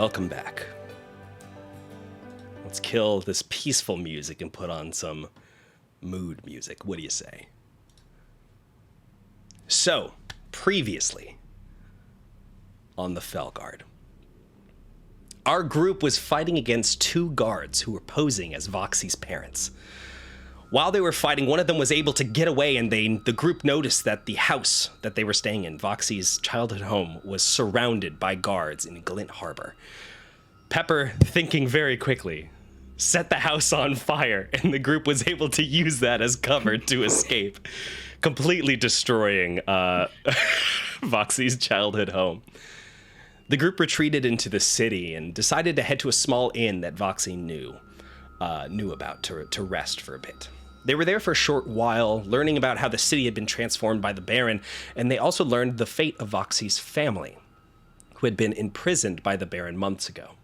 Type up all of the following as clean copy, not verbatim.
welcome back. Let's kill this peaceful music and put on some mood music. What do you say? So, previously on the Fellguard, our group was fighting against two guards who were posing as Voxy's parents. While they were fighting, one of them was able to get away, and the group noticed that the house that they were staying in, Voxy's childhood home, was surrounded by guards in Glint Harbor. Pepper, thinking very quickly, set the house on fire, and the group was able to use that as cover to escape, completely destroying Voxy's childhood home. The group retreated into the city and decided to head to a small inn that Voxy knew about to rest for a bit. They were there for a short while, learning about how the city had been transformed by the Baron, and they also learned the fate of Voxy's family, who had been imprisoned by the Baron months ago.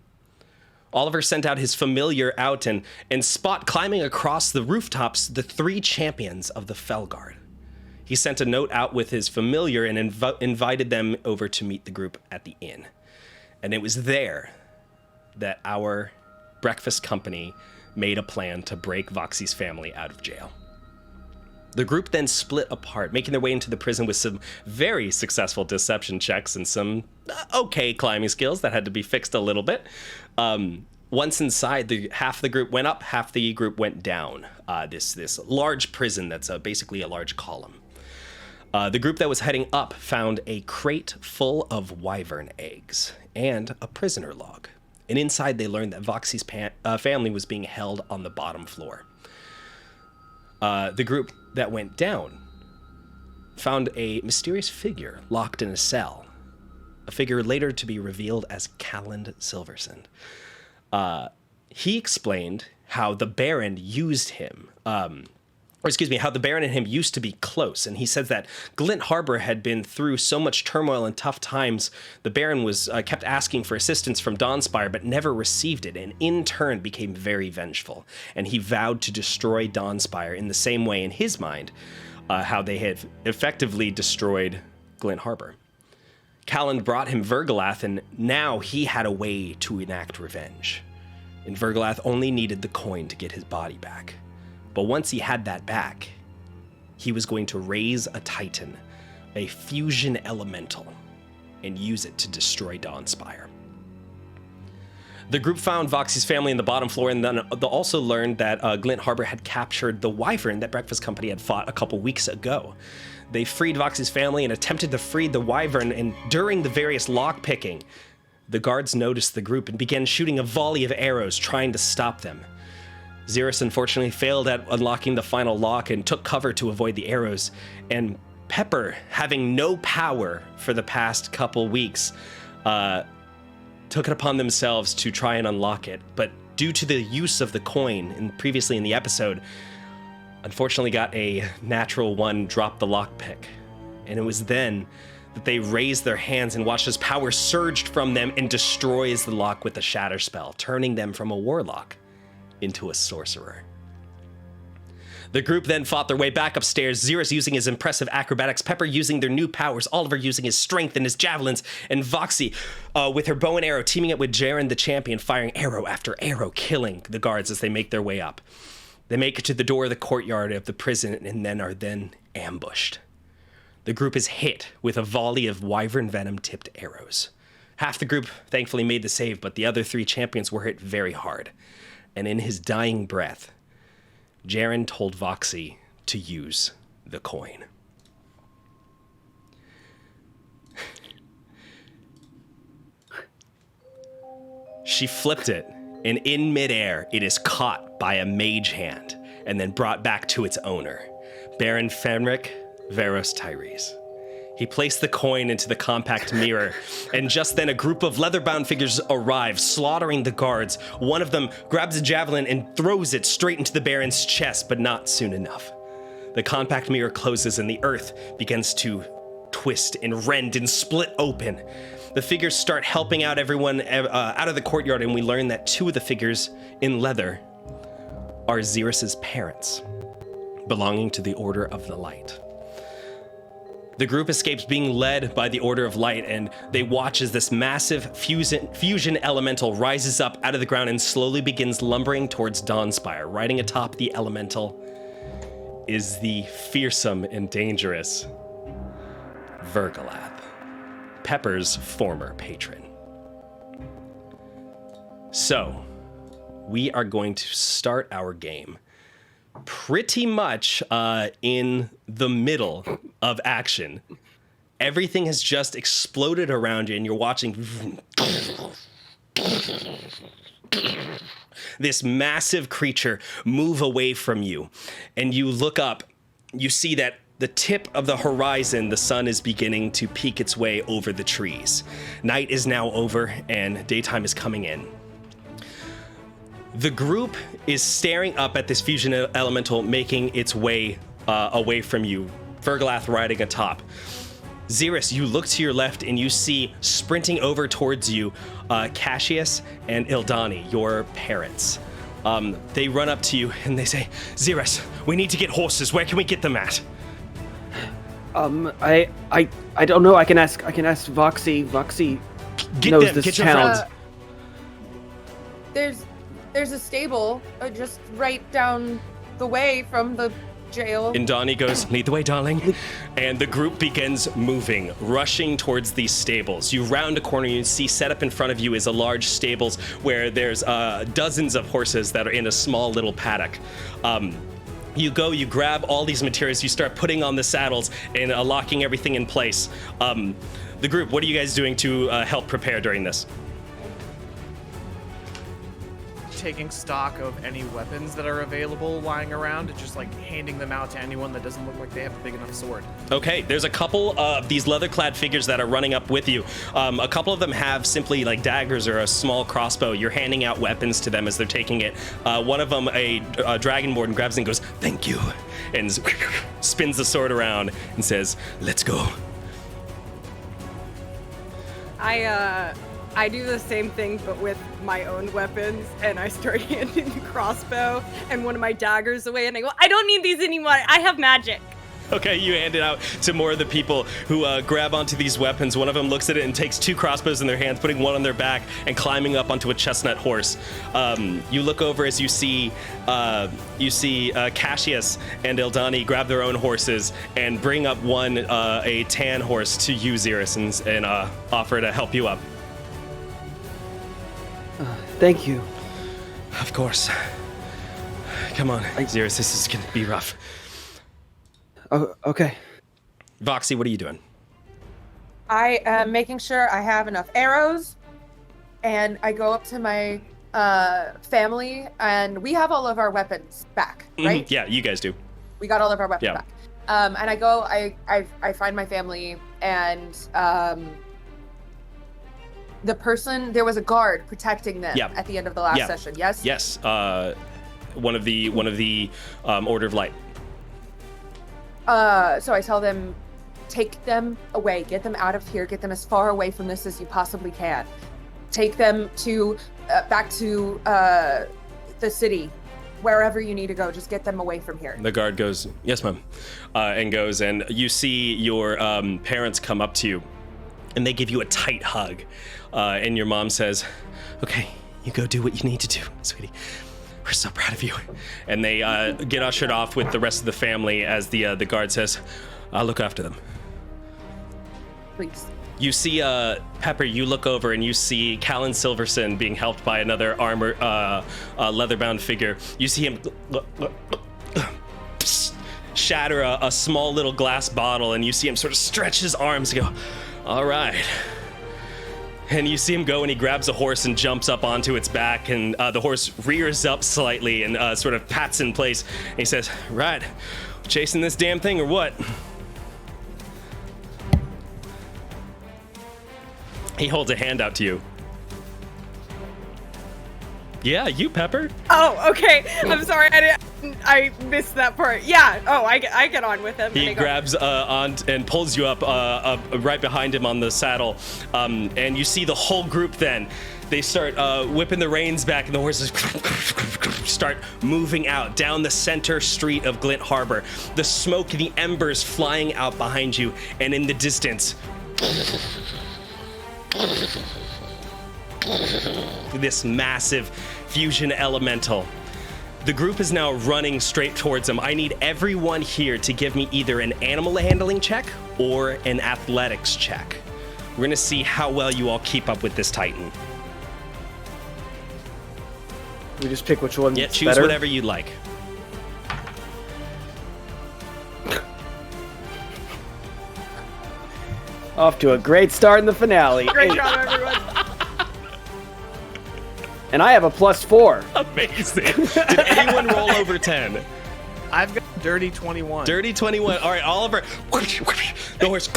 Oliver sent out his familiar out and spot climbing across the rooftops the three champions of the Fellguard. He sent a note out with his familiar and invited them over to meet the group at the inn. And it was there that our breakfast company made a plan to break Voxy's family out of jail. The group then split apart, making their way into the prison with some very successful deception checks and some okay climbing skills that had to be fixed a little bit. Once inside, half the group went up, half the group went down. This large prison that's basically a large column. The group that was heading up found a crate full of wyvern eggs and a prisoner log. And inside they learned that Voxy's family was being held on the bottom floor. The group that went down found a mysterious figure locked in a cell, a figure later to be revealed as Calland Silverson. He explained how the Baron used him, how the Baron and him used to be close, and he said that Glint Harbor had been through so much turmoil and tough times. The Baron was kept asking for assistance from Dawnspire, but never received it, and in turn became very vengeful. And he vowed to destroy Dawnspire in the same way, in his mind, how they had effectively destroyed Glint Harbor. Calland brought him Virgolath, and now he had a way to enact revenge. And Virgolath only needed the coin to get his body back. But once he had that back, he was going to raise a Titan, a fusion elemental, and use it to destroy Dawnspire. The group found Voxy's family in the bottom floor, and then they also learned that Glint Harbor had captured the wyvern that Breakfast Company had fought a couple weeks ago. They freed Voxy's family and attempted to free the wyvern, and during the various lockpicking, the guards noticed the group and began shooting a volley of arrows, trying to stop them. Xerus unfortunately failed at unlocking the final lock and took cover to avoid the arrows, and Pepper, having no power for the past couple weeks, took it upon themselves to try and unlock it, but due to the use of the coin previously in the episode, unfortunately got a natural one, dropped the lockpick. And it was then that they raised their hands and watched as power surged from them and destroys the lock with the shatter spell, turning them from a warlock into a sorcerer. The group then fought their way back upstairs, Xerus using his impressive acrobatics, Pepper using their new powers, Oliver using his strength and his javelins, and Voxy with her bow and arrow teaming up with Jaren the champion, firing arrow after arrow, killing the guards as they make their way up. They make it to the door of the courtyard of the prison and then are ambushed. The group is hit with a volley of wyvern venom-tipped arrows. Half the group thankfully made the save, but the other three champions were hit very hard. And in his dying breath, Jaren told Voxy to use the coin. She flipped it, and in midair, it is caught by a mage hand and then brought back to its owner, Baron Fenric Veros Tyrese. He placed the coin into the compact mirror, and just then a group of leather-bound figures arrive, slaughtering the guards. One of them grabs a javelin and throws it straight into the Baron's chest, but not soon enough. The compact mirror closes, and the earth begins to twist and rend and split open. The figures start helping out everyone out of the courtyard, and we learn that two of the figures in leather are Xerus's parents, belonging to the Order of the Light. The group escapes being led by the Order of Light, and they watch as this massive fusion elemental rises up out of the ground and slowly begins lumbering towards Dawnspire. Riding atop the elemental is the fearsome and dangerous Virgolath, Pepper's former patron. So, we are going to start our game pretty much in the middle of action. Everything has just exploded around you, and you're watching this massive creature move away from you. And you look up, you see that the tip of the horizon, the sun is beginning to peek its way over the trees. Night is now over, and daytime is coming in. The group is staring up at this fusion elemental making its way away from you, Virgolath riding atop. Xeris, you look to your left and you see sprinting over towards you Cassius and Ildani, your parents. They run up to you and they say, Xeris, we need to get horses. Where can we get them at? I don't know. I can ask Voxy. Voxy knows this town. There's a stable just right down the way from the jail. And Donnie goes, lead the way, darling. And the group begins moving, rushing towards these stables. You round a corner, you see set up in front of you is a large stables where there's dozens of horses that are in a small little paddock. You go, you grab all these materials, you start putting on the saddles and locking everything in place. The group, what are you guys doing to help prepare during this? Taking stock of any weapons that are available lying around and just like handing them out to anyone that doesn't look like they have a big enough sword. Okay, there's a couple of these leather-clad figures that are running up with you. A couple of them have simply like daggers or a small crossbow. You're handing out weapons to them as they're taking it. One of them, a dragonborn, grabs it and goes, thank you, and spins the sword around and says, let's go. I do the same thing, but with my own weapons, and I start handing the crossbow and one of my daggers away, and I go, I don't need these anymore, I have magic. Okay, you hand it out to more of the people who grab onto these weapons. One of them looks at it and takes two crossbows in their hands, putting one on their back and climbing up onto a chestnut horse. You look over as you see Cassius and Ildani grab their own horses and bring up one, a tan horse to you, Xeris, and offer to help you up. Thank you. Of course. Come on, Xeris, this is going to be rough. Oh, okay. Voxy, what are you doing? I am making sure I have enough arrows, and I go up to my family, and we have all of our weapons back, right? Yeah, you guys do. We got all of our weapons back. And I go, I find my family, and the person, there was a guard protecting them at the end of the last session, yes? Yes, one of the Order of Light. So I tell them, take them away, get them out of here, get them as far away from this as you possibly can. Take them to back to the city, wherever you need to go, just get them away from here. The guard goes, yes, ma'am, and goes, and you see your parents come up to you, and they give you a tight hug, and your mom says, okay, you go do what you need to do, sweetie. We're so proud of you. And they get ushered off with the rest of the family as the guard says, I'll look after them. Please. You see Pepper, you look over and you see Callan Silverson being helped by another leather-bound figure. You see him shatter a small little glass bottle, and you see him sort of stretch his arms and go, all right. And you see him go and he grabs a horse and jumps up onto its back, and the horse rears up slightly and sort of pats in place. And he says, right, chasing this damn thing or what? He holds a hand out to you. Yeah, you, Pepper. Oh, okay. I'm sorry. I missed that part. Yeah. Oh, I get on with him. He grabs on and pulls you up right behind him on the saddle, and you see the whole group. Then they start whipping the reins back, and the horses start moving out down the center street of Glint Harbor. The smoke, the embers flying out behind you, and in the distance, this massive fusion elemental. The group is now running straight towards them. I need everyone here to give me either an animal handling check or an athletics check. We're gonna see how well you all keep up with this Titan. We just pick which one. Yeah, choose better? whatever you like. Off to a great start in the finale. Great job, everyone. And I have a +4. Amazing. Did anyone roll over 10? I've got dirty 21. Dirty 21. All right, Oliver. The horse.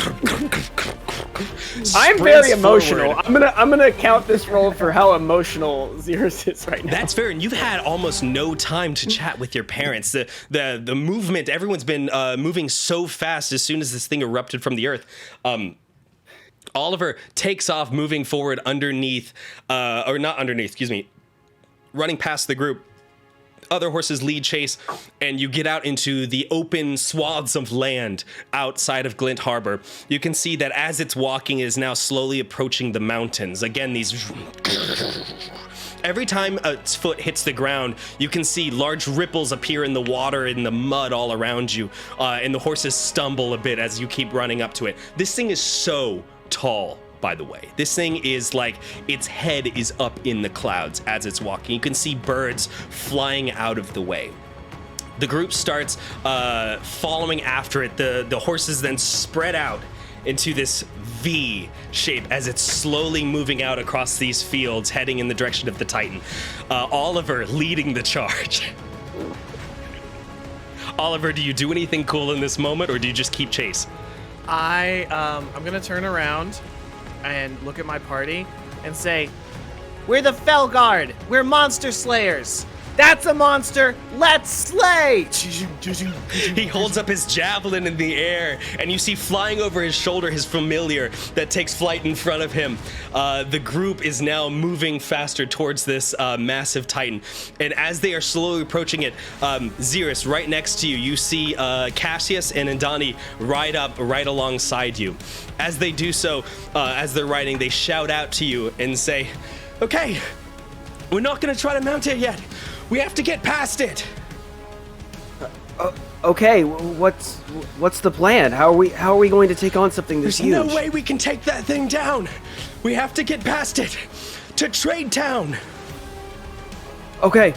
I'm very sprints emotional. forward. I'm gonna count this roll for how emotional Xerus is right now. That's fair, and you've had almost no time to chat with your parents. The movement, everyone's been moving so fast as soon as this thing erupted from the earth. Oliver takes off, moving forward underneath, or not underneath, excuse me, running past the group. Other horses lead chase, and you get out into the open swaths of land outside of Glint Harbor. You can see that as it's walking, it is now slowly approaching the mountains. Again, these... Every time its foot hits the ground, you can see large ripples appear in the water, in the mud all around you, and the horses stumble a bit as you keep running up to it. This thing is so tall, by the way. This thing is like, its head is up in the clouds as it's walking. You can see birds flying out of the way. The group starts following after it. The horses then spread out into this V shape as it's slowly moving out across these fields, heading in the direction of the Titan. Oliver leading the charge. Oliver, do you do anything cool in this moment, or do you just keep chase? I'm gonna turn around and look at my party and say, "We're the Fellguard. We're monster slayers. That's a monster. Let's slay!" He holds up his javelin in the air, and you see flying over his shoulder his familiar that takes flight in front of him. The group is now moving faster towards this massive Titan, and as they are slowly approaching it, Xerus, right next to you, you see Cassius and Indani ride up right alongside you. As they do so, as they're riding, they shout out to you and say, "Okay, we're not going to try to mount it yet. We have to get past it." Okay, what's the plan? How are we going to take on something this huge? There's no way we can take that thing down. We have to get past it to Trade Town. Okay.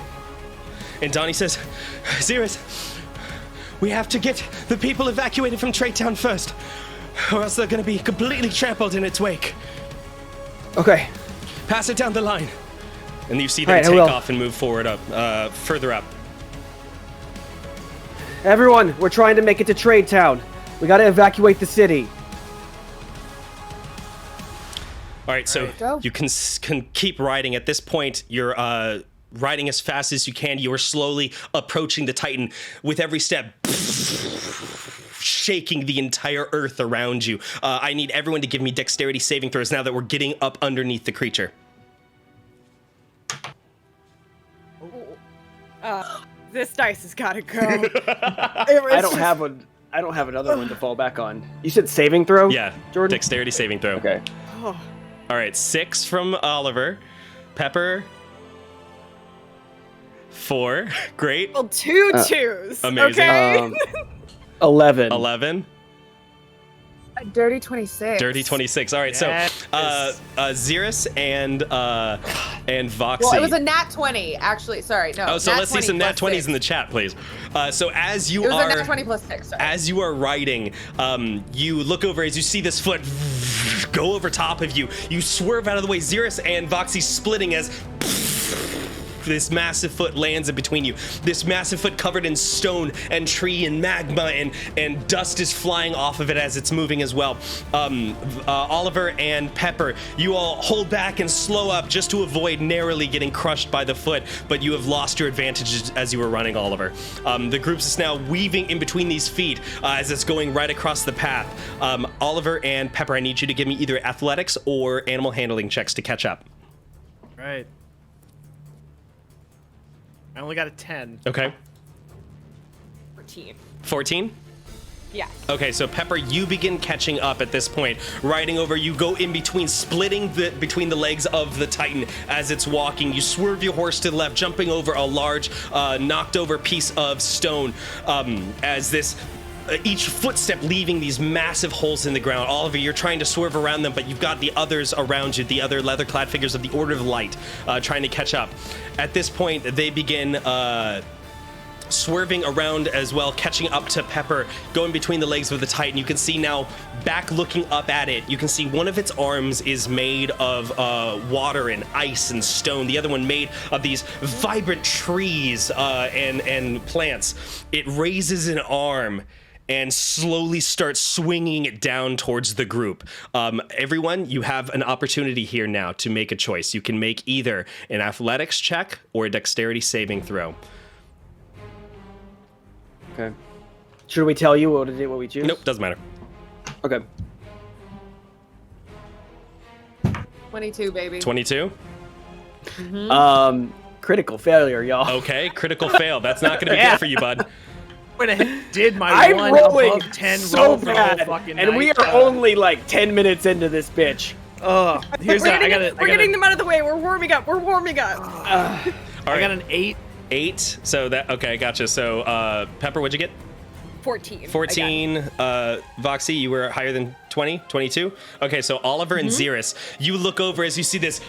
And Donnie says, "Xerus, we have to get the people evacuated from Trade Town first, or else they're going to be completely trampled in its wake. Okay. Pass it down the line." And you see them Right, I take will. off and move forward up, further up. Everyone, we're trying to make it to Trade Town. We gotta evacuate the city. All right, so Go. you can keep riding. At this point, you're riding as fast as you can. You are slowly approaching the Titan with every step, shaking the entire earth around you. I need everyone to give me dexterity saving throws now that we're getting up underneath the creature. This dice has got to go. I don't have another one to fall back on. You said saving throw? Yeah, Jordan? dexterity saving throw. Okay. Oh, All right, 6 from Oliver. Pepper, 4. Great. well, two twos. amazing. Okay. 11. 11. Dirty 26. Dirty 26. All right, Yes. so Xerus and Voxy. Well, it was a nat 20, actually. Sorry, no. Oh, so nat let's see 20 some nat plus 20s 6. in the chat, please. So as you It was are a nat 20 plus 6. Sorry. as you are riding, you look over as you see this foot go over top of you. You swerve out of the way. Xerus and Voxy splitting as this massive foot lands in between you. This massive foot covered in stone and tree and magma, and dust is flying off of it as it's moving as well. Oliver and Pepper, you all hold back and slow up just to avoid narrowly getting crushed by the foot, but you have lost your advantage as you were running, Oliver. The group is now weaving in between these feet as it's going right across the path. Oliver and Pepper, I need you to give me either athletics or animal handling checks to catch up. Right. I only got a 10. Okay. 14. 14? Yeah. Okay, so Pepper, you begin catching up at this point. Riding over, you go in between, splitting between the legs of the Titan as it's walking. You swerve your horse to the left, jumping over a large, knocked over piece of stone as this... each footstep leaving these massive holes in the ground. Oliver, you're trying to swerve around them, but you've got the others around you, the other leather-clad figures of the Order of Light, trying to catch up. At this point, they begin swerving around as well, catching up to Pepper, going between the legs of the Titan. You can see now, back looking up at it, you can see one of its arms is made of water and ice and stone. The other one made of these vibrant trees and plants. It raises an arm and slowly starts swinging it down towards the group. Everyone, you have an opportunity here now to make a choice. You can make either an athletics check or a dexterity saving throw. Okay. Should we tell you what we choose? Nope, doesn't matter. Okay. 22, baby. 22? Critical failure, y'all. Okay, critical fail. That's not gonna be good for you, bud. Wait, I did my I'm one rolling above 10 so roll for the whole bad, fucking and night. we are only like 10 minutes into this bitch. Here's We're that. getting them out of the way. We're warming up. All right. I got an 8. 8. So that, okay, gotcha. So Pepper, what'd you get? 14. 14. Voxy, you were higher than 20? 22? Okay, so Oliver and Xeris, you look over as you see this.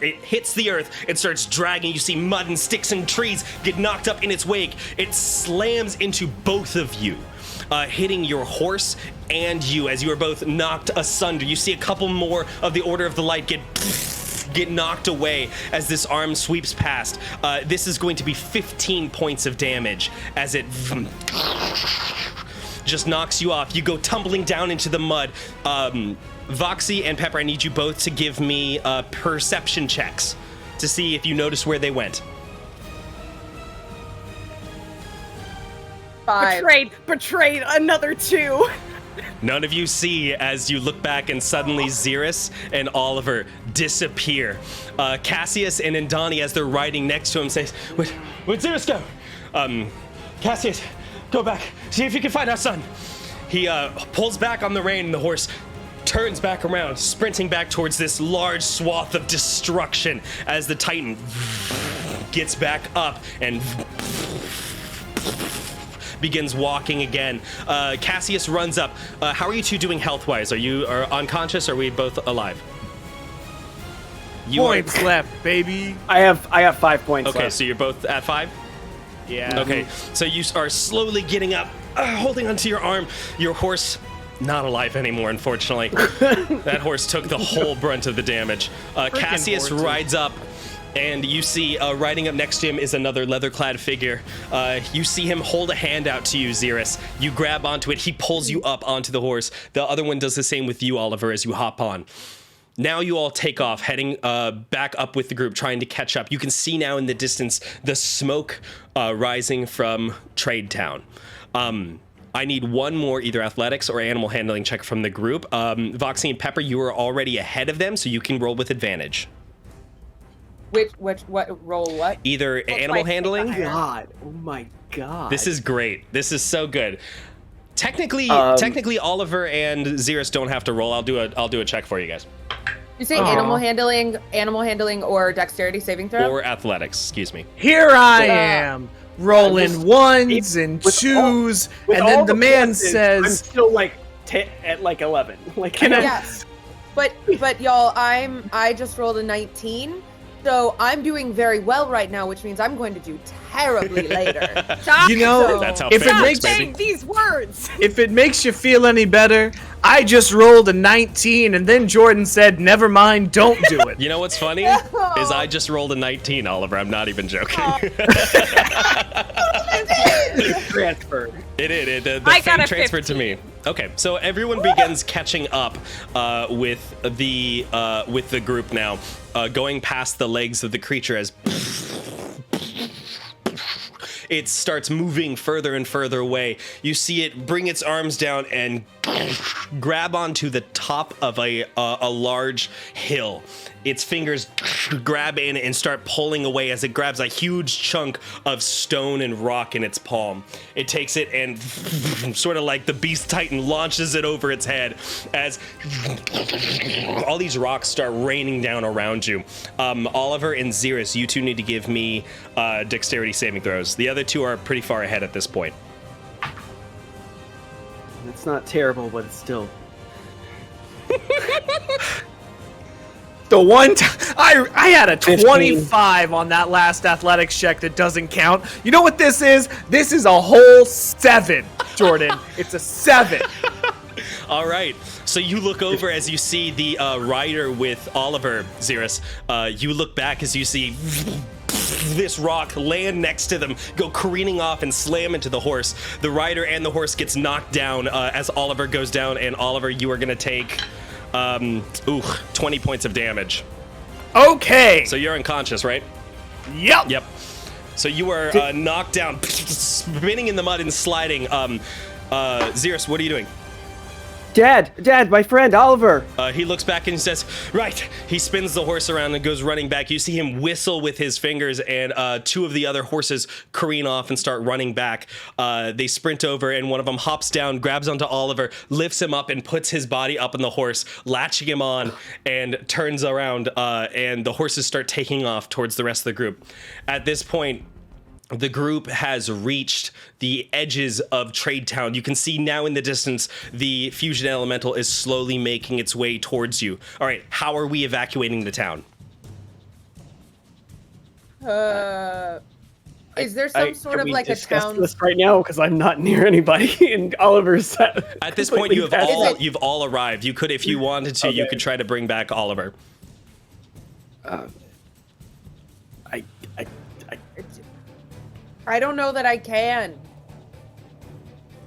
It hits the earth and starts dragging. You see mud and sticks and trees get knocked up in its wake. It slams into both of you, hitting your horse and you as you are both knocked asunder. You see a couple more of the Order of the Light get knocked away as this arm sweeps past. This is going to be 15 points of damage as it just knocks you off. You go tumbling down into the mud. Voxy and Pepper, I need you both to give me perception checks to see if you notice where they went. 5. Betrayed. Another 2. None of you see as you look back and suddenly Xeris and Oliver disappear. Cassius and Indani, as they're riding next to him, says, Where'd Xeris go? Cassius, go back. See if you can find our son. He pulls back on the rein and the horse turns back around, sprinting back towards this large swath of destruction as the Titan gets back up and begins walking again. Cassius runs up. How are you two doing health-wise? Are you unconscious or are we both alive? Points left, baby. I have 5 points Okay, left. so you're both at 5? Yeah. Okay, so you are slowly getting up, holding onto your arm. Your horse, not alive anymore, unfortunately. That horse took the whole brunt of the damage. Cassius horses. rides up, and you see riding up next to him is another leather-clad figure. You see him hold a hand out to you, Xeris. You grab onto it. He pulls you up onto the horse. The other one does the same with you, Oliver, as you hop on. Now you all take off, heading back up with the group, trying to catch up. You can see now in the distance the smoke rising from Trade Town. I need one more either athletics or animal handling check from the group. Voxy and Pepper, you are already ahead of them, so you can roll with advantage. What roll what? Either animal handling. God, oh my God. This is great. This is so good. Technically, Oliver and Xeris don't have to roll. I'll do a check for you guys. You say animal handling, or dexterity saving throw? Or athletics, excuse me. Here I am, rolling ones and twos, and then the man says, I'm still like at like 11. Like, can I? Yes, but y'all, I just rolled a 19, so I'm doing very well right now, which means I'm going to do terribly later. You know, That's how if fate it works, makes baby. Saying these words. if it makes you feel any better, I just rolled a 19, and then Jordan said, never mind, don't do it. You know what's funny? Is I just rolled a 19, Oliver. I'm not even joking. Transferred. It did. The I got fame a transferred to me. Okay, so everyone begins catching up with the group now, going past the legs of the creature as it starts moving further and further away. You see it bring its arms down and grab onto the top of a large hill. Its fingers grab in and start pulling away as it grabs a huge chunk of stone and rock in its palm. It takes it and sort of like the Beast Titan launches it over its head as all these rocks start raining down around you. Oliver and Xeris, you two need to give me dexterity saving throws. The other two are pretty far ahead at this point. It's not terrible, but it's still. The one time I had a 15. 25 on that last athletics check that doesn't count. You know what this is? This is a whole 7, Jordan. It's a 7. All right. So you look over as you see the rider with Oliver, Xeris. You look back as you see this rock land next to them, go careening off and slam into the horse. The rider and the horse gets knocked down as Oliver goes down. And Oliver, you are going to take 20 points of damage. Okay. So you're unconscious, right? Yep. Yep. So you are knocked down, spinning in the mud and sliding. Xeris, what are you doing? Dad, my friend Oliver. He looks back and says, right. He spins the horse around and goes running back. You see him whistle with his fingers, and 2 of the other horses careen off and start running back. They sprint over, and one of them hops down, grabs onto Oliver, lifts him up, and puts his body up on the horse, latching him on, and turns around, and the horses start taking off towards the rest of the group. At this point, the group has reached the edges of Trade Town. You can see now in the distance, the fusion elemental is slowly making its way towards you. All right, how are we evacuating the town? Is there some sort of like a town? This right now because I'm not near anybody, and Oliver's at this point you've all arrived. You could, if you wanted to, you could try to bring back Oliver. I don't know that I can.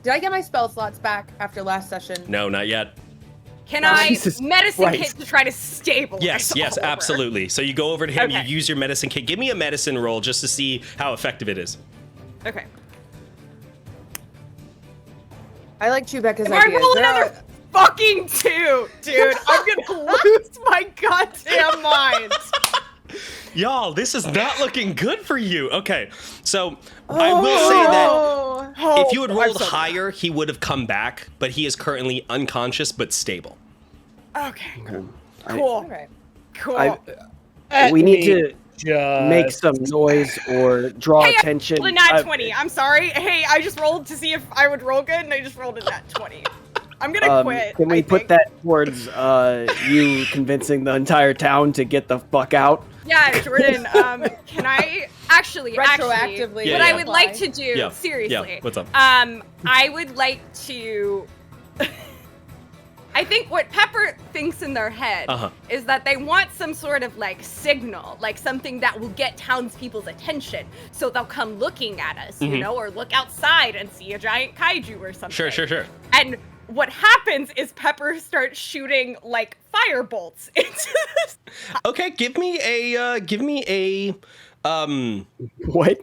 Did I get my spell slots back after last session? No, not yet. Can I Jesus medicine Christ. kit to try to stabilize? Yes, Oliver? absolutely. So you go over to him, Okay. you use your medicine kit. Give me a medicine roll just to see how effective it is. Okay. I like Chewbacca's If I idea. roll another fucking 2, dude, I'm gonna lose my goddamn mind. Y'all, this is not looking good for you. Okay, so I will say that if you had rolled higher, he would have come back, but he is currently unconscious but stable. Okay. Cool. Alright. Cool. We need to Just make some noise or draw Hey, attention. I rolled a nat 20. I'm sorry. Hey, I just rolled to see if I would roll good, and I just rolled a nat 20. I'm gonna quit. Can we put that towards you convincing the entire town to get the fuck out? Yeah, Jordan. Can I actually Retroactively, Yeah, what yeah. I would like to do, Yeah, seriously. yeah, what's up? I would like to. I think what Pepper thinks in their head is that they want some sort of like signal, like something that will get townspeople's attention, so they'll come looking at us, you know, or look outside and see a giant kaiju or something. Sure. And what happens is Pepper starts shooting like fire bolts into this. Okay, give me a What?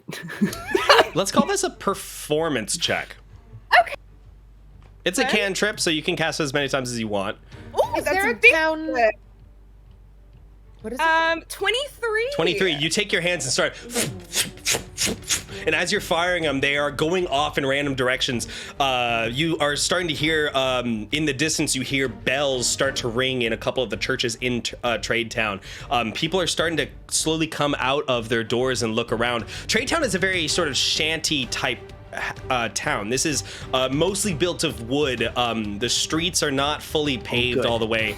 let's call this a performance check. Okay. It's a cantrip, so you can cast it as many times as you want. Ooh, Is that's there a big. town? What is it? 23. 23. You take your hands and start, and as you're firing them, they are going off in random directions. You are starting to hear, in the distance, you hear bells start to ring in a couple of the churches in Trade Town. People are starting to slowly come out of their doors and look around. Trade Town is a very sort of shanty type town. This is mostly built of wood. The streets are not fully paved all the way.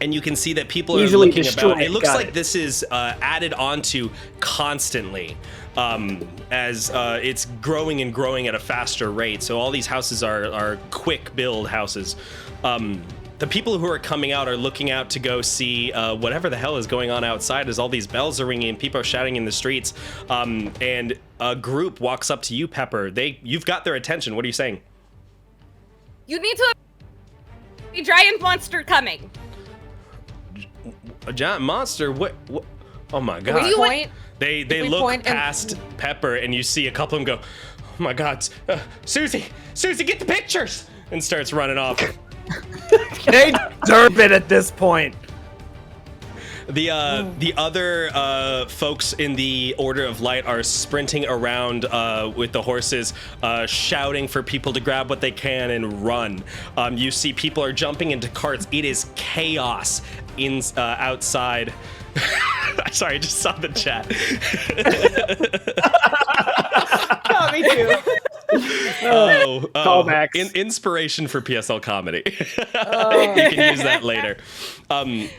And you can see that people are Easily looking destroyed. about. It looks Got like it. this is added onto constantly as it's growing and growing at a faster rate. So all these houses are quick build houses. The people who are coming out are looking out to go see whatever the hell is going on outside as all these bells are ringing and people are shouting in the streets. And a group walks up to you, Pepper. You've got their attention. What are you saying? You need to. A giant monster coming. A giant monster? What? Oh my god. If we point, They we look point and- past Pepper and you see a couple of them go, oh my god, Susie, get the pictures! And starts running off. They deserve it at this point. The other folks in the Order of Light are sprinting around with the horses, shouting for people to grab what they can and run. You see people are jumping into carts. It is chaos outside. Sorry, I just saw the chat. Oh, me too. Callbacks. Inspiration for PSL comedy. You can use that later.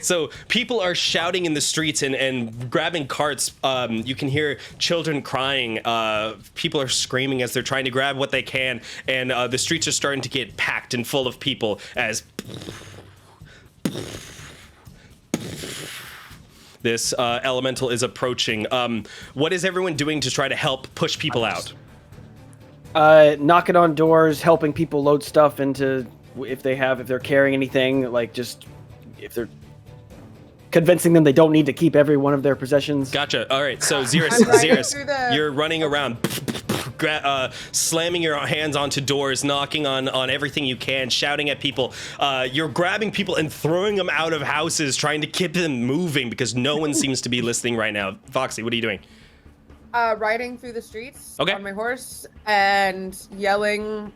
So people are shouting in the streets and grabbing carts. You can hear children crying. People are screaming as they're trying to grab what they can. And the streets are starting to get packed and full of people as this elemental is approaching. What is everyone doing to try to help push people out? Knocking on doors, helping people load stuff into if they're carrying anything, like just if they're convincing them they don't need to keep every one of their possessions. Gotcha. All right. So Xerus, you're running around, slamming your hands onto doors, knocking on everything you can, shouting at people. You're grabbing people and throwing them out of houses, trying to keep them moving because no one seems to be listening right now. Foxy, what are you doing? Riding through the streets Okay. on my horse and yelling,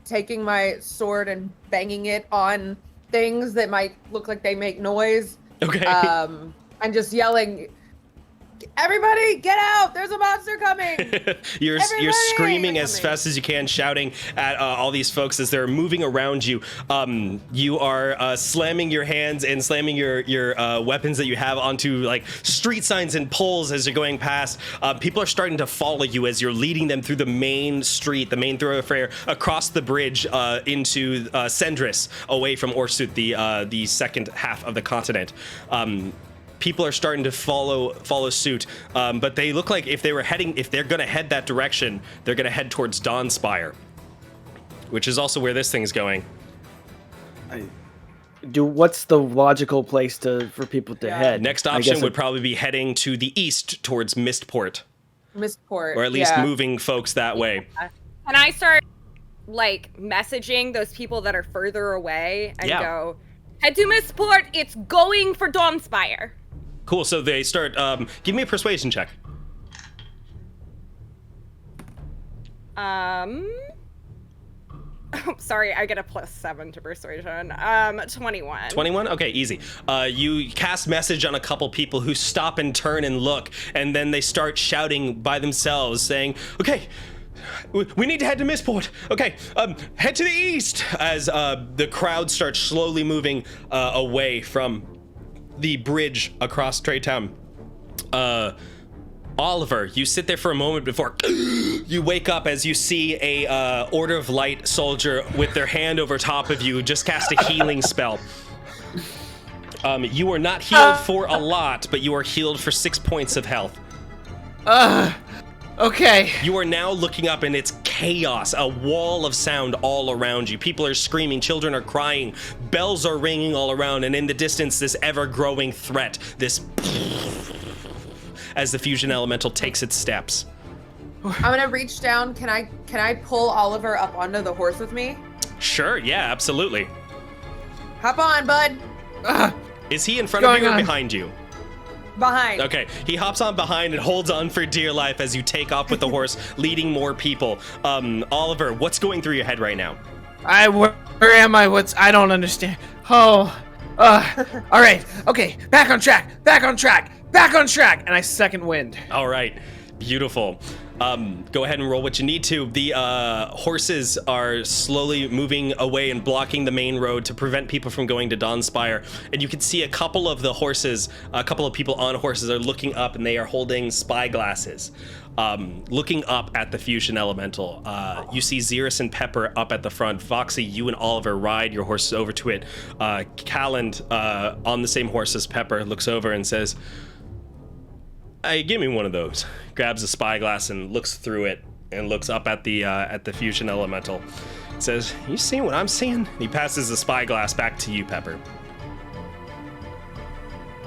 taking my sword and banging it on things that might look like they make noise. Okay. And just yelling, everybody get out! There's a monster coming! You're Everybody! screaming as fast as you can, shouting at all these folks as they're moving around you. You are slamming your hands and slamming your weapons that you have onto like street signs and poles as you're going past. People are starting to follow you as you're leading them through the main street, the main thoroughfare, across the bridge into Sendris, away from Orsut, the second half of the continent. People are starting to follow suit, but they look like if they're gonna head that direction, they're gonna head towards Dawnspire, which is also where this thing's going. What's the logical place for people to head? Next option would probably be heading to the east towards Mistport, Mistport, or at least moving folks that way. Can I start like messaging those people that are further away and go, head to Mistport, it's going for Dawnspire. Cool, so they start, give me a persuasion check. Sorry, I get a +7 to persuasion. 21. 21? Okay, easy. You cast message on a couple people who stop and turn and look, and then they start shouting by themselves, saying, okay, we need to head to Mistport. Okay, head to the east, as the crowd starts slowly moving away from the bridge across Traytown. Oliver, you sit there for a moment before you wake up as you see a Order of Light soldier with their hand over top of you just cast a healing spell. You are not healed for a lot, but you are healed for 6 points of health. Okay. You are now looking up and it's chaos, a wall of sound all around you. People are screaming, children are crying, bells are ringing all around, and in the distance, this ever-growing threat, this as the fusion elemental takes its steps. I'm gonna reach down. Can I pull Oliver up onto the horse with me? Sure, yeah, absolutely. Hop on, bud. Is he in front of you or behind you? Behind. Okay, he hops on behind and holds on for dear life as you take off with the horse, leading more people. Oliver, what's going through your head right now? Where am I? I don't understand. All right. Okay, back on track. And I second wind. All right, beautiful. Go ahead and roll what you need to. The horses are slowly moving away and blocking the main road to prevent people from going to Dawnspire. And you can see a couple of the horses, a couple of people on horses are looking up, and they are holding spy glasses, looking up at the fusion elemental. You see Xerus and Pepper up at the front. Voxy, you and Oliver ride your horses over to it. Calland, on the same horse as Pepper, looks over and says, "Hey, give me one of those." Grabs a spyglass and looks through it and looks up at the fusion elemental. Says, "You see what I'm seeing?" He passes the spyglass back to you, Pepper.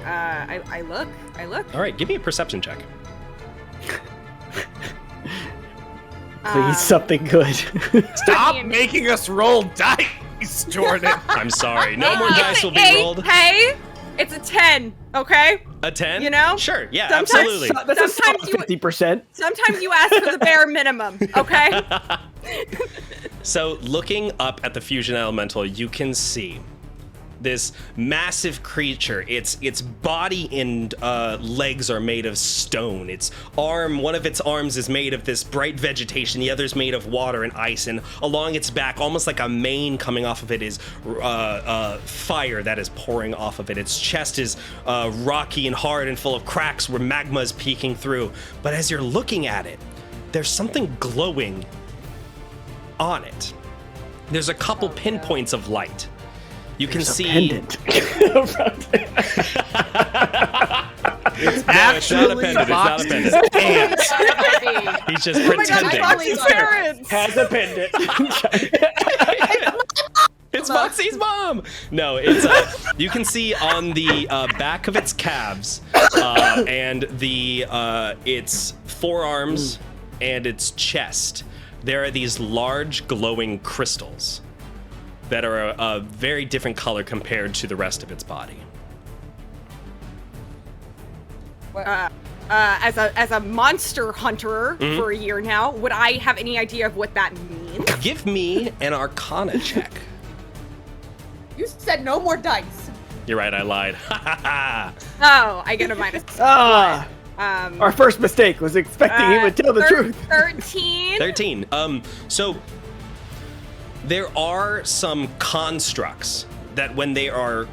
I look. All right, give me a perception check. Please, something good. Stop making us roll dice, Jordan. I'm sorry. No more dice will be rolled. Hey, it's a 10, okay? A 10? You know? Sure, yeah, Sometimes- absolutely. That's a solid Sometimes you- 50%. Sometimes you ask for the bare minimum, okay? So looking up at the fusion elemental, you can see this massive creature. Its body and legs are made of stone. One of its arms is made of this bright vegetation. The other's made of water and ice. And along its back, almost like a mane coming off of it, is fire that is pouring off of it. Its chest is rocky and hard and full of cracks where magma is peeking through. But as you're looking at it, there's something glowing on it. There's a couple pinpoints of light. You can see. Pendant. It's Actually, not a pendant. He's just pretending. Has a pendant. It's Foxy's mom. No, it's you can see on the back of its calves and its forearms and its chest, there are these large glowing crystals that are a very different color compared to the rest of its body. As a monster hunter for a year now, would I have any idea of what that means? Give me an Arcana check. You said no more dice. You're right, I lied. Oh, I get a minus. Our first mistake was expecting he would tell the truth. 13. 13. So there are some constructs that when they are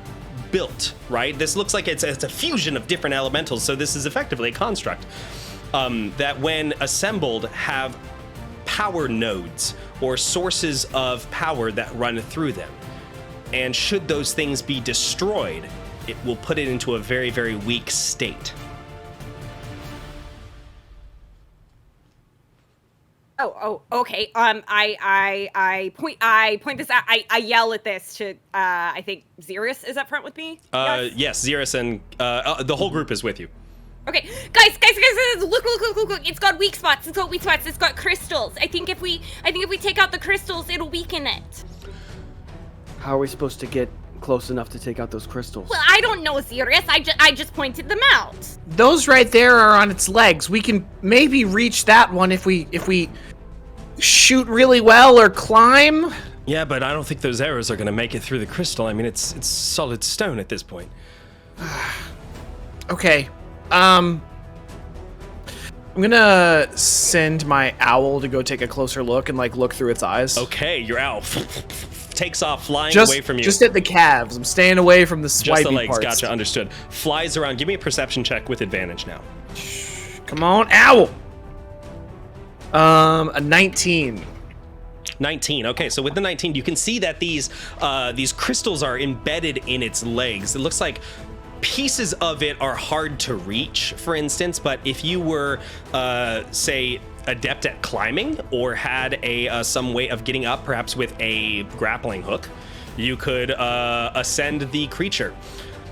built, right? This looks like it's a fusion of different elementals, so this is effectively a construct. That when assembled have power nodes or sources of power that run through them. And should those things be destroyed, it will put it into a very, very weak state. Oh, okay. I point this out. I yell at this to I think Xerus is up front with me. Yes, Xerus and the whole group is with you. Okay, guys, look! It's got weak spots. It's got crystals. I think if we take out the crystals, it'll weaken it. How are we supposed to get close enough to take out those crystals? Well, I don't know, Xerus. I just pointed them out. Those right there are on its legs. We can maybe reach that one if we shoot really well or climb. Yeah, but I don't think those arrows are going to make it through the crystal. I mean, it's solid stone at this point. Okay. I'm gonna send my owl to go take a closer look and look through its eyes. Okay, your owl takes off, flying Just, away from you. just at the calves. I'm staying away from the swipey Just the legs, parts. gotcha, understood. Flies around. Give me a perception check with advantage now. Come on, owl. A 19. 19. Okay, so with the 19, you can see that these crystals are embedded in its legs. It looks like pieces of it are hard to reach, for instance, but if you were, say, adept at climbing or had some way of getting up, perhaps with a grappling hook, you could ascend the creature.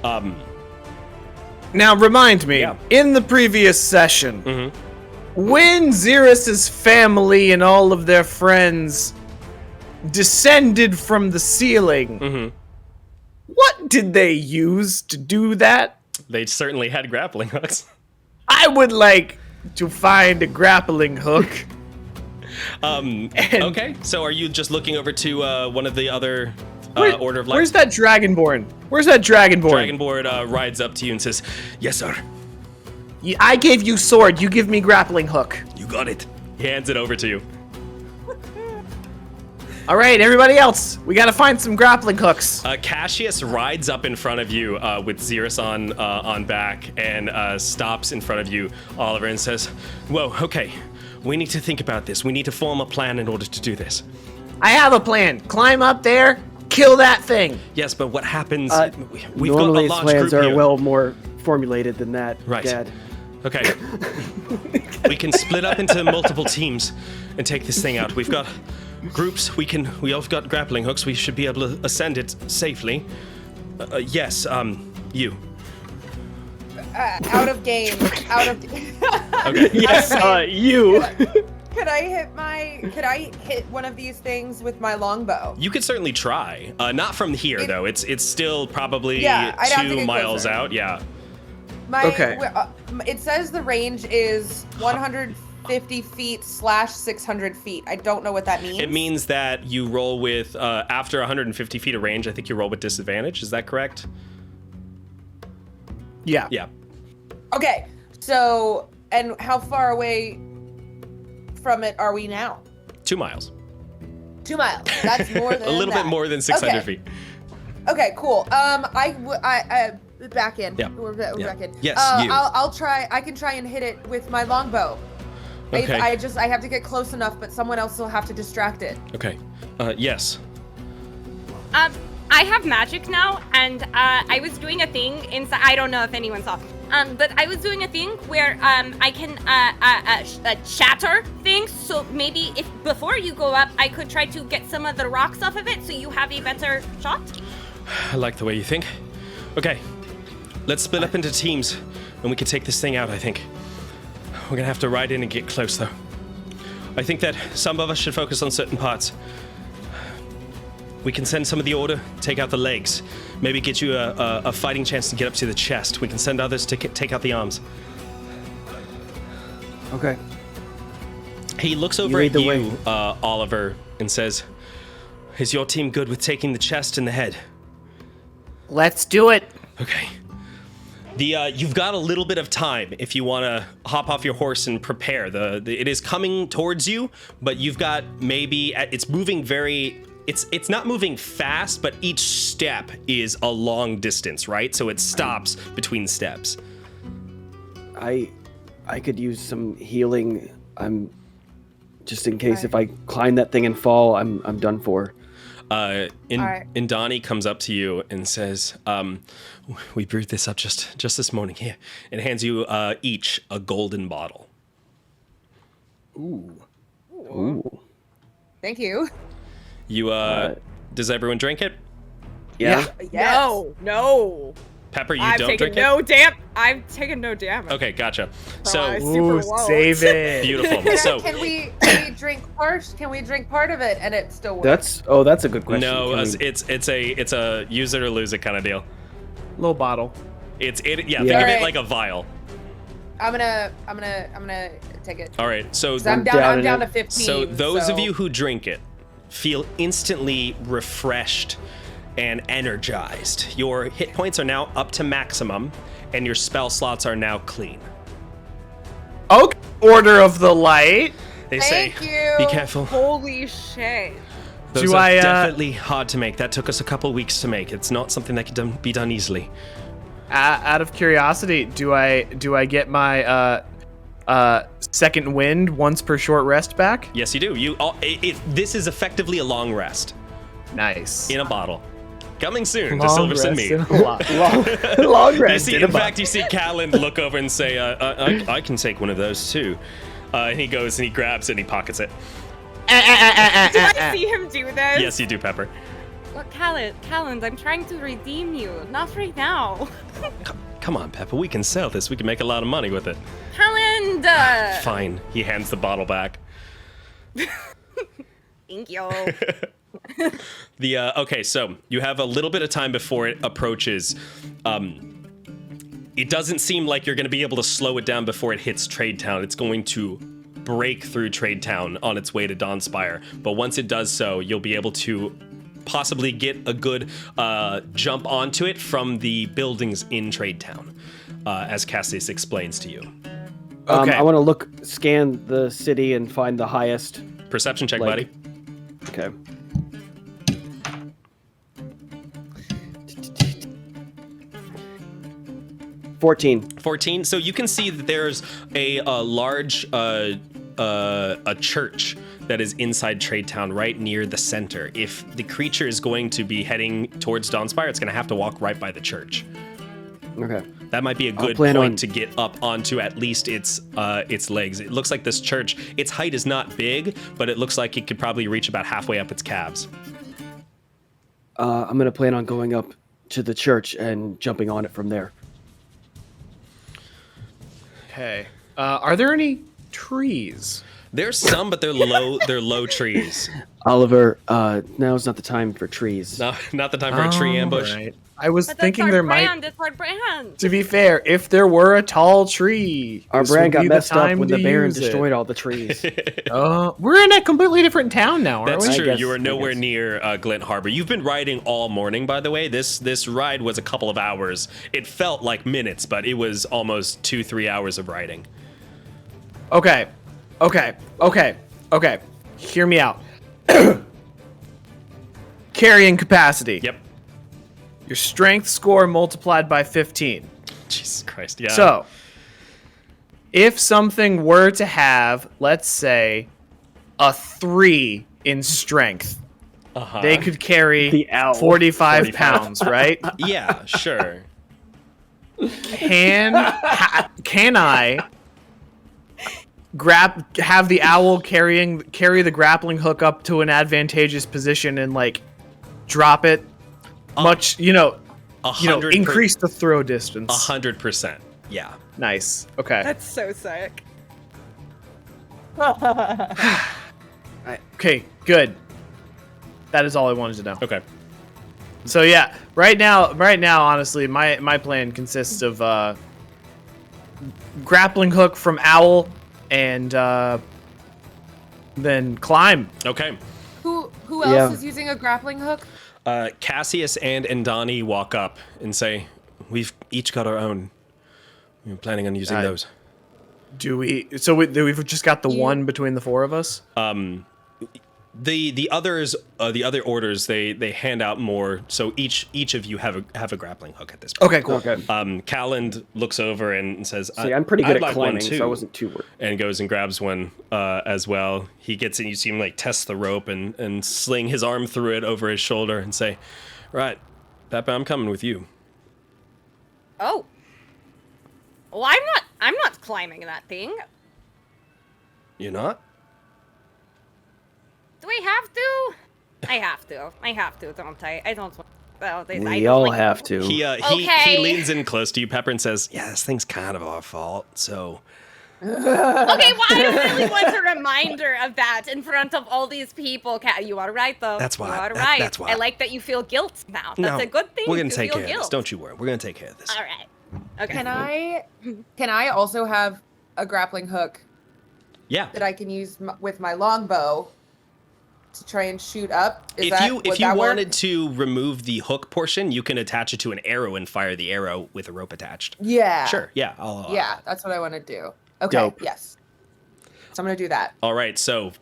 Now, remind me, Yeah. in the previous session, when Xerus's family and all of their friends descended from the ceiling, what did they use to do that? They certainly had grappling hooks. I would like to find a grappling hook. Okay, so are you just looking over to one of the other Order of Light? Where's that Dragonborn? Dragonborn rides up to you and says, "Yes, sir. I gave you sword, you give me grappling hook. You got it." He hands it over to you. All right, everybody else, we gotta find some grappling hooks. Cassius rides up in front of you with Xerus on back and stops in front of you, Oliver, and says, "Whoa, okay, we need to think about this. We need to form a plan in order to do this." I have a plan. Climb up there, kill that thing. Yes, but what happens? We've Normally got a large plans group are here. well more formulated than that, Right. Dad. Okay. We can split up into multiple teams and take this thing out. We've got groups. We all got grappling hooks. We should be able to ascend it safely. Yes. You. Out of game. Out of. Okay. Yes, you. Could I hit one of these things with my longbow? You could certainly try. Not from here though. It's still probably Yeah, I'd have to 2 get miles closer. out. Yeah. Okay. It says the range is 150 feet / 600 feet. I don't know what that means. It means that you roll with after 150 feet of range. I think you roll with disadvantage. Is that correct? Yeah. Yeah. Okay. So, and how far away from it are we now? 2 miles. 2 miles. That's more than A little bit more than 600 feet. Okay, cool. I back in. Yeah. We're Yeah. back in. Yes, you. I'll try. I can try and hit it with my longbow. Okay. I have to get close enough, but someone else will have to distract it. Okay. Yes. I have magic now, and I was doing a thing inside. I don't know if anyone saw, but I was doing a thing where I can shatter things. So maybe if before you go up, I could try to get some of the rocks off of it, so you have a better shot. I like the way you think. Okay. Let's split up into teams, and we can take this thing out, I think. We're gonna have to ride in and get close, though. I think that some of us should focus on certain parts. We can send some of the order, take out the legs, maybe get you a fighting chance to get up to the chest. We can send others to take out the arms. Okay. He looks over lead at the you, way. Oliver, and says, "Is your team good with taking the chest and the head?" Let's do it. Okay. You've got a little bit of time if you want to hop off your horse and prepare. It is coming towards you, but you've got maybe it's moving very. It's not moving fast, but each step is a long distance, right? So it stops between steps. I could use some healing. I'm just in case if I climb that thing and fall, I'm done for. Indani comes up to you and says, "We brewed this up just this morning here," and hands you each a golden bottle. Ooh. Thank you. You does everyone drink it? Yeah. Yes. No. Pepper, you I've don't taken drink no damage. I've taken no damage. it? Okay, gotcha. I So super won't. Save it. beautiful. So Can we drink part? Can we drink part of it and it still works? That's a good question. no, Can we- it's a use it or lose it kind of deal. Little bottle. Think of it Alright. like a vial. I'm gonna take it. All right, so 'Cause I'm down down in to 15. So those of you who drink it feel instantly refreshed and energized. Your hit points are now up to maximum, and your spell slots are now clean. Okay. Order of the Light. They Thank say, you. be careful. Holy shit. Those Do are I, definitely hard to make. That took us a couple weeks to make. It's not something that can be done easily. Out of curiosity, do I get my second wind once per short rest back? Yes, you do. This is effectively a long rest Nice. in a bottle. Coming soon to Long Silverson rest Mead. in a lot. long You rest. see, in fact, you see Callan look over and say, I can take one of those too. And he goes and he grabs it and he pockets it. Do I see him do this? Yes, you do, Pepper. Look, Callan, I'm trying to redeem you. Not right now. Come on, Pepper. We can sell this. We can make a lot of money with it. Callan! Fine. He hands the bottle back. Thank you. Okay, so you have a little bit of time before it approaches. It doesn't seem like you're going to be able to slow it down before it hits Trade Town. It's going to break through Trade Town on its way to Dawnspire. But once it does so, you'll be able to possibly get a good jump onto it from the buildings in Trade Town, as Cassius explains to you. Okay. I want to scan the city and find the highest. Perception check, Like- buddy. Okay. $14. So you can see that there's a large a church that is inside Trade Town, right near the center. If the creature is going to be heading towards Dawnspire, it's going to have to walk right by the church. Okay. That might be a good point to get up onto at least its legs. It looks like this church, its height is not big, but it looks like it could probably reach about halfway up its calves. I'm gonna plan on going up to the church and jumping on it from there. Okay. Are there any trees? There's some, but they're low. They're low trees. Oliver, now's not the time for trees. No, not the time for a tree ambush. Right. I was But thinking that's there our might. brand. It's our brand. To be fair, if there were a tall tree, Our this brand would got be the messed up time when to the Baron use it. destroyed all the trees. We're in a completely different town now, aren't That's we? true. guess- You are I nowhere guess. near Glint Harbor. You've been riding all morning, by the way. This ride was a couple of hours. It felt like minutes, but it was almost 2-3 hours of riding. Okay. Hear me out. Carrying capacity. Yep. Your strength score multiplied by 15. Jesus Christ. Yeah. So, if something were to have, let's say, a 3 in strength, they could carry The owl. 45 pounds, right? Yeah, sure. Can I have the owl carry the grappling hook up to an advantageous position and like drop it much, increase the throw distance. 100%. Yeah. Nice. Okay. That's so sick. Okay, good. That is all I wanted to know. Okay. So yeah, right now, honestly, my plan consists of grappling hook from owl and then climb. Okay. Who else Yeah. is using a grappling hook? Cassius and Indani walk up and say, "We've each got our own. We're planning on using those." Do we? So we've just got the one between the four of us. The others, the other orders, they hand out more. So each of you have a grappling hook at this point. Okay, cool. Okay. Calland looks over and says, See, I'm pretty good I'd at like one climbing, too," so I wasn't too worried. and goes and grabs one as well. He gets in, you see him like test the rope and sling his arm through it over his shoulder and say, "Right, Peppa, I'm coming with you." Oh. Well, I'm not climbing that thing. You're not? Do I have to? I have to, don't I? I don't want. Well, I We don't all like- have to. He Okay. leans in close to you, Pepper, and says, "Yeah, this thing's kind of our fault, so..." Okay, well, I don't really want a reminder of that in front of all these people. You are right, though. That's why. You are That- right. that's why. I like that you feel guilt now. No, That's a good thing. We're gonna to take feel care of this. guilt. Don't you worry. We're gonna take care of this. All right. Okay. Can I also have a grappling hook Yeah. that I can use with my longbow to try and shoot up? If you wanted to remove the hook portion, you can attach it to an arrow and fire the arrow with a rope attached. Yeah. Sure. Yeah. I'll Yeah, that's what I want to do. Okay. Dope. Yes. So I'm gonna do that. All right. So,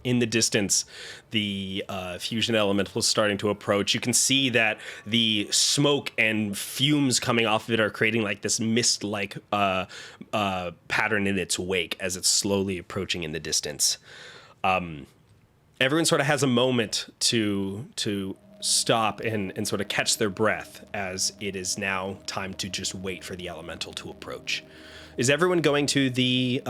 in the distance, the fusion elemental is starting to approach. You can see that the smoke and fumes coming off of it are creating like this mist-like pattern in its wake as it's slowly approaching in the distance. Everyone sort of has a moment to stop and sort of catch their breath as it is now time to just wait for the elemental to approach. Is everyone going to the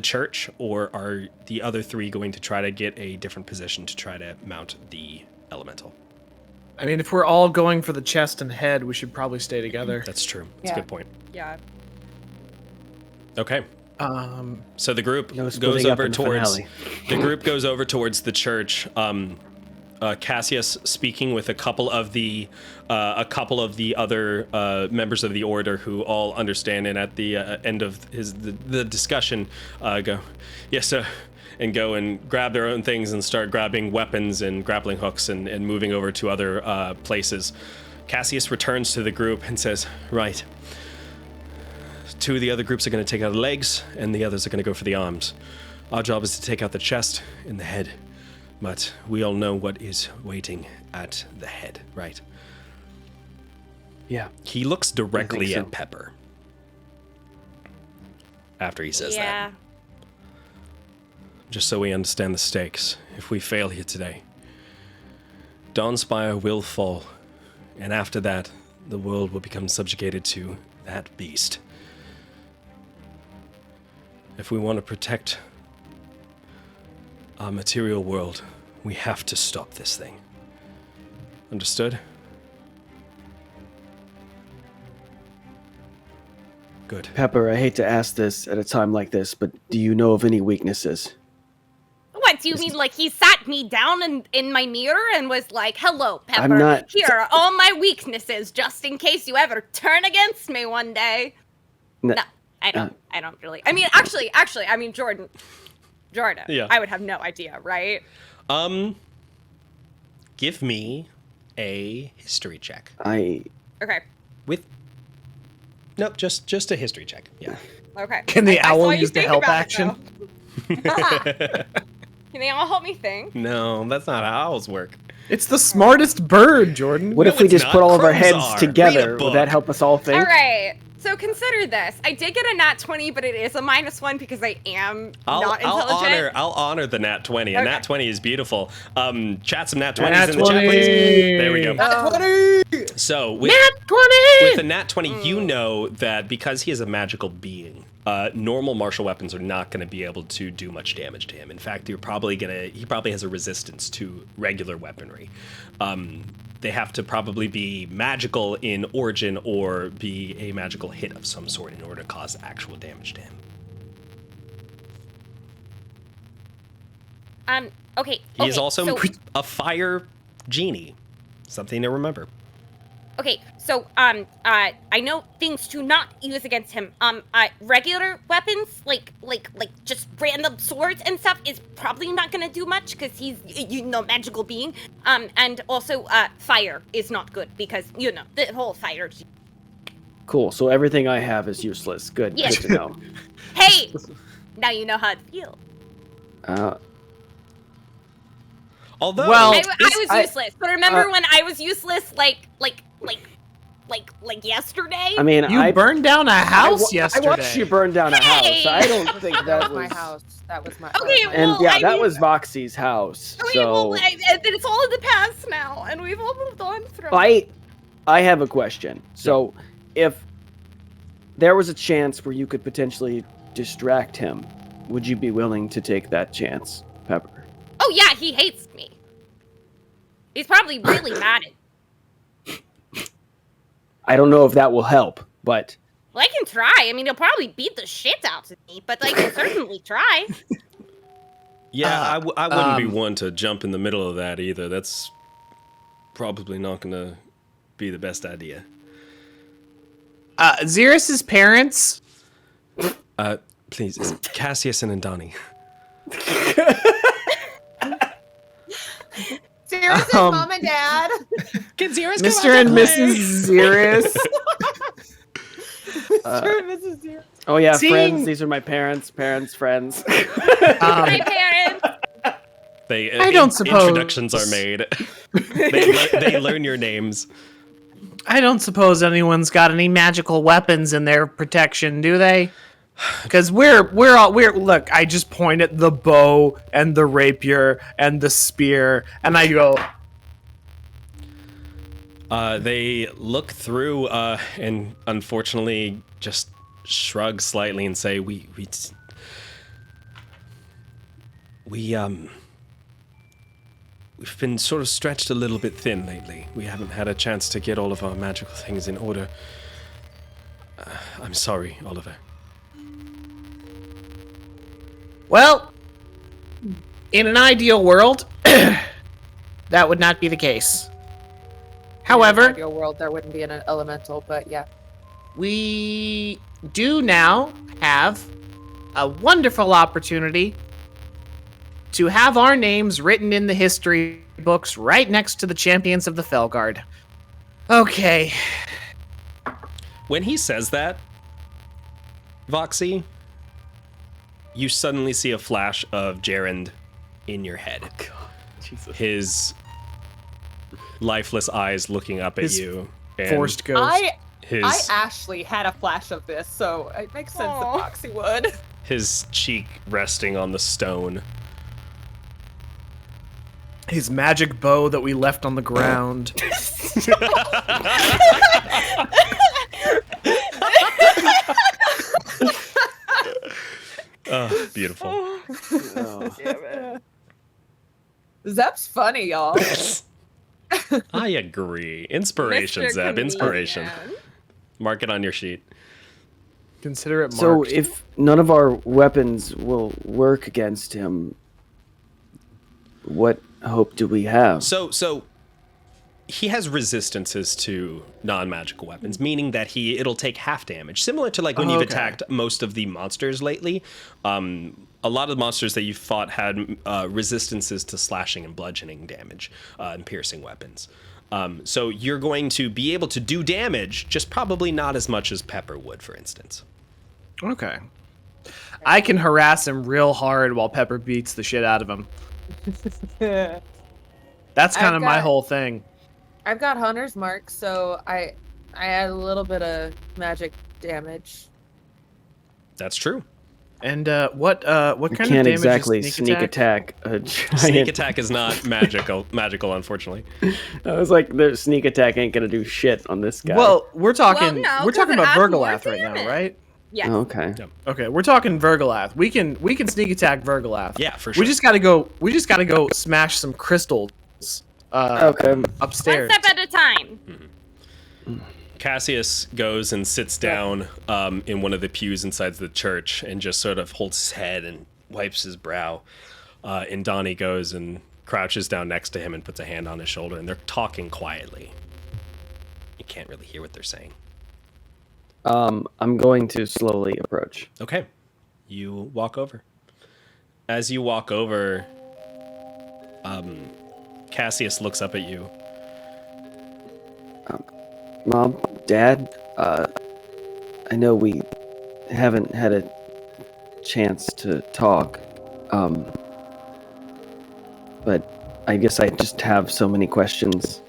church, or are the other three going to try to get a different position to try to mount the elemental? I mean, if we're all going for the chest and head, we should probably stay together. That's true. That's Yeah. a good point. Yeah. Okay. So the group No goes splitting up over in the towards finale. the group goes over towards the church. Cassius speaking with a couple of the other members of the order who all understand, and at the end of the discussion, go, "Yes, sir," and go and grab their own things and start grabbing weapons and grappling hooks and moving over to other places. Cassius returns to the group and says, right. 2 of the other groups are going to take out the legs, and the others are going to go for the arms. Our job is to take out the chest and the head. But we all know what is waiting at the head, right? Yeah. He looks directly so. at Pepper after he says that. Just so we understand the stakes, if we fail here today, Dawnspire will fall, and after that, the world will become subjugated to that beast. If we want to protect our material world, we have to stop this thing. Understood? Good. Pepper, I hate to ask this at a time like this, but do you know of any weaknesses? What, do you mean like he sat me down in my mirror and was like, hello, Pepper, I'm not- here are all my weaknesses, just in case you ever turn against me one day. No, I don't really. I mean, actually, Jordan, Yeah. I would have no idea, right? Give me a history check. Okay, With... Nope, just a history check. Yeah. okay. Can the I saw owl you use the think help about it, action? though. Can they all help me think? No, that's not how owls work. It's the smartest bird, Jordan. What No, if we it's just not. put all of our Crows heads are. Read a together? Would that book. help us all think? All right. So consider this. I did get a nat 20, but it is a -1 because I am not intelligent. I'll honor the nat 20. A Okay. nat 20 is beautiful. Chat some nat 20s Nat in the chat, 20. please. There we go. Oh. So with Nat 20! with a nat 20, you know that because he is a magical being, normal martial weapons are not going to be able to do much damage to him. In fact, he probably has a resistance to regular weaponry. They have to probably be magical in origin or be a magical hit of some sort in order to cause actual damage to him. Okay. He is also so, a fire genie. Something to remember. okay, so I know things to not use against him. Regular weapons, like just random swords and stuff, is probably not gonna do much because he's magical being. And also fire is not good because the whole fire. Cool. So everything I have is useless. Good. Yeah. Good to know. Hey, now you know how it feels. Although, Well, I was useless, but remember when I was useless, like yesterday? I mean, You burned down a house yesterday. I watched you burn down a Hey! house. I don't think That that was my was. house. That was my. Okay, that was my And Well, yeah, I that mean- was Voxy's house. Okay, So it's all in the past now, and we've all moved on from. I have a question. So if there was a chance where you could potentially distract him, would you be willing to take that chance, Pepper? Oh yeah, he hates me. He's probably really mad at. I don't know if that will help, but Well, I can try. I mean, he'll probably beat the shit out of me, but I can certainly try. yeah, I wouldn't be one to jump in the middle of that either. That's probably not going to be the best idea. Xerxes' parents. Please, it's Cassius and Andani. Seriously, Mom and Dad. Can Xerxes Mr. and Mrs. Xerxes. oh yeah, Seeing- friends. These are my parents. Parents, friends. My parents. I don't suppose- Introductions are made. they learn your names. I don't suppose anyone's got any magical weapons in their protection, do they? Because we're look, I just point at the bow and the rapier and the spear, and I go, They look through and unfortunately just shrug slightly and say, we've been sort of stretched a little bit thin lately. We haven't had a chance to get all of our magical things in order. I'm sorry, Oliver. well, in an ideal world, that would not be the case. In an However, ideal world, there wouldn't be an elemental, but yeah. we do now have a wonderful opportunity to have our names written in the history books right next to the champions of the Fellguard. Okay. When he says that, Voxy, you suddenly see a flash of Gerund in your head. God, Jesus. His lifeless eyes looking up at His you. And Forced ghost. I his actually had a flash of this, so it makes sense that Aw. Foxy would. his cheek resting on the stone. His magic bow that we left on the ground. Oh, beautiful. Oh. Zep's funny, y'all. I agree. Inspiration, Mr. Zeb. Inspiration. Comedian. Mark it on your sheet. Consider it marked. So if none of our weapons will work against him, what hope do we have? So he has resistances to non-magical weapons, meaning that it'll take half damage, similar to like when you've Okay. attacked most of the monsters lately. A lot of the monsters that you fought had resistances to slashing and bludgeoning damage and piercing weapons. So you're going to be able to do damage, just probably not as much as Pepper would, for instance. Okay. I can harass him real hard while Pepper beats the shit out of him. That's kind of my got- whole thing. I've got Hunter's Mark, so I add a little bit of magic damage. That's true. And what kind We of can't damage exactly is sneak attack a giant. Sneak attack is not magical, unfortunately. I was like, the sneak attack ain't gonna do shit on this guy. Well, we're talking no, we're 'cause talking it about adds more Virgolath right now, damage. right? Yes. Okay. Okay, we're talking Virgolath. We can sneak attack Virgolath. Yeah, for sure. We just gotta go smash some crystals Okay. upstairs. One step at a time. Cassius goes and sits down in one of the pews inside the church and just sort of holds his head and wipes his brow. And Donnie goes and crouches down next to him and puts a hand on his shoulder, and they're talking quietly. You can't really hear what they're saying. I'm going to slowly approach. Okay. You walk over. As you walk over, Cassius looks up at you. Mom, Dad, I know we haven't had a chance to talk, but I guess I just have so many questions.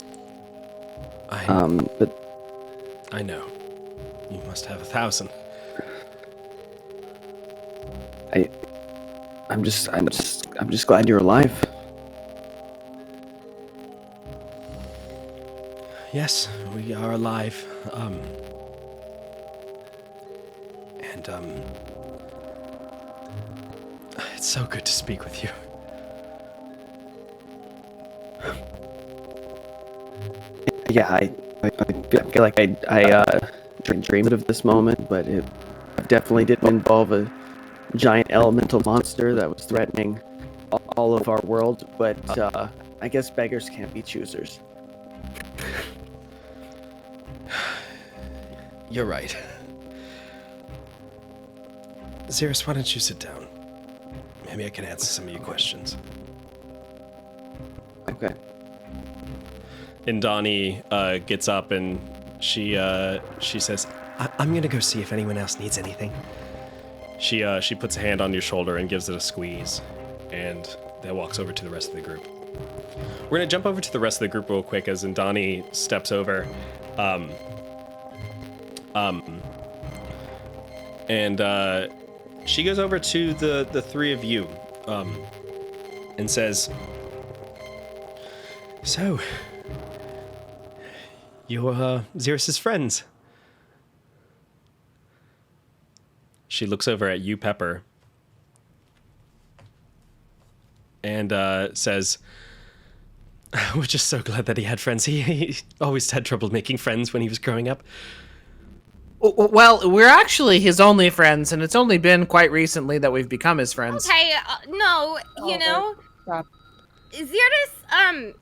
But I know. You must have 1,000. I'm just glad you're alive. Yes, we are alive. It's so good to speak with you. Yeah, I feel like I dreamed of this moment, but it definitely didn't involve a giant elemental monster that was threatening all of our world. But I guess beggars can't be choosers. You're right. Xeris, why don't you sit down? Maybe I can answer some of your questions. Okay. And Donnie gets up and she says, I'm gonna go see if anyone else needs anything. She puts a hand on your shoulder and gives it a squeeze, and then walks over to the rest of the group. We're gonna jump over to the rest of the group real quick as Donnie steps over. And she goes over to the three of you and says, so, you're Xeris' friends. She looks over at you, Pepper, and says, we're just so glad that he had friends. He always had trouble making friends when he was growing up. Well, we're actually his only friends, and it's only been quite recently that we've become his friends. Okay, no, you know, Stop. Xeris,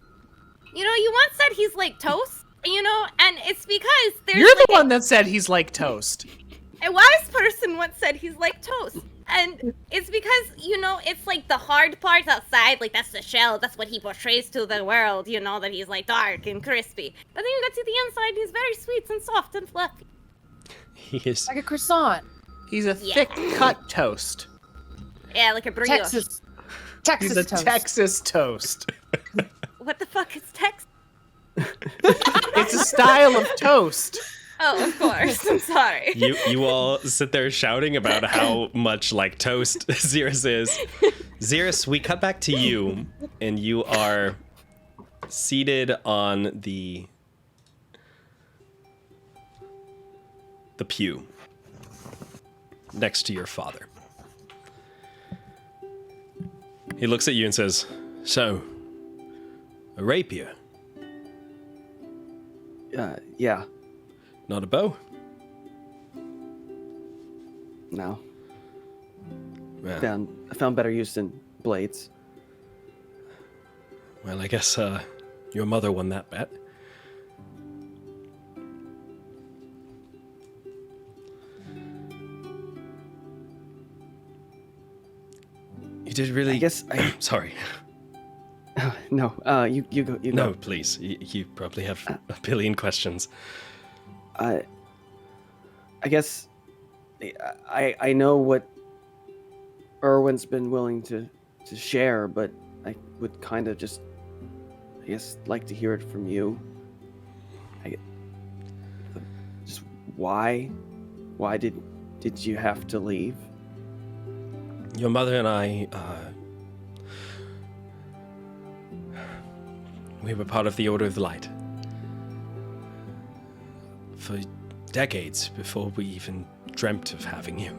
you know, you once said he's like toast, you know, and it's because there's You're the like one that said he's like toast. a wise person once said he's like toast, And it's because, it's like the hard parts outside, like that's the shell, that's what he portrays to the world, that he's like dark and crispy. But then you get to the inside, he's very sweet and soft and fluffy. He is Like a croissant. He's a thick cut toast. Yeah, like a brioche. Texas He's a toast. Texas toast. What the fuck is Texas? It's a style of toast. Oh, of course. I'm sorry. You all sit there shouting about how much like toast Xeris is. Xeris, we cut back to you, and you are seated on the pew next to your father. He looks at you and says, "So, a rapier? Yeah. Not a bow? No. Well, I found better use than blades. well, I guess your mother won that bet." You did really. I guess Sorry. no. You go. You No, go. please. You probably have a billion questions. I guess I know what Erwin's been willing to share, but I would kind of just, I guess, like to hear it from you. Just why did you have to leave? Your mother and I, we were part of the Order of the Light. For decades before we even dreamt of having you.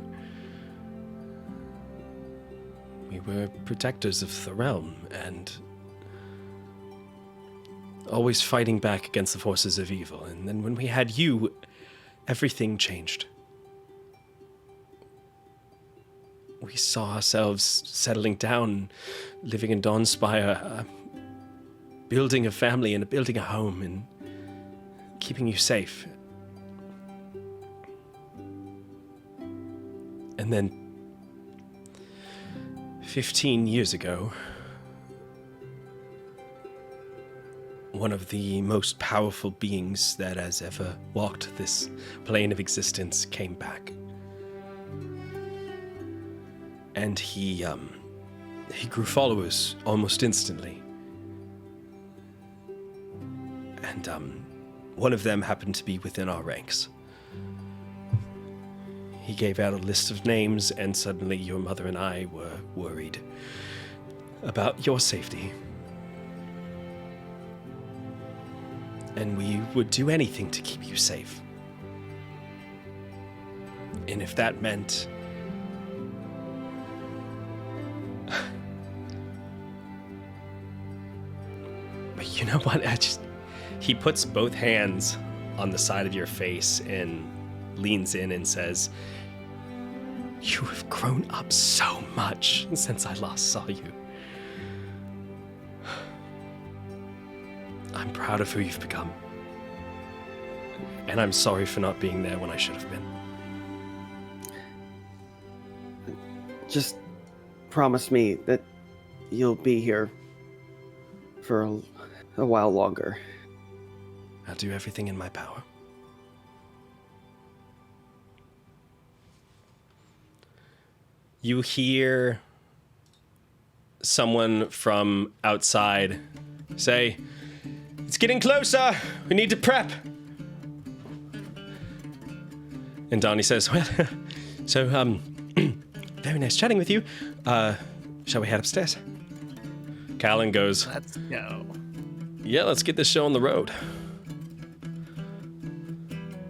We were protectors of the realm and always fighting back against the forces of evil. And then when we had you, everything changed. We saw ourselves settling down, living in Dawnspire, building a family and building a home and keeping you safe. And then 15 years ago, one of the most powerful beings that has ever walked this plane of existence came back. And he grew followers almost instantly. And one of them happened to be within our ranks. He gave out a list of names, and suddenly your mother and I were worried about your safety. And we would do anything to keep you safe. And if that meant but you know what? He puts both hands on the side of your face and leans in and says, "You have grown up so much since I last saw you. I'm proud of who you've become. And I'm sorry for not being there when I should have been." Just promise me that you'll be here for a while longer. I'll do everything in my power. You hear someone from outside say, "It's getting closer. We need to prep." And Donnie says, "Well, so, very nice chatting with you. Shall we head upstairs?" Callan goes, Let's go. "Yeah, let's get this show on the road."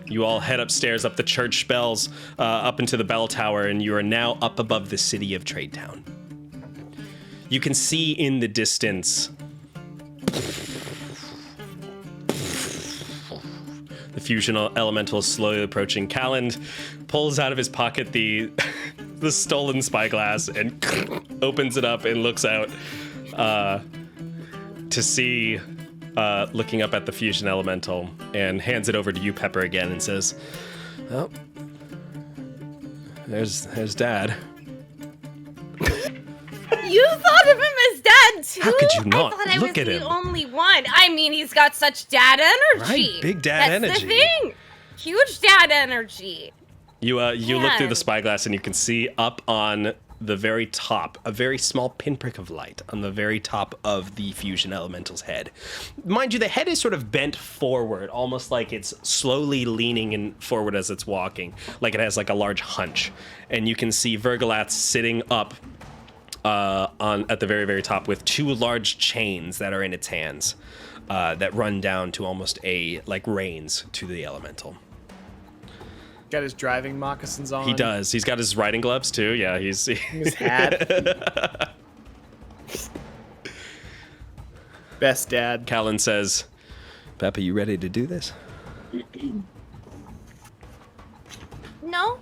You all head upstairs, up the church bells, up into the bell tower, and you are now up above the city of Trade Town. You can see in the distance the fusion elemental slowly approaching. Callan pulls out of his pocket the stolen spyglass and opens it up and looks out to see, looking up at the fusion elemental, and hands it over to you, Pepper, again, and says, "Well, there's Dad." You thought of him as dad too? How could you not? I thought I Look was at the him. only one. I mean, he's got such dad energy. Right, big dad That's energy. the thing. Huge dad energy. You look through the Man. spyglass and you can see up on the very top, a very small pinprick of light on the very top of the fusion elemental's head. Mind you, the head is sort of bent forward, almost like it's slowly leaning in forward as it's walking, like it has like a large hunch. And you can see Virgolath sitting up at the very, very top with two large chains that are in its hands that run down to almost like reins to the elemental. Got his driving moccasins on. He does. He's got his riding gloves too. Yeah, His hat. Best dad. Callan says, Peppa, you ready to do this? No,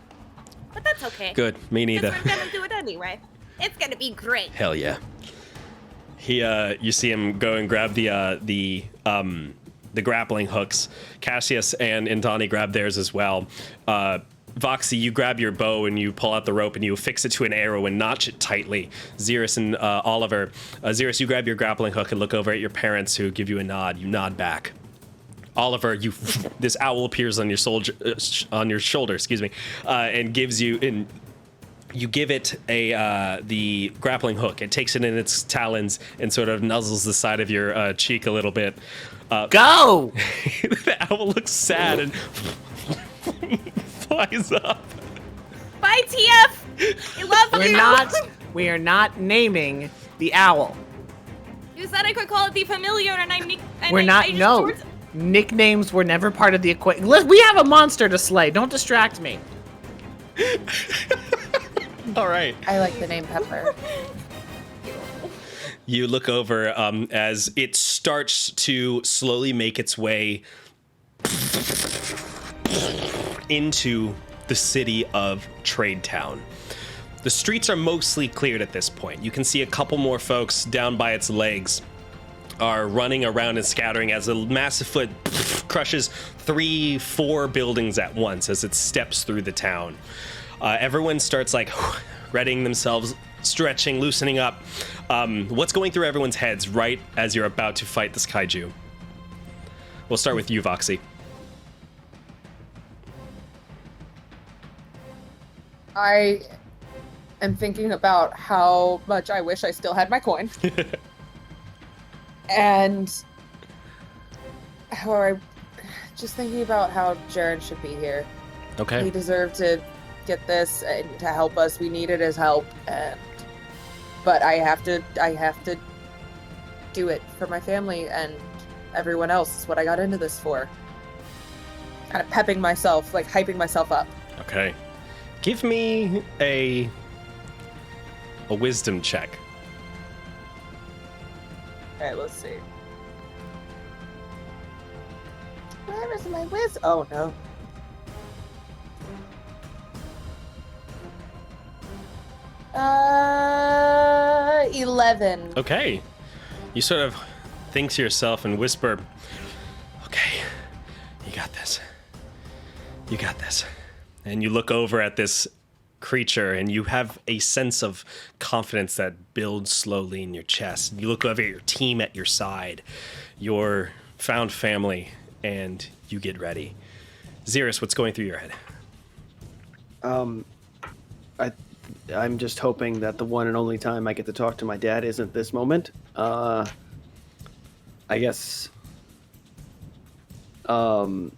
but that's okay. Good. Me neither. Because we're gonna do it anyway. It's gonna be great. Hell yeah. You see him go and grab the grappling hooks. Cassius and Indani grab theirs as well. Voxy, you grab your bow and you pull out the rope and you fix it to an arrow and notch it tightly. Xerus and Oliver. Xerus, you grab your grappling hook and look over at your parents who give you a nod. You nod back. Oliver, this owl appears on your shoulder, excuse me, and gives you you give it the grappling hook. It takes it in its talons and sort of nuzzles the side of your cheek a little bit. Go! The owl looks sad and flies up. Bye, TF. I love you. We are not naming the owl. You said I could call it the familiar, and We're not. No. Nicknames were never part of the equation. We have a monster to slay. Don't distract me. All right. I like the name Pepper. You look over as it starts to slowly make its way into the city of Trade Town. The streets are mostly cleared at this point. You can see a couple more folks down by its legs are running around and scattering as a massive foot crushes 3-4 buildings at once as it steps through the town. Everyone starts like readying themselves, stretching, loosening up. What's going through everyone's heads right as you're about to fight this kaiju? We'll start with you, Voxy. I am thinking about how much I wish I still had my coin. And how just thinking about how Jaren should be here. Okay. He deserved to get this and to help us. We needed his help, but I have to do it for my family and everyone else. It's what I got into this for. Kind of pepping myself, like hyping myself up. Okay. Give me a wisdom check. Alright, let's see. Where is my wisdom? Oh no. Uh, 11. Okay. You sort of think to yourself and whisper, okay, you got this. You got this. And you look over at this creature and you have a sense of confidence that builds slowly in your chest. You look over at your team at your side, your found family, and you get ready. Xerus, what's going through your head? I'm just hoping that the one and only time I get to talk to my dad isn't this moment. I guess. Hoping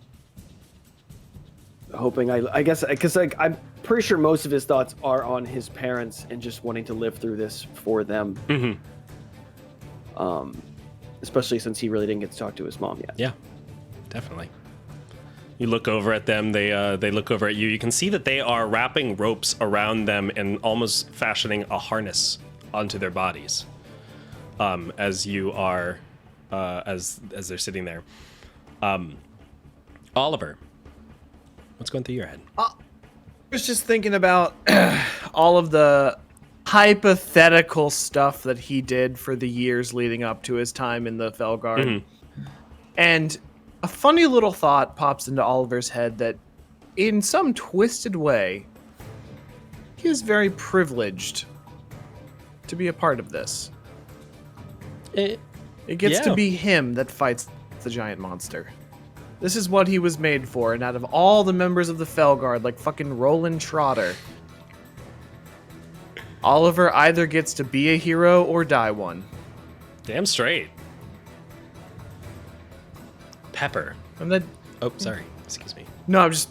I guess because I'm pretty sure most of his thoughts are on his parents and just wanting to live through this for them. Mm-hmm. Especially since he really didn't get to talk to his mom yet. Yeah, definitely. You look over at them, they look over at you. You can see that they are wrapping ropes around them and almost fashioning a harness onto their bodies. As you are, as they're sitting there. Oliver, what's going through your head? I was just thinking about all of the hypothetical stuff that he did for the years leading up to his time in the Fellguard. Mm-hmm. And a funny little thought pops into Oliver's head that in some twisted way, he is very privileged to be a part of this. It gets to be him that fights the giant monster. This is what he was made for, and out of all the members of the Fellguard, like fucking Roland Trotter, Oliver either gets to be a hero or die one. Damn straight. Pepper. And then, Oh, sorry. Excuse me. no, I'm just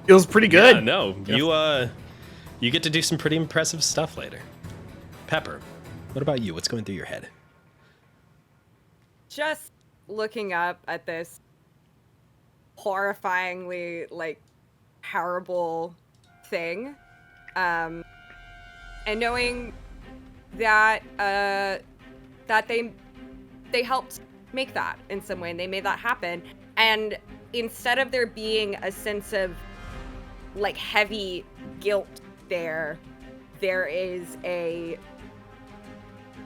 feels pretty good. Yeah, no, you get to do some pretty impressive stuff later. Pepper, what about you? What's going through your head? Just looking up at this horrifyingly like terrible thing, and knowing that that they helped make that in some way and they made that happen, and instead of there being a sense of like heavy guilt there is a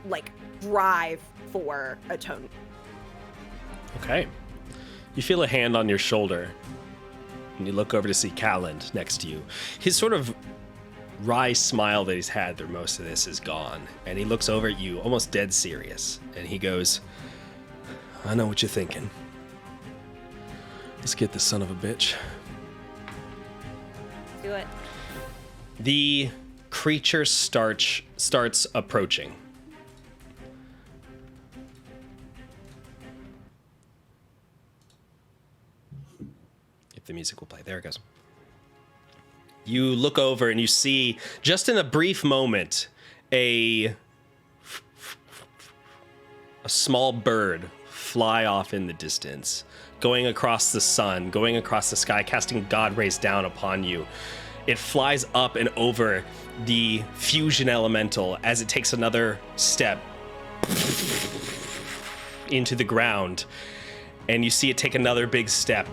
like drive for atonement. Okay. You feel a hand on your shoulder, and you look over to see Calland next to you. His sort of wry smile that he's had through most of this is gone, and he looks over at you, almost dead serious, and he goes, I know what you're thinking. Let's get this son of a bitch. Do it. The creature starts approaching. If the music will play. There it goes. You look over and you see, just in a brief moment, a small bird fly off in the distance, going across the sun, going across the sky, casting God rays down upon you. It flies up and over the fusion elemental as it takes another step into the ground, and you see it take another big step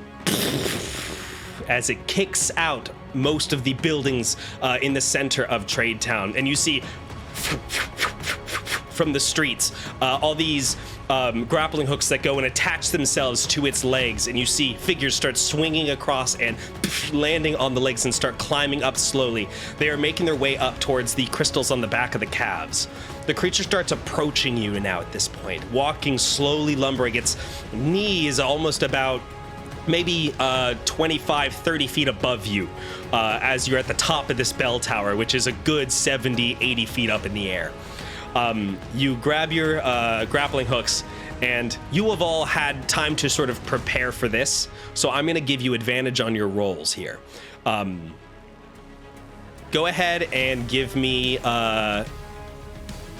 as it kicks out most of the buildings in the center of Trade Town, and you see from the streets all these grappling hooks that go and attach themselves to its legs, and you see figures start swinging across and landing on the legs and start climbing up slowly. They are making their way up towards the crystals on the back of the calves. The creature starts approaching you now at this point, walking slowly, lumbering. Its knee is almost about maybe 25, 30 feet above you as you're at the top of this bell tower, which is a good 70, 80 feet up in the air. You grab your grappling hooks, and you have all had time to sort of prepare for this, so I'm going to give you advantage on your rolls here. Go ahead and give me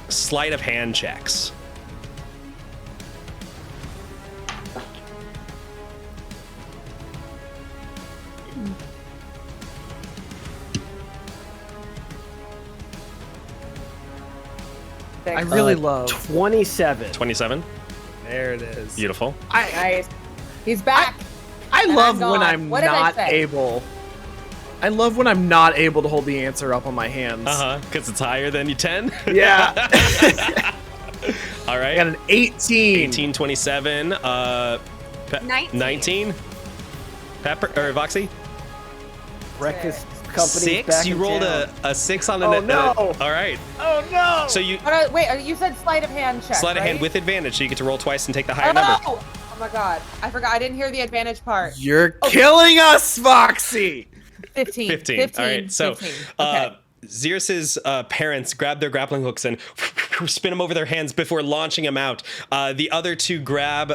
sleight of hand checks. I really love 27. 27. There it is. Beautiful. Nice. He's back. I And love I'm when gone. I'm What did I not say? able. I love when I'm not able to hold the answer up on my hands. Because it's higher than you 10. Yeah. All right. I got an 18. 18, 27. 19. Pepper or Voxy? Breakfast company. 6. You rolled a 6 on the Oh, no. all right. Oh no! So you Wait, you said sleight of hand check. sleight of hand right? with advantage, so you get to roll twice and take the higher number. Oh my god. I forgot. I didn't hear the advantage part. You're killing us, Foxy! 15. 15. All right. So 15. Okay. Xerxes' parents grab their grappling hooks and spin them over their hands before launching them out. The other two grab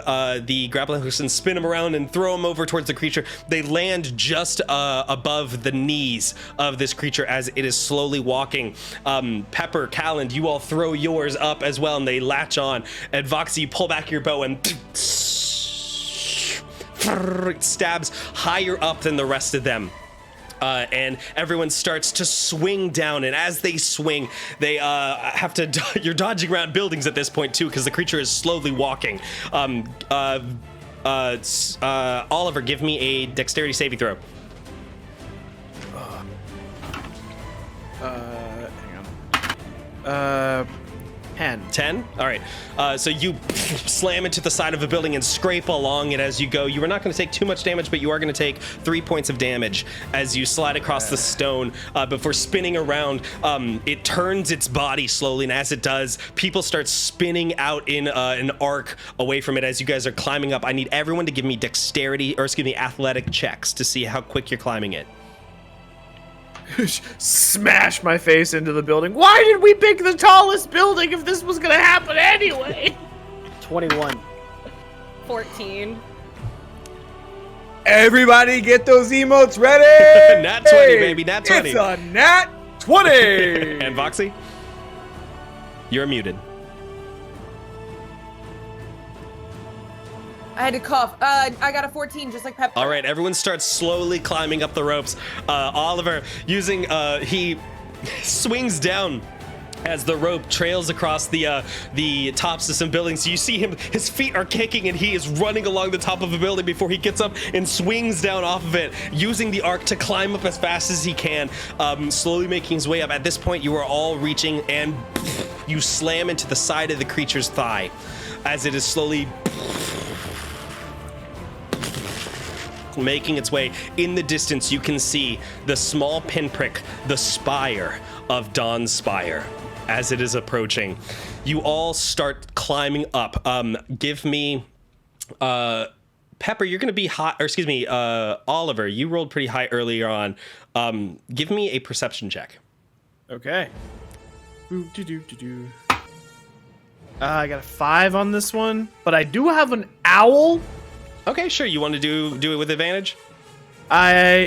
the grappling hooks and spin them around and throw them over towards the creature. They land just above the knees of this creature as it is slowly walking. Pepper, Calland, you all throw yours up as well, and they latch on. And Voxy, you pull back your bow and it stabs higher up than the rest of them. And everyone starts to swing down, and as they swing, they have to. You're dodging around buildings at this point too, because the creature is slowly walking. Oliver, give me a dexterity saving throw. Hang on. 10. 10? All right. So you slam into the side of a building and scrape along it as you go. You are not going to take too much damage, but you are going to take 3 points of damage as you slide across the stone. Before spinning around, it turns its body slowly, and as it does, people start spinning out in an arc away from it as you guys are climbing up. I need everyone to give me athletic checks to see how quick you're climbing it. Smash my face into the building. Why did we pick the tallest building if this was gonna happen anyway? 21. 14. Everybody get those emotes ready! Nat 20, baby, nat 20. It's a nat 20! And Voxy, you're muted. I had to cough. I got a 14, just like Pepper. All right, everyone starts slowly climbing up the ropes. Oliver, he swings down as the rope trails across the tops of some buildings. You see him, his feet are kicking, and he is running along the top of a building before he gets up and swings down off of it, using the arc to climb up as fast as he can, slowly making his way up. At this point, you are all reaching, and you slam into the side of the creature's thigh as it is slowly making its way. In the distance, you can see the small pinprick, the spire of Dawn's Spire as it is approaching. You all start climbing up. Give me Pepper, you're gonna be high, or excuse me, Oliver, you rolled pretty high earlier on. Give me a perception check. Okay. I got a 5 on this one, but I do have an owl. Okay, sure. You want to do it with advantage? Yeah.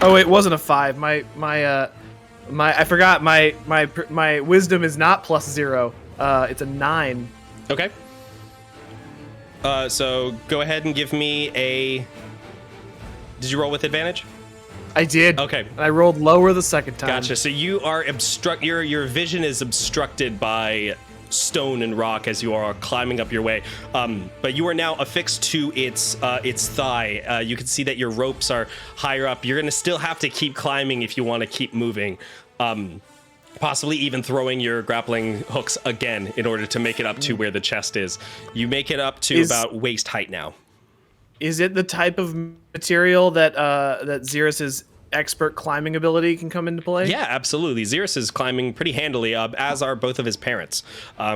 Oh, it wasn't a 5. I forgot my wisdom is not +0. It's a 9. Okay. So go ahead and give me a. Did you roll with advantage? I did. Okay. I rolled lower the second time. Gotcha. So you are your vision is obstructed by stone and rock as you are climbing up your way, but you are now affixed to its thigh. You can see that your ropes are higher up. You're gonna still have to keep climbing if you want to keep moving, possibly even throwing your grappling hooks again in order to make it up to where the chest is. You make it up to about waist height now. Is it the type of material that Xerxes' expert climbing ability can come into play? Yeah, absolutely. Xerxes is climbing pretty handily, as are both of his parents.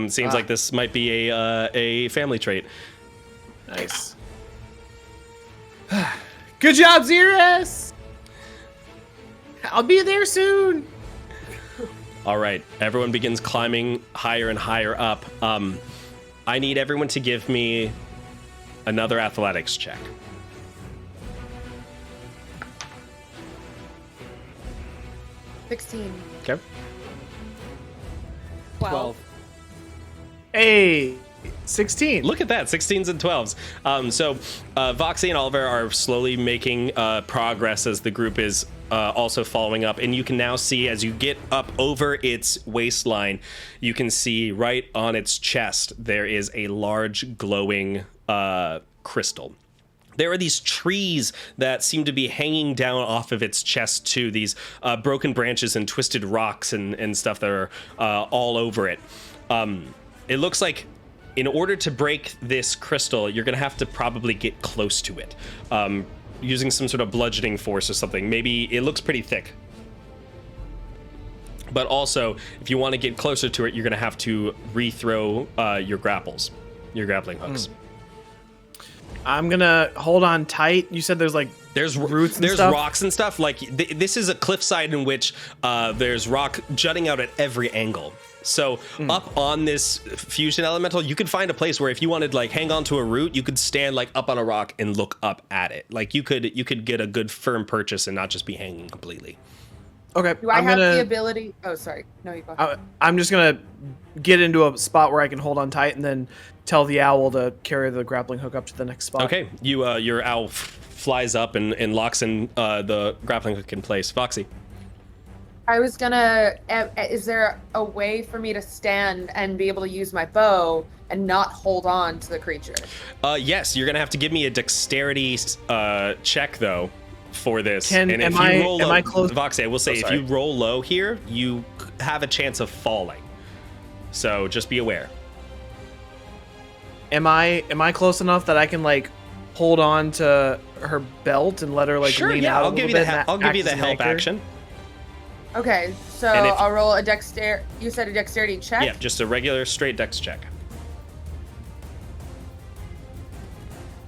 Seems like this might be a family trait. Nice. Good job, Xerxes! I'll be there soon. All right, everyone begins climbing higher and higher up. I need everyone to give me another athletics check. 16. Okay. 12. Hey, 16. Look at that, 16s and 12s. So Voxy and Oliver are slowly making progress as the group is also following up. And you can now see as you get up over its waistline, you can see right on its chest, there is a large glowing crystal. There are these trees that seem to be hanging down off of its chest too, these broken branches and twisted rocks and stuff that are all over it. It looks like in order to break this crystal, you're gonna have to probably get close to it, using some sort of bludgeoning force or something. Maybe it looks pretty thick. But also, if you want to get closer to it, you're gonna have to rethrow your grappling hooks. I'm gonna hold on tight. You said there's roots and there's stuff? rocks and stuff. Like this is a cliffside in which there's rock jutting out at every angle. So up on this fusion elemental, you could find a place where if you wanted like hang on to a root, you could stand like up on a rock and look up at it. Like you could get a good firm purchase and not just be hanging completely. Okay. Do I have the ability? Oh, sorry. No, you go. I'm just gonna get into a spot where I can hold on tight and then tell the owl to carry the grappling hook up to the next spot. Okay. Your owl flies up and locks in the grappling hook in place. Foxy. I was gonna. Is there a way for me to stand and be able to use my bow and not hold on to the creature? Yes, you're gonna have to give me a dexterity check though for this. Am I close? Voxy, I will say, if you roll low here, you have a chance of falling. So just be aware. Am I close enough that I can like hold on to her belt and let her like lean out a little bit? I'll give you the help action. Okay, so I'll roll a dexterity. You said a dexterity check? Yeah, just a regular straight dex check.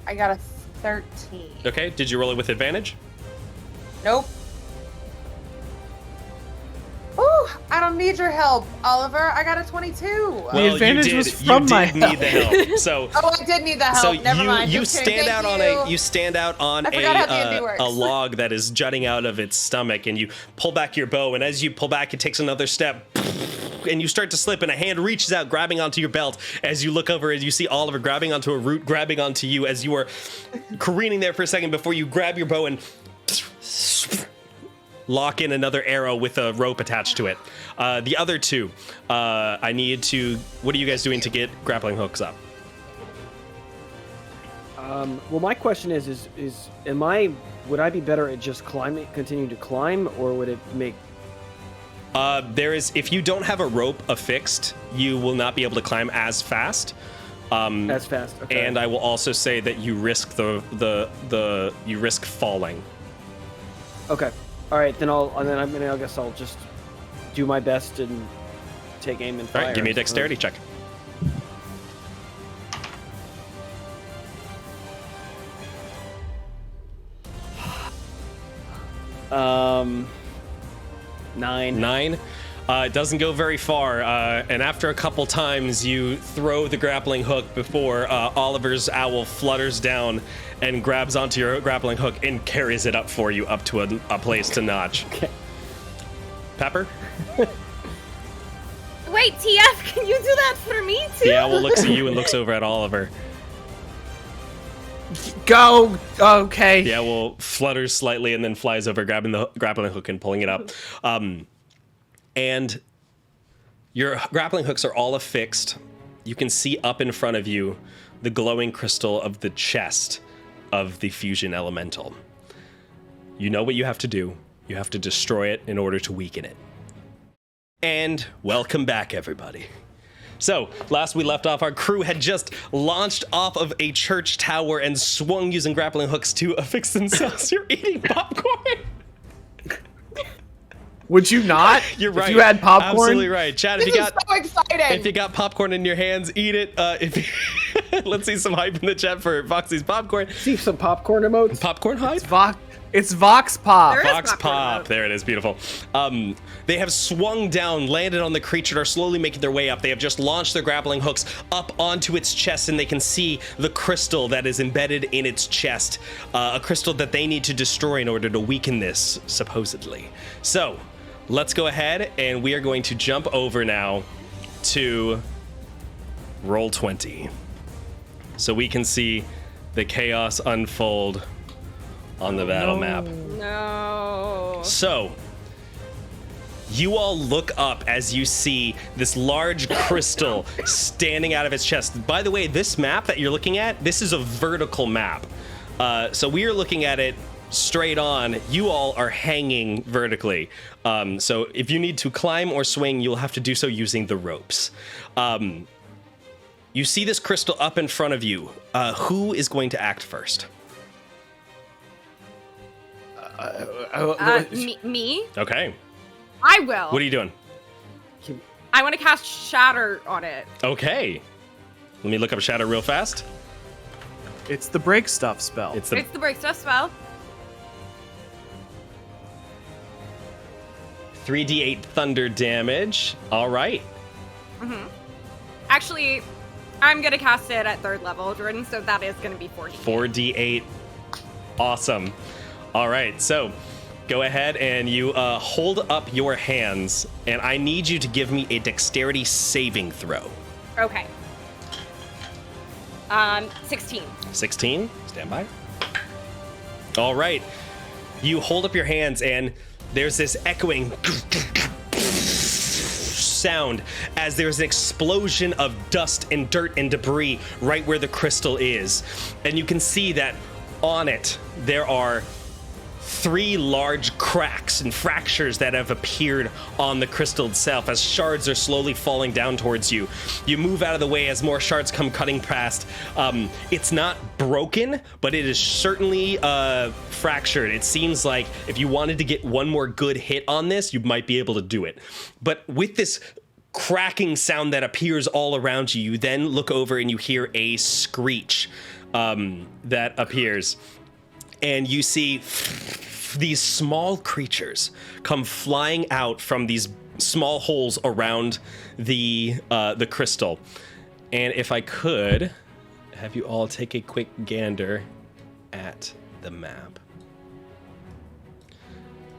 I got a 13. Okay, did you roll it with advantage? Nope. Ooh, I don't need your help, Oliver. I got a 22. The advantage was from my help. You did need the help. So I did need the help. So Never mind. You stand out on a log that is jutting out of its stomach, and you pull back your bow. And as you pull back, it takes another step, and you start to slip. And a hand reaches out, grabbing onto your belt. As you look over, and you see Oliver grabbing onto a root, grabbing onto you. As you are careening there for a second before you grab your bow and lock in another arrow with a rope attached to it. The other two, I need to. What are you guys doing to get grappling hooks up? Well, my question is would I be better at just continuing to climb, or would it make? If you don't have a rope affixed, you will not be able to climb as fast. As fast. Okay. And I will also say that you risk you risk falling. Okay. All right, then I guess I'll just do my best and take aim and fire. All right, give me a dexterity check. Nine. It doesn't go very far, and after a couple times, you throw the grappling hook before Oliver's owl flutters down and grabs onto your grappling hook and carries it up for you up to a place to notch. Okay. Pepper? Wait, TF, can you do that for me too? The owl looks at you and looks over at Oliver. Go! Okay. The owl flutters slightly and then flies over, grabbing the grappling hook and pulling it up. And your grappling hooks are all affixed. You can see up in front of you the glowing crystal of the chest of the fusion elemental. You know what you have to do. You have to destroy it in order to weaken it. And welcome back, everybody. So, last we left off, our crew had just launched off of a church tower and swung using grappling hooks to affix themselves. You're eating popcorn. Would you not? You're right. If you had popcorn? Absolutely right. Chad, This is so exciting. if you got popcorn in your hands, eat it. Let's see some hype in the chat for Foxy's popcorn. See some popcorn emotes. Popcorn hype? It's Vox Pop. There is Vox popcorn Pop. emote. There it is. Beautiful. They have swung down, landed on the creature, and are slowly making their way up. They have just launched their grappling hooks up onto its chest, and they can see the crystal that is embedded in its chest. A crystal that they need to destroy in order to weaken this, supposedly. So, let's go ahead, and we are going to jump over now to roll 20. So we can see the chaos unfold on the battle map. No. So, you all look up as you see this large crystal standing out of its chest. By the way, this map that you're looking at, this is a vertical map. So we are looking at it straight on. You all are hanging vertically. So if you need to climb or swing, you'll have to do so using the ropes. You see this crystal up in front of you. Who is going to act first? Me? Okay. I will. What are you doing? I want to cast Shatter on it. Okay. Let me look up Shatter real fast. It's the break stuff spell. It's the break stuff spell. 3d8 thunder damage. All right. Actually, I'm going to cast it at 3rd level, Jordan, so that is going to be 4D. 4d8. Awesome. All right, so go ahead and you hold up your hands, and I need you to give me a dexterity saving throw. Okay. 16. 16. Stand by. All right. You hold up your hands, and there's this echoing sound as there's an explosion of dust and dirt and debris right where the crystal is. And you can see that on it, there are 3 large cracks and fractures that have appeared on the crystal itself as shards are slowly falling down towards you. You move out of the way as more shards come cutting past. It's not broken, but it is certainly fractured. It seems like if you wanted to get one more good hit on this, you might be able to do it. But with this cracking sound that appears all around you, you then look over and you hear a screech that appears. And you see these small creatures come flying out from these small holes around the crystal. And if I could have you all take a quick gander at the map.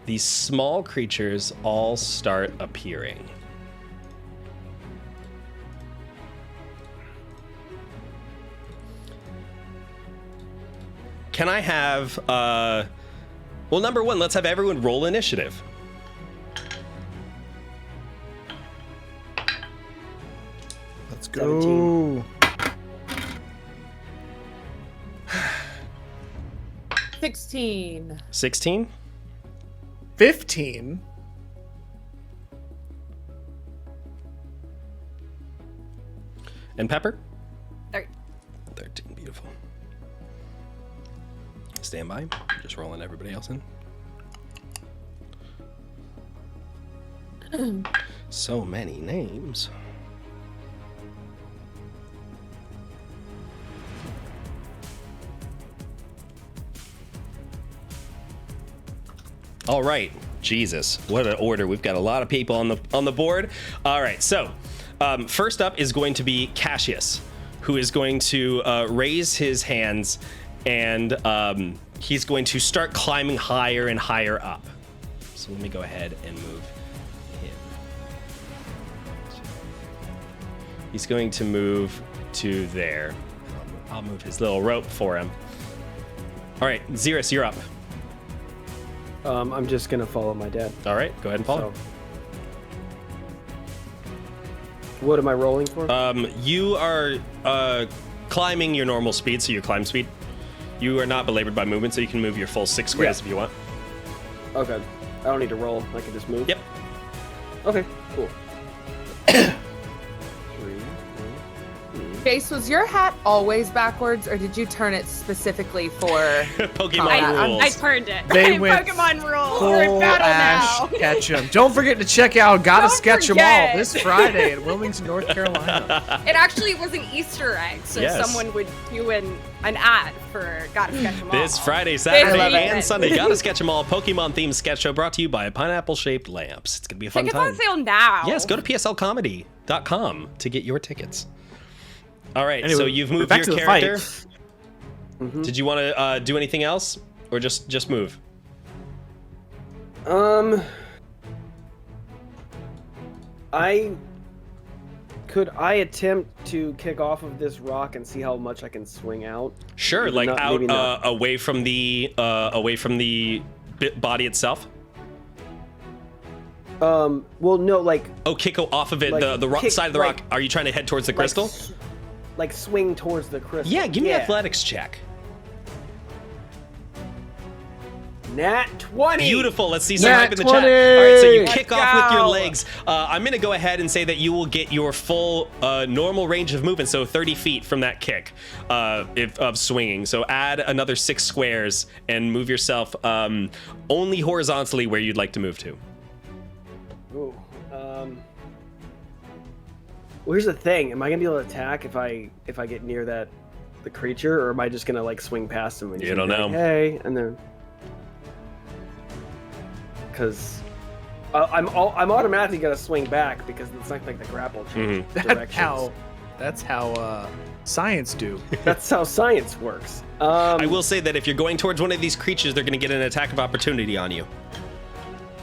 These small creatures all start appearing. Can I have, well, number one, let's have everyone roll initiative. Let's go. 16. 16? 15. And Pepper? 13. Beautiful. Stand by. Just rolling everybody else in. So many names. All right. Jesus, what an order. We've got a lot of people on the board. All right. So, first up is going to be Cassius, who is going to raise his hands and he's going to start climbing higher and higher up. So let me go ahead and move him. He's going to move to there. I'll move his little rope for him. All right, Xerus, you're up. I'm just gonna follow my dad. All right, go ahead and follow. So, what am I rolling for? You are climbing your normal speed, so your climb speed. You are not belabored by movement, so you can move your full 6 squares if you want. Okay. I don't need to roll. I can just move? Yep. Okay, cool. Jace, was your hat always backwards, or did you turn it specifically for Pokemon rules? I turned it. They went Pokemon rules. We're in Full battle Ash now. Ketchum. Don't forget to check out Gotta Don't Sketch 'em forget. All this Friday in Wilmington, North Carolina. It actually was an Easter egg, so Yes. someone would do an ad for Gotta Sketch 'em All. This Friday, Saturday, love it. and Sunday, Gotta Sketch 'em All Pokemon themed sketch show brought to you by Pineapple-Shaped Lamps. It's gonna be a fun Tickets time. on sale now. Yes, go to pslcomedy.com to get your tickets. All right, Anyway, so you've moved back your to the character. fight. Mm-hmm. Did you want to do anything else, or just move? Could I attempt to kick off of this rock and see how much I can swing out? Sure, Maybe like not- out maybe not. away from the body itself. Well, no, like Oh, kick off of it, Like, the rock kick- side of the like- rock. Are you trying to head towards the crystal? like swing towards the crystal. Yeah, give me an athletics check. Nat 20. Beautiful. Let's see some Nat hype in the 20. chat. All right, so you Let's kick off with your go. legs. I'm going to go ahead and say that you will get your full normal range of movement, so 30 feet from that kick of swinging. So add another 6 squares and move yourself only horizontally where you'd like to move to. Ooh, well, here's the thing. Am I gonna be able to attack if I get near the creature, or am I just gonna like swing past him? And You just don't be like, know. Hey, and then because I'm automatically gonna swing back because it's not like the grapple change directions. That's how science do. That's how science works. I will say that if you're going towards one of these creatures, they're going to get an attack of opportunity on you.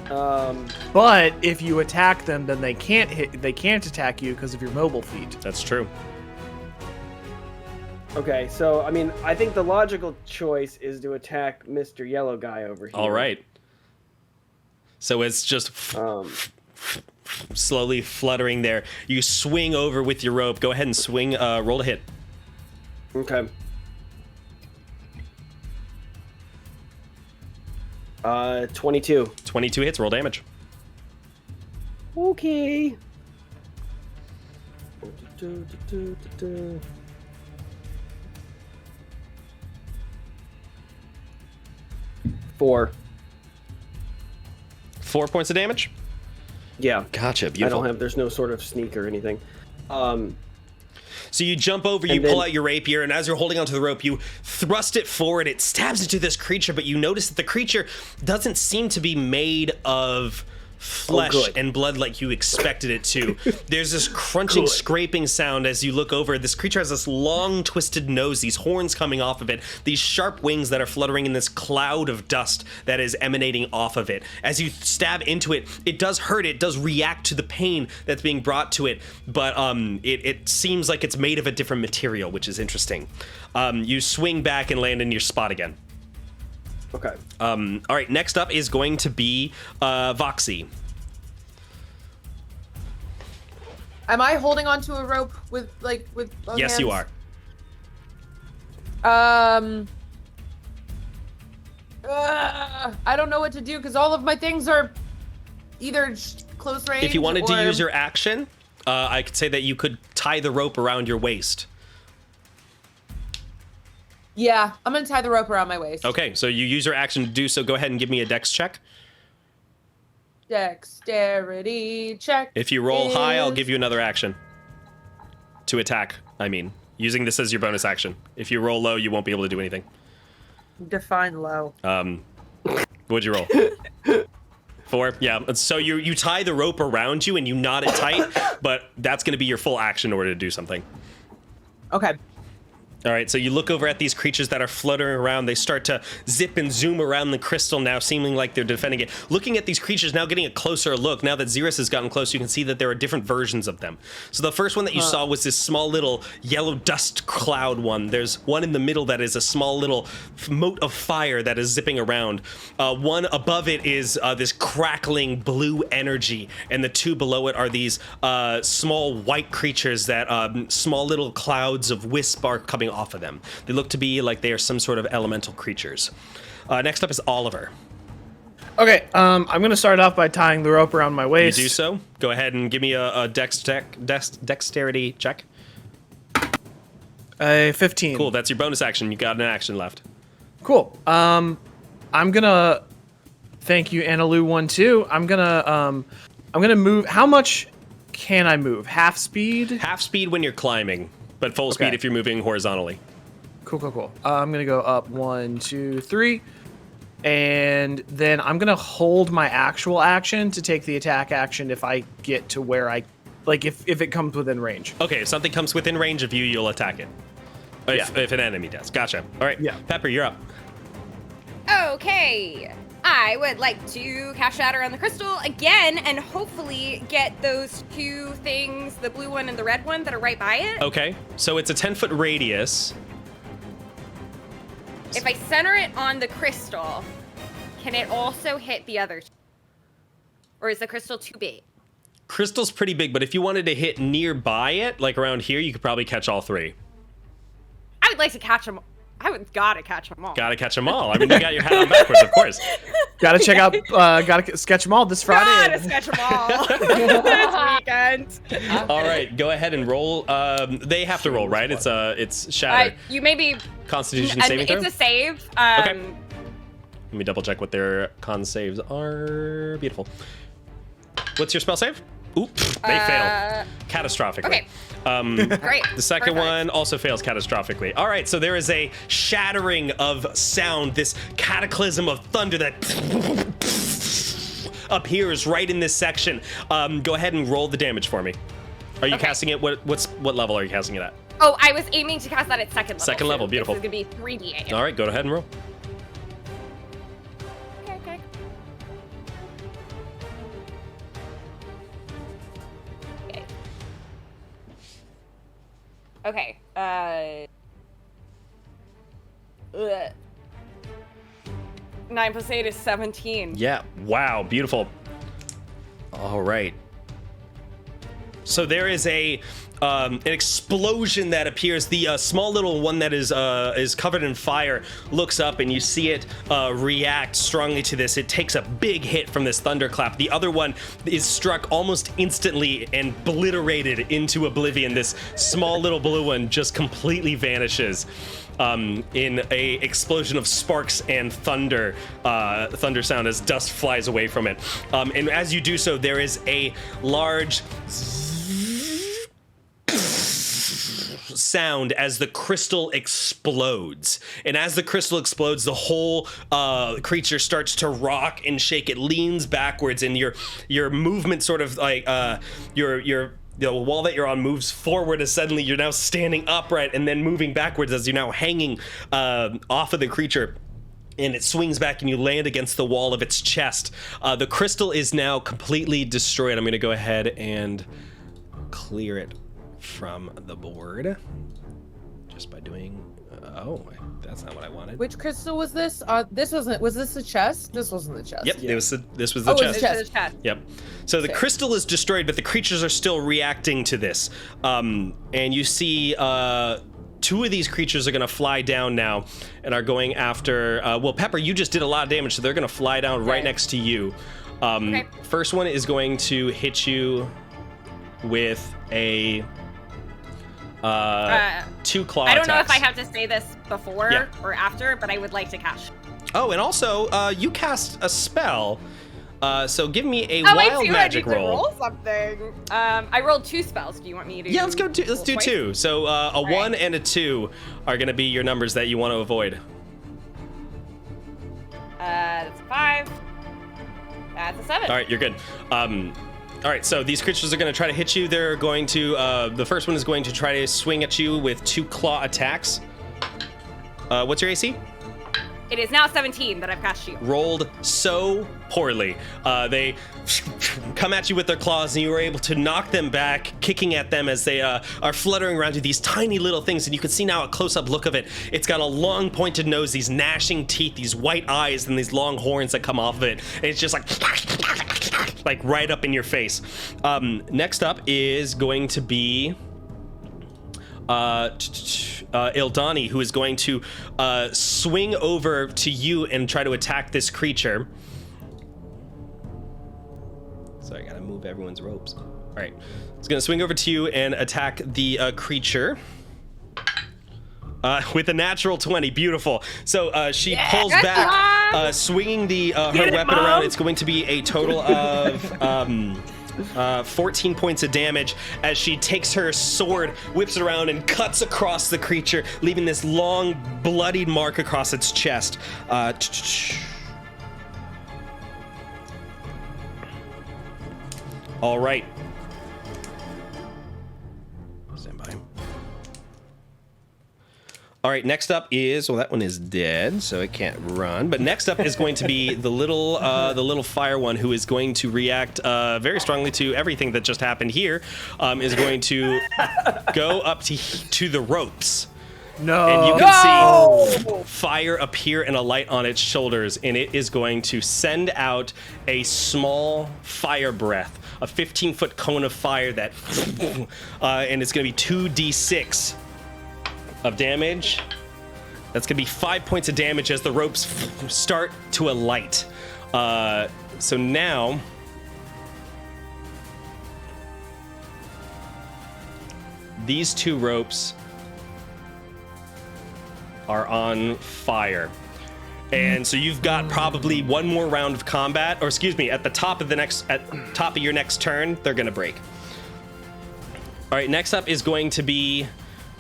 But if you attack them, then they can't attack you because of your mobile feat. That's true. Okay, so I mean, I think the logical choice is to attack Mr. Yellow Guy over here. All right. So it's just slowly fluttering there. You swing over with your rope. Go ahead and swing. Roll to hit. Okay. 22. 22 hits. Roll damage. Okay. 4. 4 points of damage. Yeah. Gotcha. Beautiful. There's no sort of sneak or anything. So you jump over, you pull out your rapier, and as you're holding onto the rope, you thrust it forward. It stabs into this creature, but you notice that the creature doesn't seem to be made of flesh and blood like you expected it to. There's this crunching, scraping sound as you look over. This creature has this long, twisted nose, these horns coming off of it, these sharp wings that are fluttering in this cloud of dust that is emanating off of it. As you stab into it, it does hurt, it does react to the pain that's being brought to it, but it seems like it's made of a different material, which is interesting. You swing back and land in your spot again. Okay. All right, next up is going to be Voxy. Am I holding onto a rope with both Yes, hands? you are. I don't know what to do because all of my things are either close range. If you wanted or... to use your action, I could say that you could tie the rope around your waist. Yeah, I'm gonna tie the rope around my waist. Okay, so you use your action to do so. Go ahead and give me a dex check. Dexterity check. If you roll high, I'll give you another action to attack. I mean, using this as your bonus action. If you roll low, you won't be able to do anything. Define low. What'd you roll? 4? Yeah. So you tie the rope around you and you knot it tight, but that's going to be your full action in order to do something. Okay. All right, so you look over at these creatures that are fluttering around. They start to zip and zoom around the crystal now, seeming like they're defending it. Looking at these creatures now, getting a closer look. Now that Xerus has gotten close, you can see that there are different versions of them. So the first one that you saw was this small little yellow dust cloud one. There's one in the middle that is a small little mote of fire that is zipping around. One above it is this crackling blue energy, and the two below it are these small white creatures that small little clouds of wisp are coming off of them. They look to be like they are some sort of elemental creatures. Next up is Oliver. Okay, I'm gonna start off by tying the rope around my waist. You do so. Go ahead and give me a dexterity check. 15. Cool, that's your bonus action. You got an action left. Cool. I'm gonna thank you, Analu 1-2. I'm gonna move. How much can I move? Half speed? Half speed when you're climbing, but full speed if you're moving horizontally. Cool. I'm gonna go up 1, 2, 3, and then I'm gonna hold my actual action to take the attack action if I get to where I, like, if it comes within range. Okay, if something comes within range of you, you'll attack it. If an enemy does. Gotcha. All right. Yeah. Pepper, you're up. Okay. I would like to cast Shatter on the crystal again and hopefully get those two things, the blue one and the red one, that are right by it. Okay, so it's a 10-foot radius. If I center it on the crystal, can it also hit the other two? Or is the crystal too big? Crystal's pretty big, but if you wanted to hit nearby it, like around here, you could probably catch all three. I would like to catch them. Gotta catch them all. Gotta catch them all. I mean, you got your hat on backwards, of course. Gotta check out, gotta sketch them all this Friday. Gotta sketch them all. This weekend. All right, go ahead and roll. They have to roll, right? It's Shatter. You maybe... Constitution saving throw? It's a save. Okay. Let me double check what their con saves are. Beautiful. What's your spell save? Oop, they fail catastrophically. Okay. Great. The second Perfect. one also fails catastrophically. All right, so there is a shattering of sound, this cataclysm of thunder that appears right in this section. Go ahead and roll the damage for me. Are you casting it? What level are you casting it at? Oh, I was aiming to cast that at second level. Second level, beautiful. This is gonna be 3d8. All right, go ahead and roll. Okay. Okay. 9 plus 8 is 17. Yeah, wow, beautiful. All right. So there is a an explosion that appears. The small little one that is covered in fire looks up, and you see it react strongly to this. It takes a big hit from this thunderclap. The other one is struck almost instantly and obliterated into oblivion. This small little blue one just completely vanishes in a explosion of sparks and thunder sound as dust flies away from it. And as you do so, there is a large sound as the crystal explodes. And as the crystal explodes, the whole creature starts to rock and shake. It leans backwards, and your movement sort of like the wall that you're on moves forward as suddenly you're now standing upright and then moving backwards as you're now hanging off of the creature. And it swings back and you land against the wall of its chest. The crystal is now completely destroyed. I'm going to go ahead and clear it from the board just by doing... that's not what I wanted. Which crystal was this? This wasn't. Was this the chest? This wasn't the chest. Yep, this was the chest. It was the chest. Yep. So the crystal is destroyed, but the creatures are still reacting to this. And you see two of these creatures are going to fly down now and are going after... well, Pepper, you just did a lot of damage, so they're going to fly down right next to you. First one is going to hit you with a... 2 claw I don't know attacks. if I have to say this before or after, but I would like to cash. Oh, and also, you cast a spell. So give me a I wild do. magic I need to roll. roll something. I rolled 2 spells. Do you want me to? Yeah, let's do roll twice? 2. So a 1 and a 2 are going to be your numbers that you want to avoid. That's a 5. That's a 7. All right, you're good. All right, so these creatures are going to try to hit you. They're going to, the first one is going to try to swing at you with 2 claw attacks. What's your AC? It is now 17 that I've cast shield. Rolled so poorly. They come at you with their claws, and you were able to knock them back, kicking at them as they are fluttering around you, these tiny little things. And you can see now a close-up look of it. It's got a long pointed nose, these gnashing teeth, these white eyes, and these long horns that come off of it. And it's just like right up in your face. Next up is going to be Ildani, who is going to swing over to you and try to attack this creature. Sorry, I gotta move everyone's ropes. All right, it's gonna swing over to you and attack the creature with a natural 20. Beautiful. So she pulls back, swinging the her weapon around. It's going to be a total of 14 points of damage as she takes her sword, whips it around, and cuts across the creature, leaving this long, bloodied mark across its chest. All right. Stand by. All right, next up is, well, that one is dead, so it can't run. But next up is going to be the little fire one, who is going to react very strongly to everything that just happened here. Is going to go up to the ropes. No. And you can see fire appear and a light on its shoulders, and it is going to send out a small fire breath, a 15-foot cone of fire that, and it's going to be 2d6 of damage. That's going to be 5 points of damage as the ropes start to alight. So now, these 2 ropes are on fire. And so you've got probably one more round of combat, or excuse me, at the top of your next turn, they're gonna break. All right, next up is going to be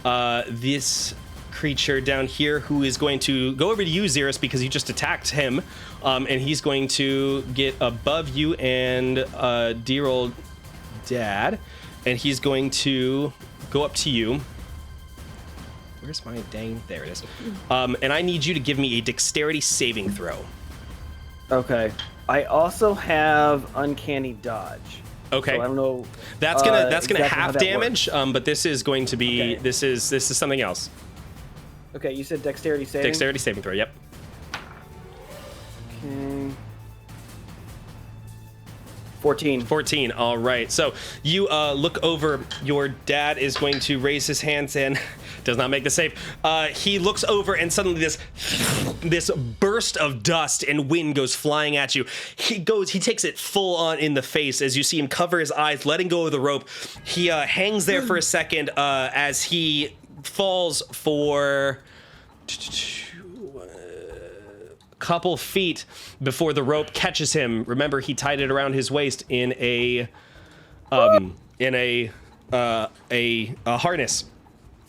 this creature down here, who is going to go over to you, Xeris, because you just attacked him, and he's going to get above you and dear old dad, and he's going to go up to you. Where's my dang? There it is. And I need you to give me a dexterity saving throw. Okay. I also have uncanny dodge. Okay. So I don't know. That's gonna exactly how half that damage. But this is going to be Okay. this is something else. Okay, you said dexterity saving. Dexterity saving throw. Yep. Okay. 14. 14. All right. So you look over. Your dad is going to raise his hands and does not make the save. He looks over and suddenly this burst of dust and wind goes flying at you. He takes it full on in the face as you see him cover his eyes, letting go of the rope. He hangs there for a second as he falls for couple feet before the rope catches him. Remember, he tied it around his waist in a harness.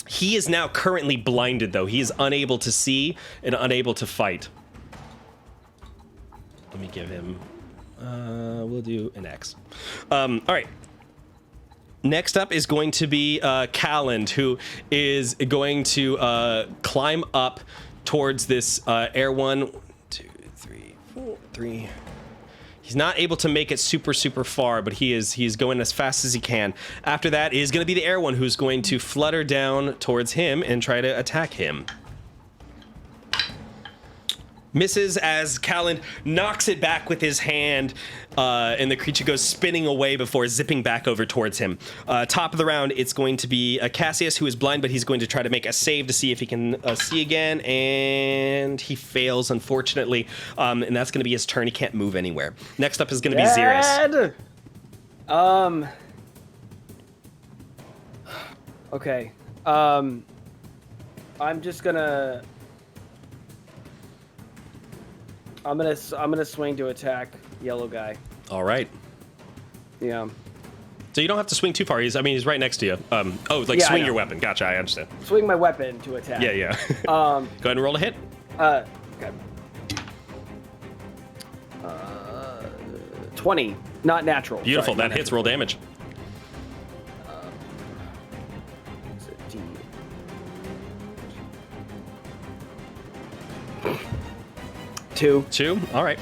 He is now currently blinded, though. He is unable to see and unable to fight. Let me give him. We'll do an X. All right. Next up is going to be Calland, who is going to climb up towards this air one. 2, 3, 4, 3. He's not able to make it super far, but he's going as fast as he can. After that is going to be the air one, who's going to flutter down towards him and try to attack him. Misses as Calland knocks it back with his hand, and the creature goes spinning away before zipping back over towards him. Top of the round, it's going to be Cassius, who is blind, but he's going to try to make a save to see if he can see again, and he fails, unfortunately. And that's going to be his turn. He can't move anywhere. Next up is going to be Xeris. Okay. I'm just gonna... I'm gonna swing to attack yellow guy. All right. Yeah. So you don't have to swing too far. He's right next to you. Swing your weapon. Gotcha, I understand. Swing my weapon to attack. Yeah. Go ahead and roll a hit. Okay. 20, not natural. Beautiful. Sorry, that hits. Roll damage. Two. All right.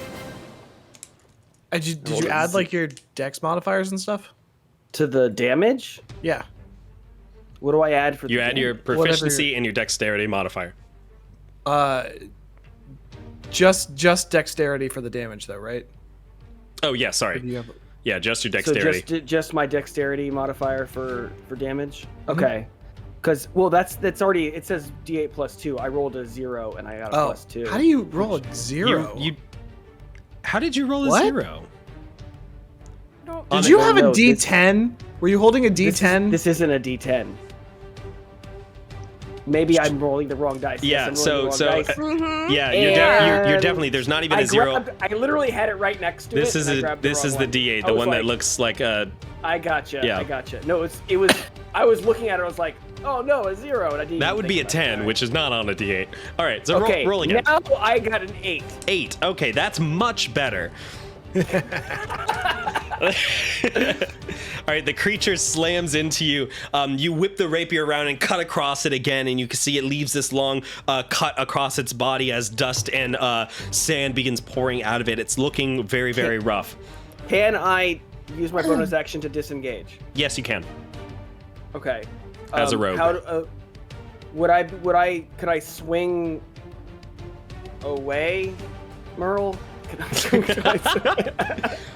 Did you add like your dex modifiers and stuff to the damage? Yeah. What do I add for? You add your proficiency and your dexterity modifier. Just dexterity for the damage, though, right? Oh yeah, sorry. Yeah, just your dexterity. So just my dexterity modifier for damage. Okay. Because that's already, it says D8 plus 2. I rolled a 0 and I got a plus 2. How do you roll a 0? How did you roll a 0? Did you have a D10? Were you holding a D10? This isn't a D10. Maybe I'm rolling the wrong dice. Yeah, dice. you're definitely. There's not even a 0. I literally had it right next to it. This is the D8, the one that looks like a. I gotcha. Yeah. I gotcha. No, it was. I was looking at it. I was like, oh no, a 0, and I didn't. That would be a 10, which is not on a D8. All right, so roll again. Now I got an 8. 8. Okay, that's much better. All right, the creature slams into you. You whip the rapier around and cut across it again, and you can see it leaves this long cut across its body as dust and sand begins pouring out of it. It's looking very, very rough. Can I use my bonus action to disengage? Yes, you can. Okay. As a rogue. Could I swing away, Merle?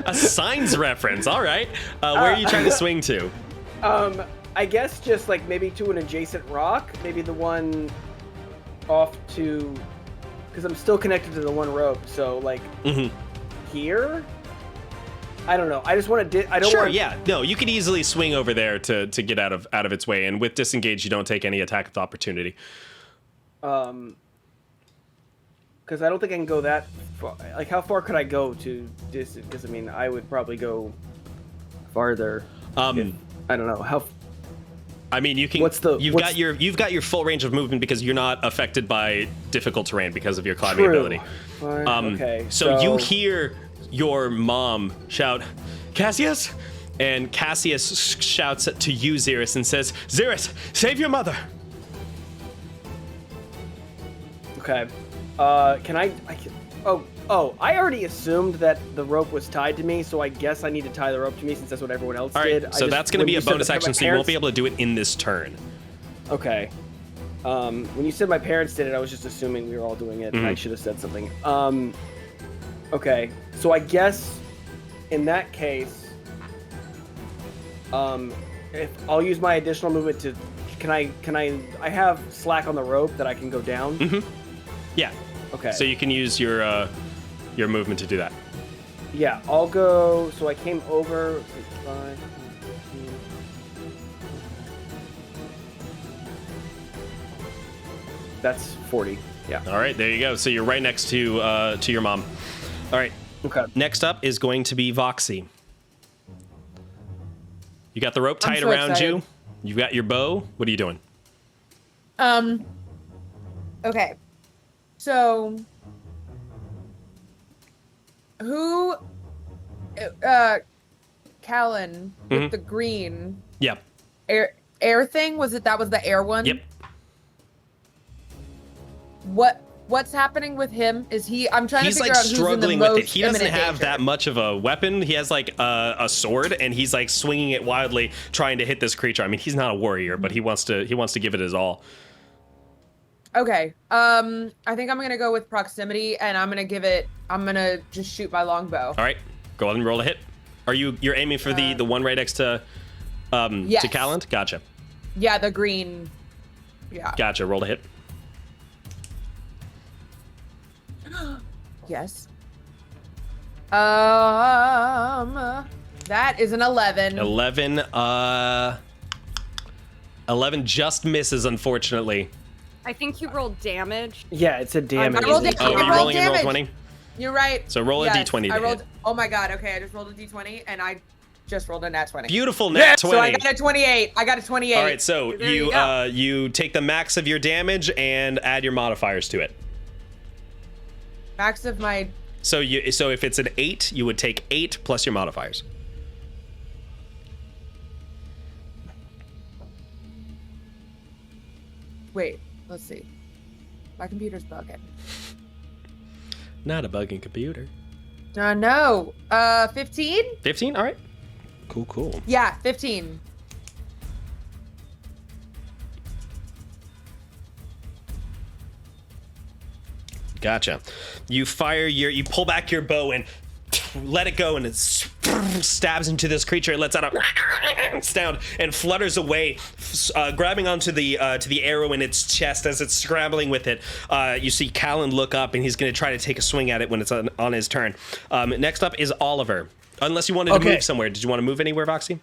A signs reference. All right. Where are you trying to swing to? I guess just like maybe to an adjacent rock, maybe the one off to, because I'm still connected to the one rope. So like here. I don't know. I just want to. Sure. Yeah. No, you could easily swing over there to get out of its way, and with disengage, you don't take any attack of opportunity. Because I don't think I can go that far. Like, how far could I go to distance? Because I mean, I would probably go farther. I don't know how. I mean, you can. You've got your full range of movement because you're not affected by difficult terrain because of your climbing ability. Okay. So you hear your mom shout, "Cassius!" And Cassius shouts to you, Xeris, and says, "Xeris, save your mother." Okay. Can I I already assumed that the rope was tied to me, so I guess I need to tie the rope to me since that's what everyone else did. Right, so that's going to be a bonus action, so you won't be able to do it in this turn. Okay. When you said my parents did it, I was just assuming we were all doing it. I should have said something. Okay, so I guess in that case, If I'll use my additional movement to, I have slack on the rope that I can go down. Mm-hmm. Yeah. Okay. So you can use your movement to do that. Yeah, I'll go. So I came over. 5, 15. That's 40. Yeah. All right, there you go. So you're right next to your mom. All right. Okay. Next up is going to be Voxy. You got the rope tied so around excited. you. You've got your bow. What are you doing? Okay. So who Callan with the green Yep. air thing, was it? That was the air one? Yep. What's happening with him? Is he? I'm trying He's to figure like out who's in the struggling with it. most He doesn't imminent have danger. that much of a weapon. He has like a sword, and he's like swinging it wildly, trying to hit this creature. I mean, he's not a warrior, but he wants to give it his all. Okay. I think I'm gonna go with proximity, and I'm gonna just shoot my longbow. All right, go ahead and roll a hit. You're aiming for the one right next to Yes. to Callan? Gotcha. Yeah, the green. Yeah. Gotcha. Roll a hit. Yes. That is an 11. 11. 11 just misses, unfortunately. I think you rolled damage. Yeah, it's a damage. I rolled it. Oh, I are you rolled rolling in roll damage. 20? You're right. So roll a d20 to I rolled. hit. Oh my god. Okay, I just rolled a d20 and I just rolled a nat 20. Beautiful nat 20. So I got a 28. I got a 28. All right, so There you go. you take the max of your damage and add your modifiers to it. Max of my. So if it's an 8, you would take 8 plus your modifiers. Wait. Let's see. My computer's bugging. Not a bugging computer. No. 15? 15? All right. Cool. Yeah, 15. Gotcha. You you pull back your bow and let it go, and it stabs into this creature. It lets out a sound and flutters away, grabbing onto the arrow in its chest as it's scrambling with it. You see Callan look up, and he's going to try to take a swing at it when it's on his turn. Next up is Oliver. Unless you wanted to move somewhere. Did you want to move anywhere, Voxy?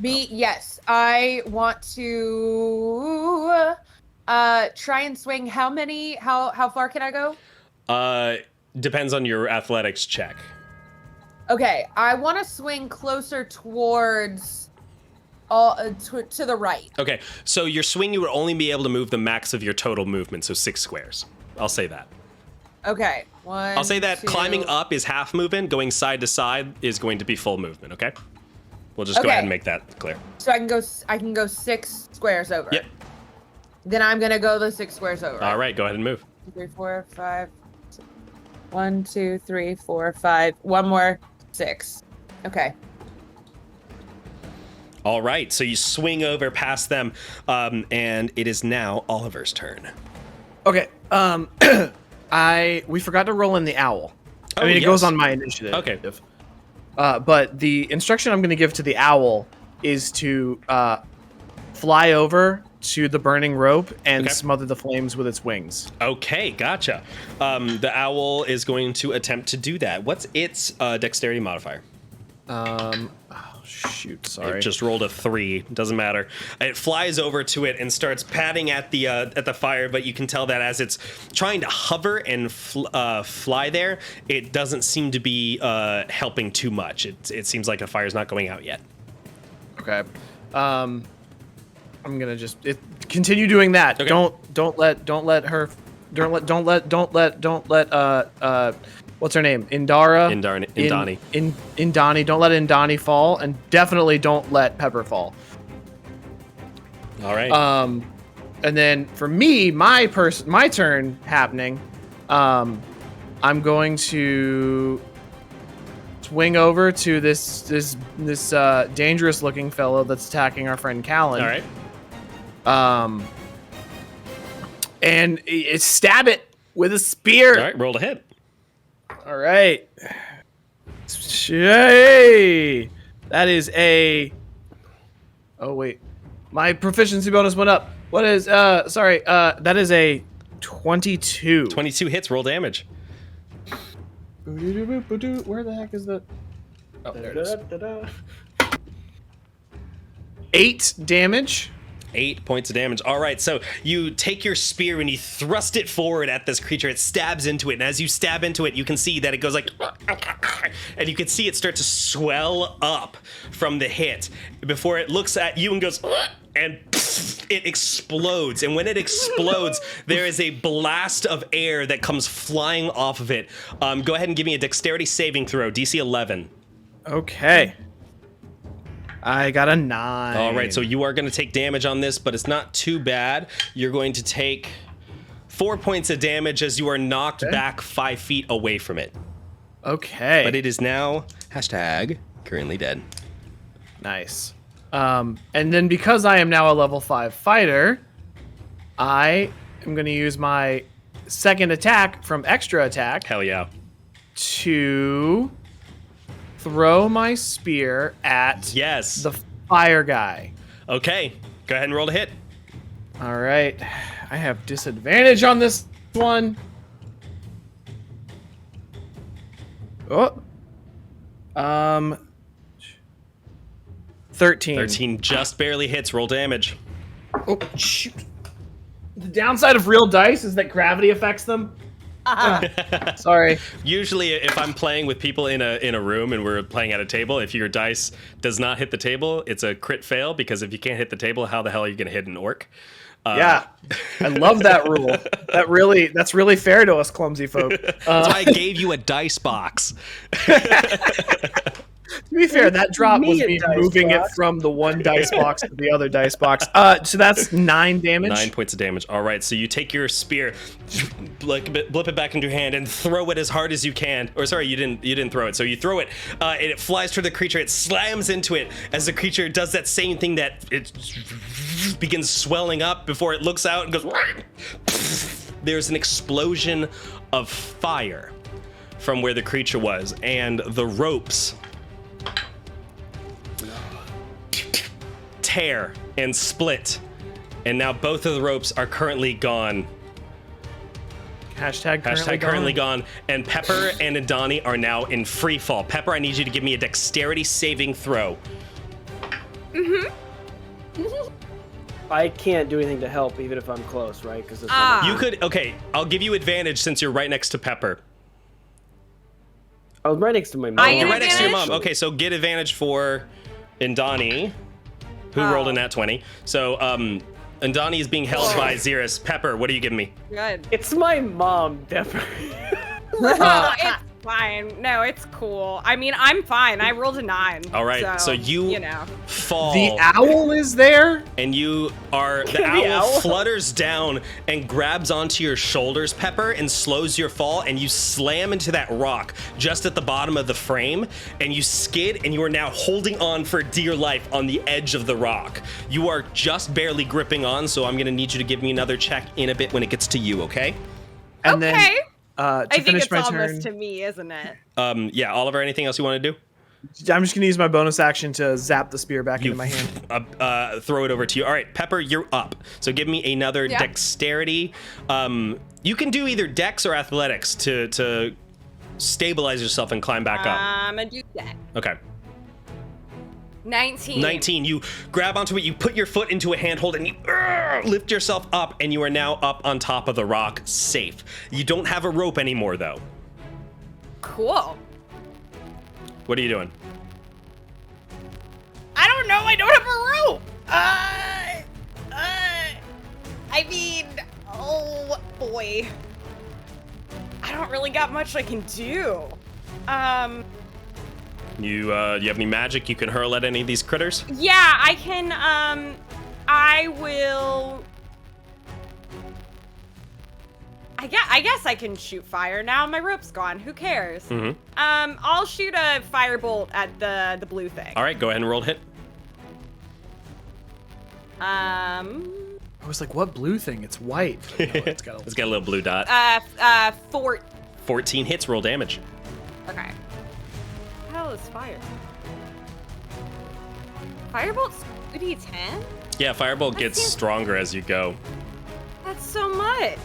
Yes. I want to try and swing. How far can I go? Depends on your athletics check. Okay, I want to swing closer towards to the right. Okay, so your swing, you would only be able to move the max of your total movement, so 6 squares. I'll say that. Okay, I'll say that 2. climbing up is half movement, going side to side is going to be full movement, okay? We'll just go ahead and make that clear. So I can go 6 squares over. Yep. Then I'm gonna go the 6 squares over. All right, go ahead and move. 2, 3, 4, 5. 1, 2, 3, 4, 5. One more. 6. Okay. All right, so you swing over past them, and it is now Oliver's turn. Okay. We forgot to roll in the owl. I mean, it yes. goes on my initiative. Okay. But the instruction I'm going to give to the owl is to fly over to the burning rope and smother the flames with its wings. Okay, gotcha. The owl is going to attempt to do that. What's its dexterity modifier? Shoot, sorry. It just rolled a 3. Doesn't matter. It flies over to it and starts patting at the fire, but you can tell that as it's trying to hover and fly there, it doesn't seem to be helping too much. It seems like the fire's not going out yet. Okay. I'm gonna just continue doing that. Okay. Don't let what's her name? Indani. Indani. Don't let Indani fall, and definitely don't let Pepper fall. All right. And then for me, my turn happening. I'm going to swing over to this dangerous looking fellow that's attacking our friend Callan. All right. And stab it with a spear. All right, roll a hit. All right. Hey, that is a Oh wait, my proficiency bonus went up. What is? Sorry. That is a 22. 22 hits. Roll damage. Where the heck is the? Oh, there it is. 8 damage. 8 points of damage. All right, so you take your spear and you thrust it forward at this creature. It stabs into it, and as you stab into it, you can see that it goes like, and you can see it start to swell up from the hit before it looks at you and goes, and it explodes. And when it explodes, there is a blast of air that comes flying off of it. Go ahead and give me a dexterity saving throw, DC 11. Okay. I got a 9. All right, so you are going to take damage on this, but it's not too bad. You're going to take 4 points of damage as you are knocked back 5 feet away from it. Okay. But it is now #currently dead. Nice. And then because I am now a level 5 fighter, I am going to use my second attack from extra attack. Hell yeah. To throw my spear at the fire guy. Okay, go ahead and roll to hit. All right, I have disadvantage on this one. Oh, 13. 13 just barely hits. Roll damage. Oh shoot! The downside of real dice is that gravity affects them. Sorry. Usually, if I'm playing with people in a room and we're playing at a table, if your dice does not hit the table, it's a crit fail, because if you can't hit the table, how the hell are you going to hit an orc? Yeah, I love that rule. That's really fair to us clumsy folk. That's why I gave you a dice box. To be fair, that drop was me moving it from the one dice box to the other dice box. So that's 9 damage. 9 points of damage. All right, so you take your spear, blip it back into your hand, and throw it as hard as you can. Or sorry, you didn't throw it. So you throw it, and it flies toward the creature. It slams into it as the creature does that same thing, that it begins swelling up before it looks out and goes. There's an explosion of fire from where the creature was, and the ropes tear and split, and now both of the ropes are currently gone. Hashtag currently gone. And Pepper and Adani are now in free fall. Pepper, I need you to give me a dexterity saving throw. I can't do anything to help, even if I'm close, right? Because you could. Okay, I'll give you advantage since you're right next to Pepper. I was right next to my mom. You're right next to your mom. Okay, so get advantage for Indani, who rolled a nat 20. So, Indani is being held by Xeris. Pepper, what are you giving me? Good. It's my mom, Pepper. It's fine. No, it's cool. I mean, I'm fine. I rolled a 9. All right, so you fall. The owl is there? And you are, the owl flutters down and grabs onto your shoulders, Pepper, and slows your fall, and you slam into that rock just at the bottom of the frame, and you skid, and you are now holding on for dear life on the edge of the rock. You are just barely gripping on, so I'm gonna need you to give me another check in a bit when it gets to you, okay? And then, I think finish it's my almost turn, to me, isn't it? Yeah, Oliver, anything else you want to do? I'm just gonna use my bonus action to zap the spear back into my hand. Throw it over to you. All right, Pepper, you're up. So give me another dexterity. You can do either dex or athletics to stabilize yourself and climb back up. I'm gonna do that. Okay. 19. 19. You grab onto it, you put your foot into a handhold, and you lift yourself up, and you are now up on top of the rock, safe. You don't have a rope anymore, though. Cool. What are you doing? I don't know. I don't have a rope. I mean, oh boy. I don't really got much I can do. You have any magic you can hurl at any of these critters? Yeah, I can, I will... I guess I can shoot fire now. My rope's gone. Who cares? I'll shoot a firebolt at the blue thing. All right, go ahead and roll to hit. I was like, what blue thing? It's white. No, it's got a little blue dot. 14 hits, roll damage. Okay. What the hell is fire? Firebolt's 2d10? Yeah, Firebolt gets seems- stronger as you go. That's so much.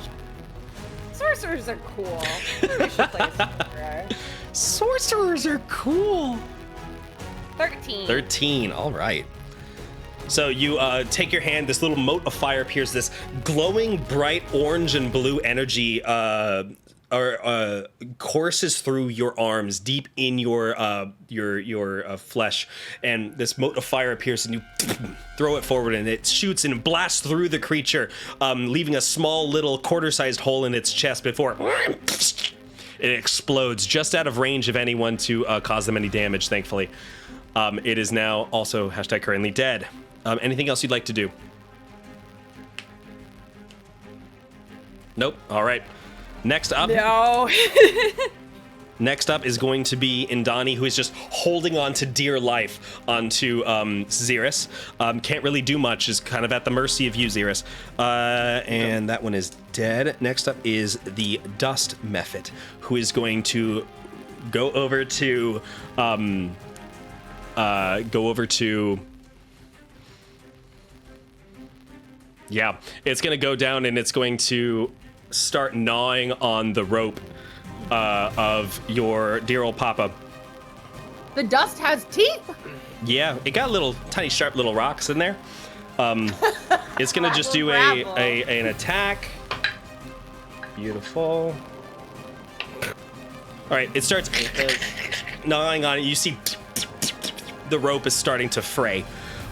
Sorcerers are cool. Maybe I should play a sorcerer. Sorcerers are cool. 13. 13, all right. So you take your hand, this little mote of fire appears, this glowing bright orange and blue energy courses through your arms, deep in your flesh, and this mote of fire appears, and you throw it forward, and it shoots and blasts through the creature, leaving a small little quarter-sized hole in its chest before it explodes, just out of range of anyone to cause them any damage, thankfully. It is now also #currently dead. Anything else you'd like to do? Nope. All right. Next up. No. Next up is going to be Indani, who is just holding on to dear life onto Xerus. Can't really do much, is kind of at the mercy of you, Xerus. And that one is dead. Next up is the Dust Mephit, who is going to go over to yeah, it's gonna go down and it's going to start gnawing on the rope of your dear old papa. The dust has teeth. Yeah, it got little tiny sharp little rocks in there. It's gonna just do an attack. Beautiful. All right, it starts gnawing on it. You see the rope is starting to fray.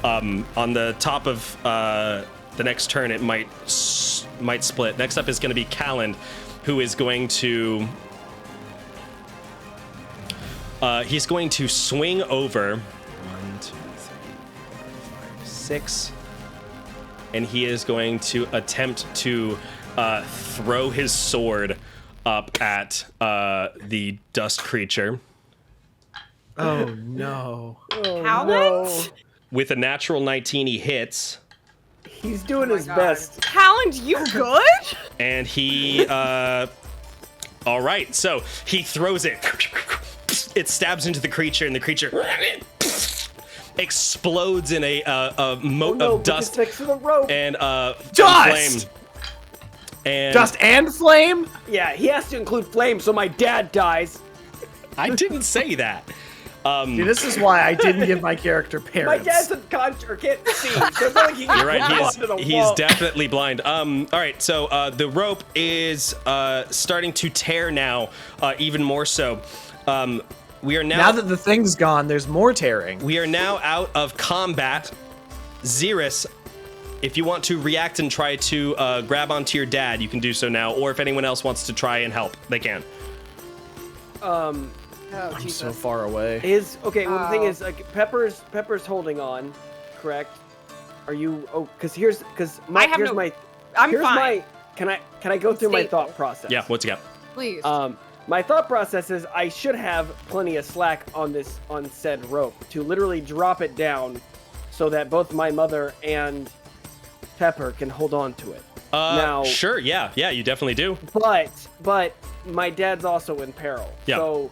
On the top of the next turn, it might split. Next up is going to be Callan, who is going to he's going to swing over 1, 2, 3, 4, 5, 6, and he is going to attempt to throw his sword up at the dust creature. Oh no. Howland? With a natural 19, he hits. He's doing his best. Howland, you good? And he, all right, so he throws it. It stabs into the creature, and the creature explodes in a mote of dust next to the rope. and Dust! flame. And Dust and flame? Yeah, he has to include flame, so my dad dies. I didn't say that. See, this is why I didn't give my character My parents. dad's or can't see, so it's not like he can You're right. grab onto the He's wall. definitely blind. All right. So the rope is starting to tear now, even more so. We are Now that the thing's gone, there's more tearing. We are now out of combat. Xerus, if you want to react and try to grab onto your dad, you can do so now. Or if anyone else wants to try and help, they can. Oh, I'm Jesus. so far away. Okay. Well, the thing is, like, Pepper's holding on, correct? Are you? Oh, because I'm fine. Can I go through my thought process? Yeah. What's it got? Please. My thought process is I should have plenty of slack on said rope to literally drop it down, so that both my mother and Pepper can hold on to it. Now, Sure. Yeah. Yeah. You definitely do. but my dad's also in peril. Yeah. So.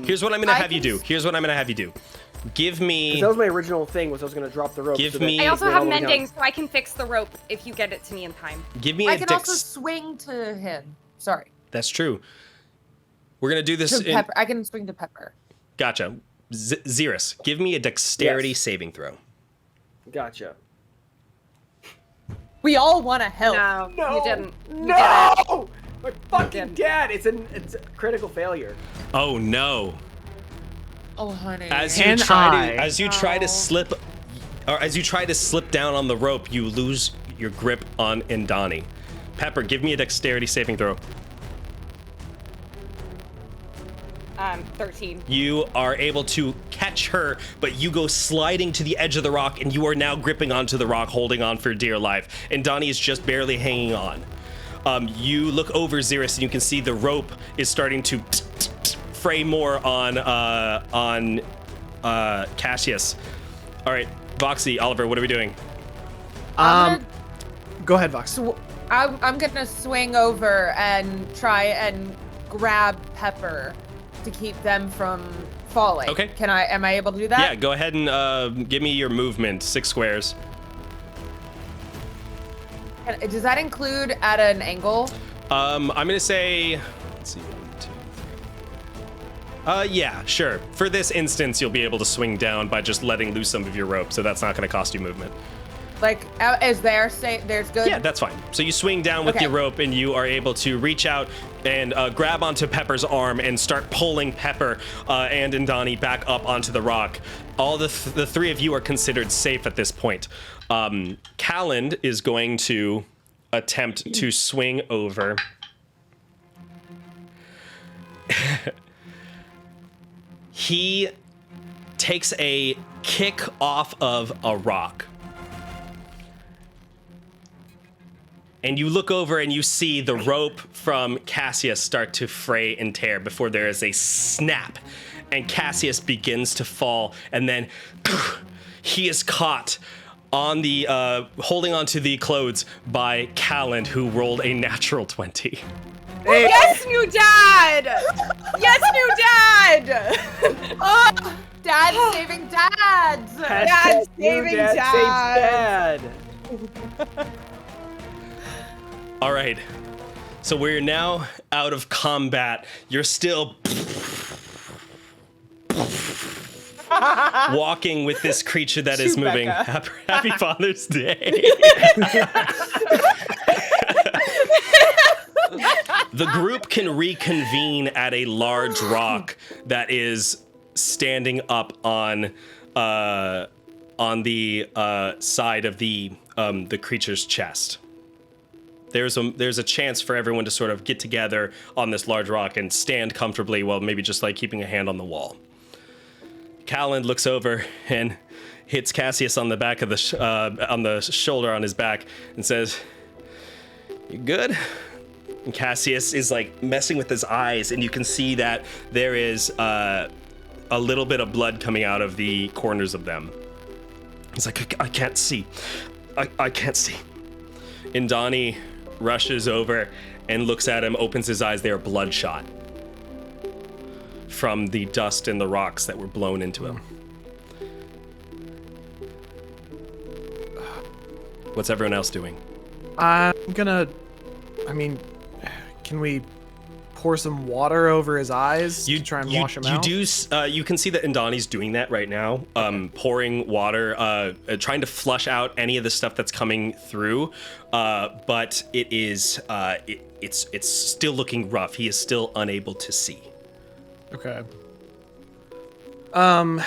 Here's what I'm gonna have you do. Give me. That was my original thing. Was I was gonna drop the rope. Give so that me- I also we're have all the way down. mending, so I can fix the rope if you get it to me in time. Give me I a can also swing to him. Sorry. That's true. We're gonna do this. To Pepper. I can swing to Pepper. Gotcha. Xerus, give me a dexterity saving throw. Gotcha. We all want to help. No, you didn't. You No! My fucking didn't. dad! It's a critical failure. Oh no! Oh, honey. As Can you try I? to slip down on the rope, you lose your grip on Indani. Pepper, give me a dexterity saving throw. 13. You are able to catch her, but you go sliding to the edge of the rock, and you are now gripping onto the rock, holding on for dear life. And Donnie is just barely hanging on. You look over Xerus, and you can see the rope is starting to fray more on Cassius. All right, Voxy, Oliver, what are we doing? Go ahead, Vox. I'm gonna swing over and try and grab Pepper to keep them from falling. Okay. Am I able to do that? Yeah, go ahead and give me your movement, 6 squares. Does that include at an angle? I'm gonna say, let's see, 1, 2, 3. Yeah, sure. For this instance, you'll be able to swing down by just letting loose some of your rope, so that's not gonna cost you movement. Like, is there, there's good? Yeah, that's fine. So you swing down with Okay. your rope and you are able to reach out and grab onto Pepper's arm and start pulling Pepper and Indani back up onto the rock. All the 3 of you are considered safe at this point. Calland is going to attempt to swing over. He takes a kick off of a rock. And you look over and you see the rope from Cassius start to fray and tear before there is a snap. And Cassius begins to fall. And then he is caught on the, holding onto the clothes by Calland, who rolled a natural 20. Hey, Yes, new dad! Yes, new dad! Oh, Dad saving dads! Dad saving dad! Saves dad. All right. So we're now out of combat. You're still walking with this creature that is moving. Happy Father's Day. The group can reconvene at a large rock that is standing up on the side of the creature's chest. There's a chance for everyone to sort of get together on this large rock and stand comfortably while maybe just like keeping a hand on the wall. Calland looks over and hits Cassius on the back of on the shoulder on his back and says, "You good?" And Cassius is like messing with his eyes, and you can see that there is a little bit of blood coming out of the corners of them. He's like, I can't see. I can't see. Indani rushes over and looks at him, opens his eyes. They are bloodshot from the dust and the rocks that were blown into him. What's everyone else doing? Can we pour some water over his eyes to try and wash him out? You can see that Indani's doing that right now, pouring water, trying to flush out any of the stuff that's coming through, but it is it's still looking rough. He is still unable to see. Okay. How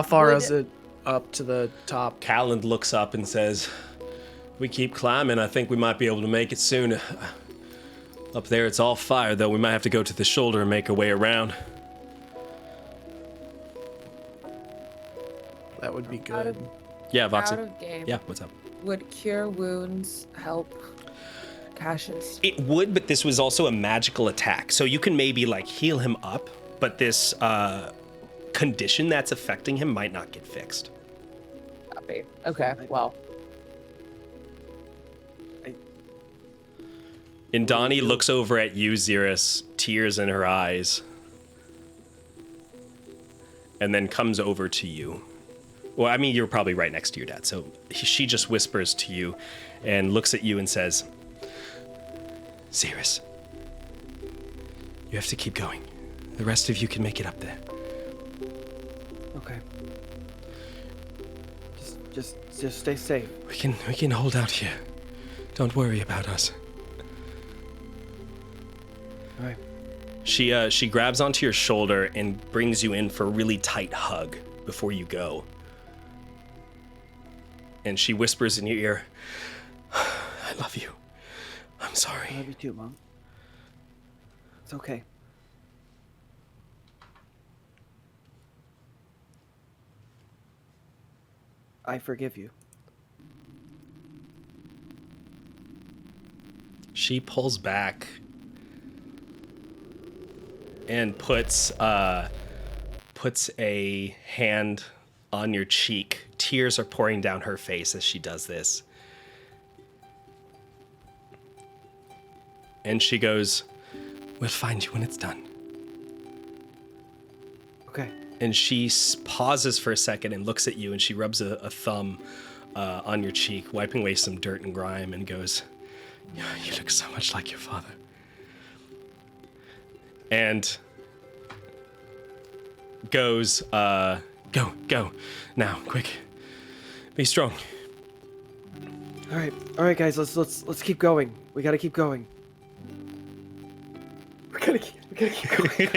far is it up to the top? Calland looks up and says, "We keep climbing. I think we might be able to make it soon. Up there, it's all fire, though. We might have to go to the shoulder and make our way around." That would be good. Yeah, Voxy. Out of game. Yeah, what's up? Would cure wounds help Cassius? It would, but this was also a magical attack. So you can maybe like heal him up, but this condition that's affecting him might not get fixed. Copy. Okay, well. Indani looks over at you, Xeris, tears in her eyes, and then comes over to you. Well, I mean, you're probably right next to your dad, so she just whispers to you and looks at you and says, "Xeris, you have to keep going. The rest of you can make it up there." Okay. Just stay safe. We can hold out here. Don't worry about us. All right. She grabs onto your shoulder and brings you in for a really tight hug before you go. And she whispers in your ear, "I love you. I'm sorry." I love you too, Mom. It's okay. I forgive you. She pulls back and puts a hand on your cheek. Tears are pouring down her face as she does this. And she goes, We'll find you when it's done. Okay. And she pauses for a second and looks at you, and she rubs a thumb on your cheek, wiping away some dirt and grime, and goes, "You look so much like your father." And goes, go, now, quick, be strong. All right, guys, let's keep going. We gotta keep going. We gotta keep going.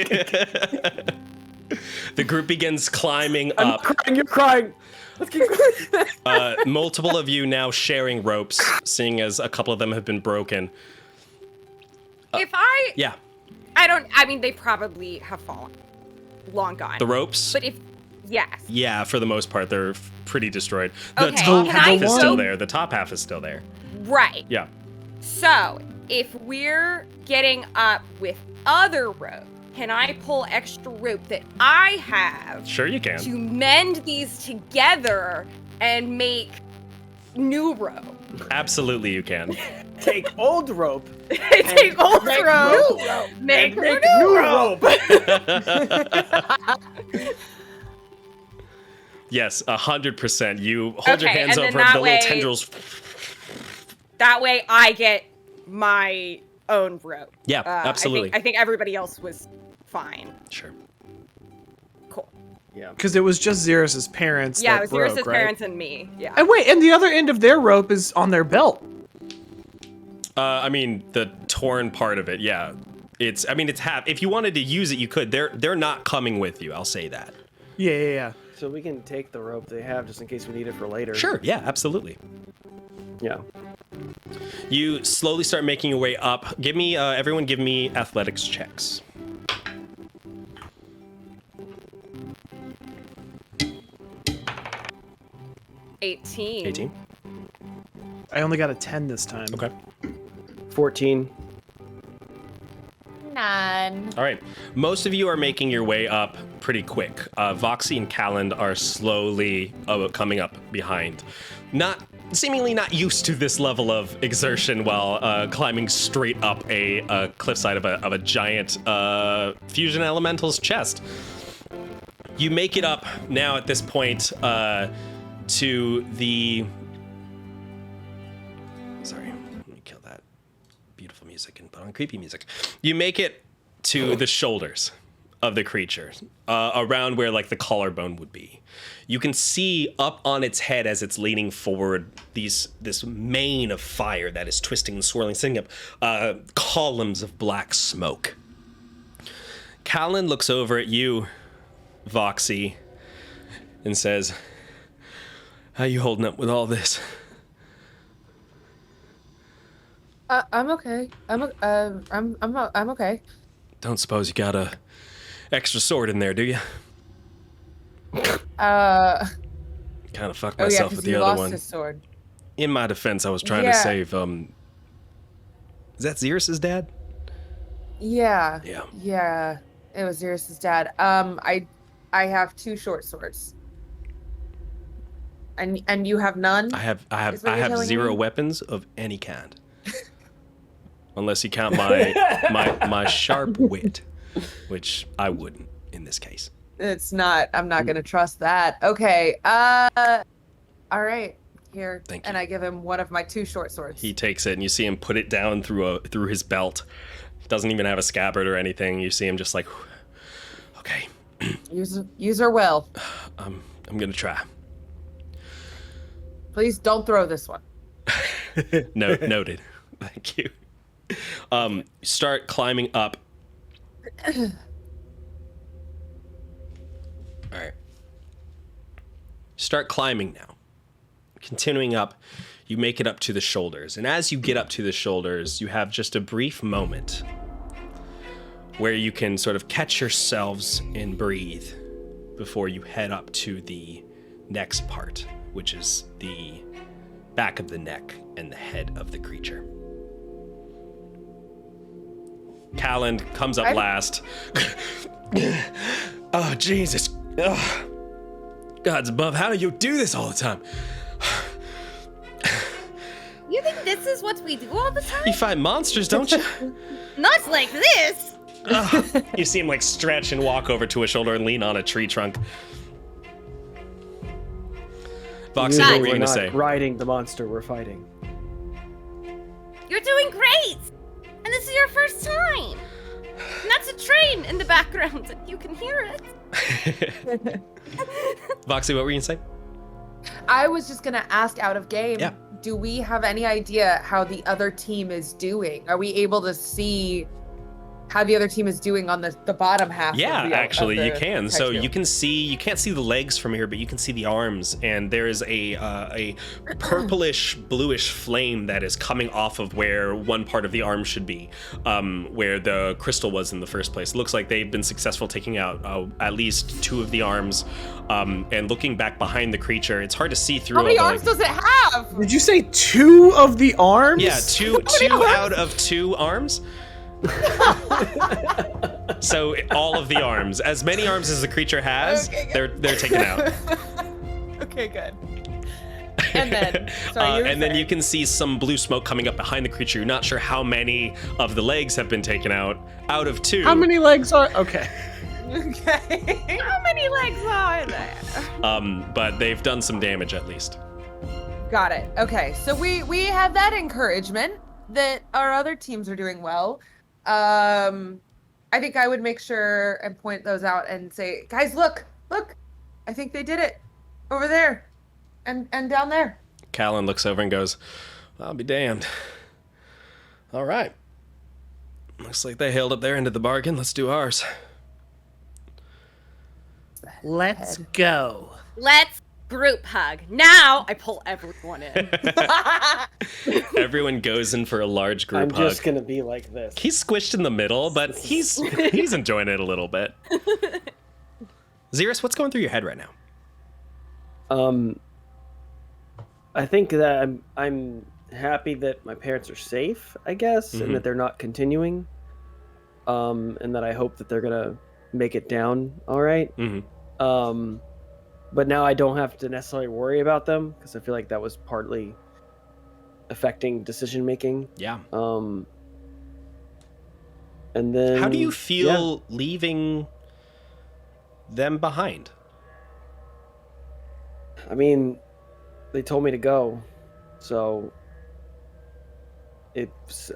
The group begins climbing I'm up. crying, you're crying. Let's keep going. Multiple of you now sharing ropes, seeing as a couple of them have been broken. Yeah. I mean, they probably have fallen. Long gone. The ropes? But yes. Yeah, for the most part, they're pretty destroyed. The Okay, top can half I is still go- there. The top half is still there. Right. Yeah. So, if we're getting up with other rope, can I pull extra rope that I have Sure you can. to mend these together and make new rope? Absolutely you can. Take old rope. Take old make rope, new rope. make Make new new rope. Yes, 100%. You hold your Okay, hands and then over that the way- little tendrils. That way I get my own rope. Yeah, absolutely. I think everybody else was fine. Sure. Cool. Yeah. Because it was just Xerxes' parents Yeah, that it was broke, Xerxes' right? parents and me. Yeah. And wait, and the other end of their rope is on their belt. I mean, the torn part of it, yeah. It's half. If you wanted to use it, you could. They're not coming with you, I'll say that. Yeah. So we can take the rope they have just in case we need it for later. Sure, yeah, absolutely. Yeah. You slowly start making your way up. Everyone give me athletics checks. $18. 18. I only got a 10 this time. Okay. 14. None. All right. Most of you are making your way up pretty quick. Voxy and Calland are slowly coming up behind. Seemingly not used to this level of exertion while climbing straight up a cliffside of a giant fusion elemental's chest. You make it up now at this point to the... Sorry, let me kill that beautiful music and put on creepy music. You make it to the shoulders of the creature, around where like the collarbone would be. You can see up on its head as it's leaning forward this mane of fire that is twisting and swirling, sending up columns of black smoke. Callan looks over at you, Voxy, and says, "How you holding up with all this?" I'm okay. I'm okay. Don't suppose you got a extra sword in there, do you? Oh Kind of fucked yeah, myself because with the you other lost one. his sword. In my defense, I was trying to Yeah. save, is that Xerxes' dad? Yeah. Yeah. Yeah. It was Xerxes' dad. I have 2 short swords. And you have none? I have Is what you're telling 0 me? weapons of any kind. Unless you count my sharp wit, which I wouldn't in this case. It's not. I'm not gonna trust that. Okay. All right. Here. Thank And you. I give him one of my 2 short swords. He takes it, and you see him put it down through his belt. Doesn't even have a scabbard or anything. You see him just like, okay, Use her well. I'm gonna try. Please don't throw this one. No, noted. Thank you. Start climbing up. All right. Start climbing now. Continuing up, you make it up to the shoulders. And as you get up to the shoulders, you have just a brief moment where you can sort of catch yourselves and breathe before you head up to the next part, which is the back of the neck and the head of the creature. Calland comes up last. Oh, Jesus. Oh. Gods above, how do you do this all the time? You think this is what we do all the time? You fight monsters, don't you? Not like this. You see him like stretch and walk over to a shoulder and lean on a tree trunk. Voxy, what were you we're going to not say? riding the monster we're fighting. You're doing great! And this is your first time! And that's a train in the background, and you can hear it. Voxy, what were you going to say? I was just gonna ask out of game. Yeah. Do we have any idea how the other team is doing? Are we able to see how the other team is doing on the bottom half? Yeah, of the, actually, of you the can. So Kaiju? you can see, you can't see the legs from here, but you can see the arms, and there is a purplish, bluish flame that is coming off of where one part of the arm should be, where the crystal was in the first place. It looks like they've been successful taking out at least 2 of the arms, and looking back behind the creature, it's hard to see through How many all arms the... does it have? Did you say 2 of the arms? Yeah, two out of 2 arms. So all of the arms, as many arms as the creature has, Okay, they're taken out. Okay, good. And then, sorry, and then you can see some blue smoke coming up behind the creature. You're not sure how many of the legs have been taken out of 2. How many legs are? Okay. Okay. How many legs are there? But they've done some damage at least. Got it. Okay, so we have that encouragement that our other teams are doing well. I think I would make sure and point those out and say, guys, look, I think they did it over there and down there. Callan looks over and goes, I'll be damned. All right. Looks like they held up their end of the bargain. Let's do ours. Let's go. Let's group hug. Now I pull everyone in. Everyone goes in for a large group I'm hug. just gonna be like this. He's squished in the middle, but he's enjoying it a little bit. Xerus, what's going through your head right now? I think that I'm happy that my parents are safe, I guess, and that they're not continuing. And that I hope that they're gonna make it down all right. But now I don't have to necessarily worry about them because I feel like that was partly affecting decision making. Yeah. And then How do you feel leaving them behind? I mean, they told me to go, so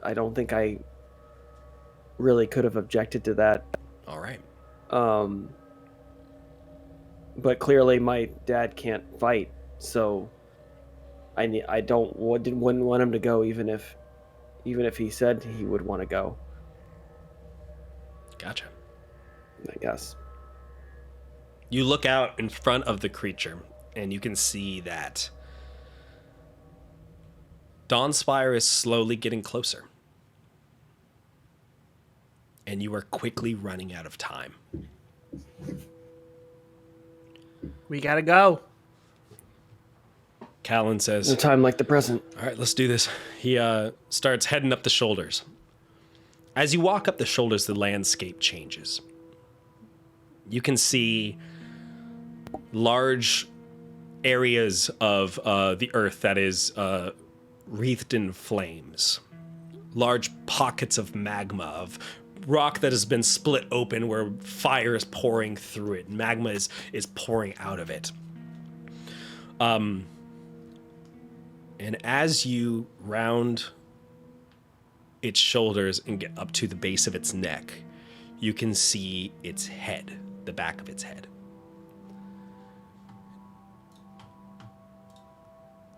I don't think I really could have objected to that. All right. But clearly my dad can't fight, so wouldn't want him to go even if he said he would want to go, Gotcha. I guess. You look out in front of the creature, and you can see that Dawnspire is slowly getting closer. And you are quickly running out of time. We gotta go. Callan says, No time like the present. all right, let's do this. He starts heading up the shoulders. As you walk up the shoulders, the landscape changes. You can see large areas of the earth that is wreathed in flames. Large pockets of magma, of rock that has been split open where fire is pouring through it. Magma is pouring out of it. And as you round its shoulders and get up to the base of its neck, you can see its head, the back of its head.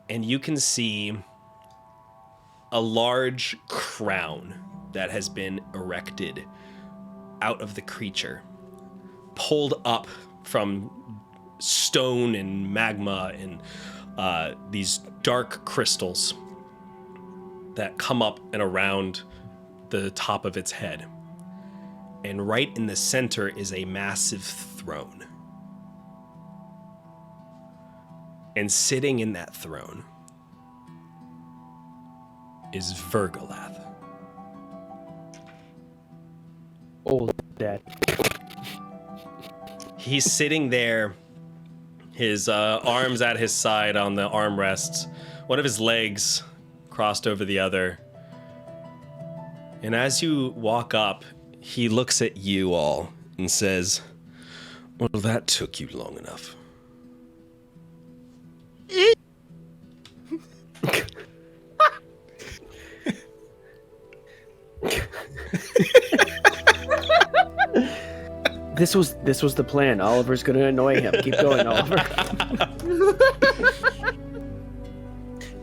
And you can see a large crown that has been erected out of the creature, pulled up from stone and magma and these dark crystals that come up and around the top of its head. And right in the center is a massive throne. And sitting in that throne is Virgolath. Old dad. He's sitting there, his arms at his side on the armrests, one of his legs crossed over the other. And as you walk up, He looks at you all and says, well, that took you long enough. This was the plan. Oliver's gonna annoy him. Keep going, Oliver.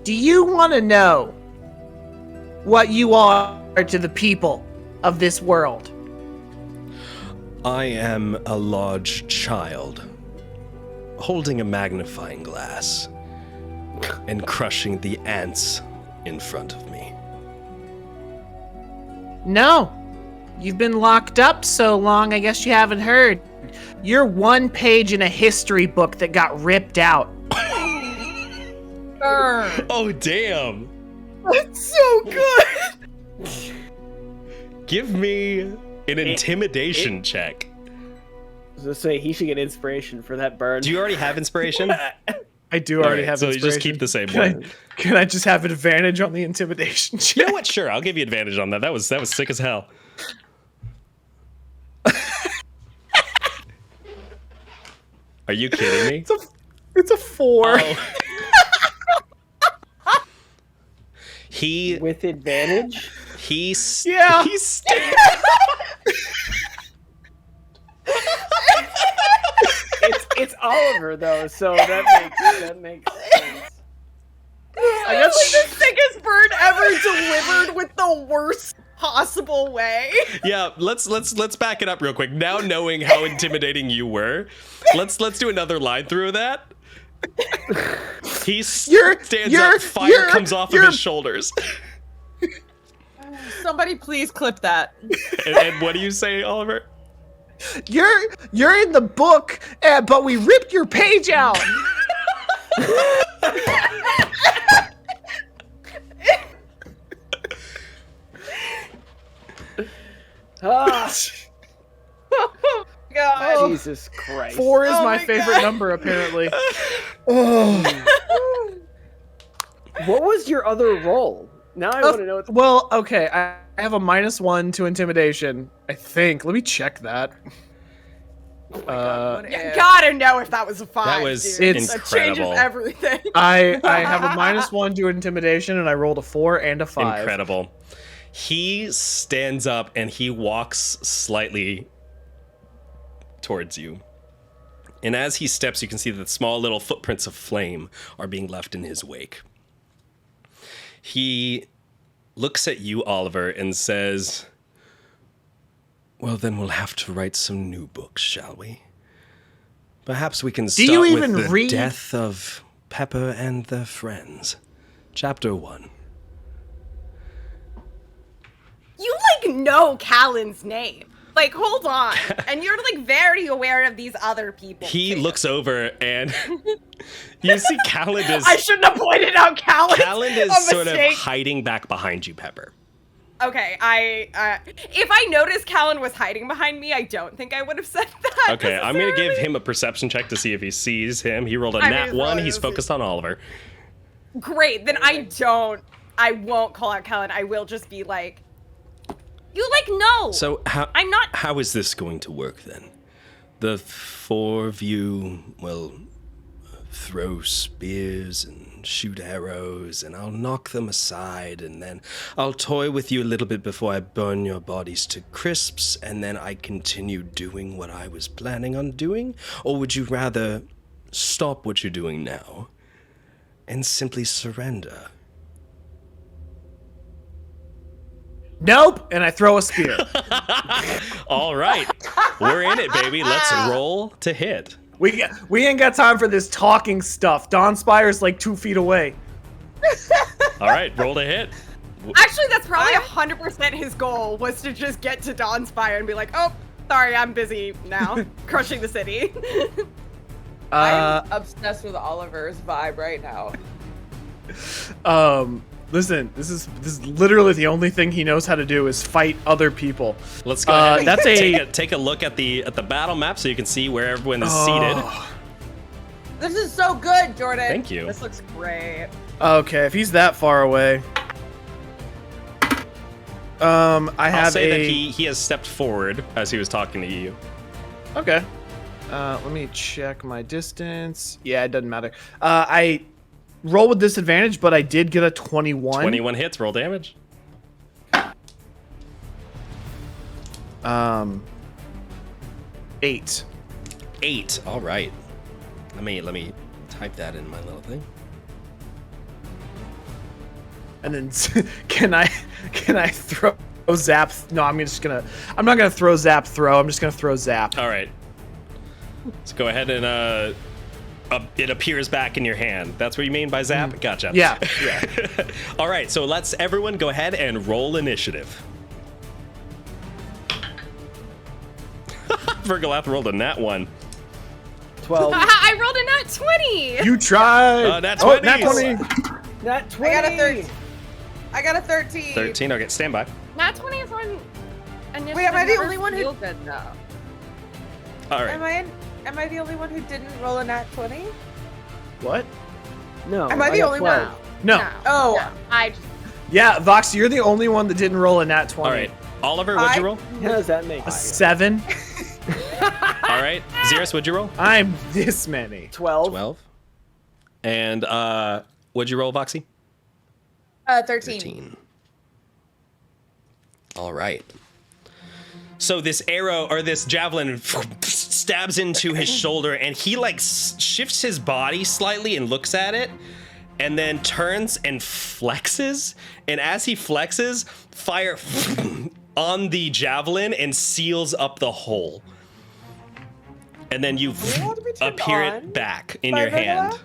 Do you want to know what you are to the people of this world? I am a large child, holding a magnifying glass and crushing the ants in front of me. No. You've been locked up so long, I guess you haven't heard. You're one page in a history book that got ripped out. Oh, damn. That's so good. Give me an intimidation check. I was gonna say he should get inspiration for that burn. Do you already have inspiration? I do already have so inspiration. you just keep the same one. Can I just have an advantage on the intimidation check? You know what? Sure, I'll give you advantage on that. That was sick as hell. Are you kidding me? It's a 4. Oh. He with advantage. He's It's Oliver though, so that makes sense. I guess like the sickest bird ever delivered with the worst possible way. Yeah, let's back it up real quick. Now knowing how intimidating you were, let's do another line through that. He stands up, fire comes off of his shoulders. Somebody please clip that. And what do you say, Oliver? You're in the book, but we ripped your page out. Ah, God. Jesus Christ. 4 is Oh my my favorite God. number, apparently. What was your other roll? Now I want to know. Well, okay, I have a -1 to intimidation, I think. Let me check that. You gotta know if that was a 5. That was dude. It's That changes incredible. everything. I have a -1 to intimidation, and I rolled a 4 and a 5. Incredible. He stands up and he walks slightly towards you. And as he steps, you can see that small little footprints of flame are being left in his wake. He looks at you, Oliver, and says, well, then we'll have to write some new books, shall we? Perhaps we can start you with even the read? death of Pepper and their friends. Chapter 1. You like know Callan's name. Like, hold on. And you're like very aware of these other people. He too. looks over and you see Callan is I shouldn't have pointed out Callan. Callan is sort of hiding back behind you, Pepper. Okay, if I noticed Callan was hiding behind me, I don't think I would have said that. Okay, I'm gonna give him a perception check to see if he sees him. He rolled a I nat mean, 1. well, He's focused on Oliver. Great, then I won't call out Callan. I will just be like, you like no. So I'm not. How is this going to work then? The 4 of you will throw spears and shoot arrows, and I'll knock them aside, and then I'll toy with you a little bit before I burn your bodies to crisps, and then I continue doing what I was planning on doing? Or would you rather stop what you're doing now and simply surrender? Nope, and I throw a spear. All right, we're in it, baby. Let's roll to hit. We ain't got time for this talking stuff. Dawnspire's like 2 feet away. All right, roll to hit. Actually, that's probably 100% his goal, was to just get to Dawnspire and be like, oh, sorry, I'm busy now, crushing the city. I'm obsessed with Oliver's vibe right now. Listen, this is literally the only thing he knows how to do is fight other people. Let's go ahead and that's take a look at the battle map so you can see where everyone is seated. This is so good, Jordan. Thank you. This looks great. Okay, if he's that far away. I have I'll say that he has stepped forward as he was talking to you. Okay. Let me check my distance. Yeah, it doesn't matter. I roll with disadvantage, but I did get a 21. 21 hits. Roll damage. 8. 8. All right. Let me type that in my little thing. And then can I throw zap? No, I'm not gonna throw zap throw. I'm just gonna throw zap. All right. Let's go ahead and it appears back in your hand. That's what you mean by zap? Gotcha. Yeah. All right, so let's everyone go ahead and roll initiative. Virgolath rolled a nat 1. 12. I rolled a nat 20. You tried. Nat Oh, 20s. nat 20. Nat 20. I got a 13. I got a 13. 13. Okay, stand by. Nat 20 is on initiative. Wait, am I the never only one who- feel good though? All right. Am I the only one who didn't roll a nat 20? What? No. Am I the got only 12. one? No. Oh. No, I just, Yeah, Vox, you're the only one that didn't roll a nat 20. All right. Oliver, what'd you roll? How does that make A it? 7. All right. Xeris, what'd you roll? I'm this many. 12. 12. And what'd you roll, Voxy? 13. 13. All right. So this arrow or this javelin stabs into his shoulder, and he like shifts his body slightly and looks at it, and then turns and flexes. And as he flexes, fire on the javelin and seals up the hole. And then you appear it back in your hand.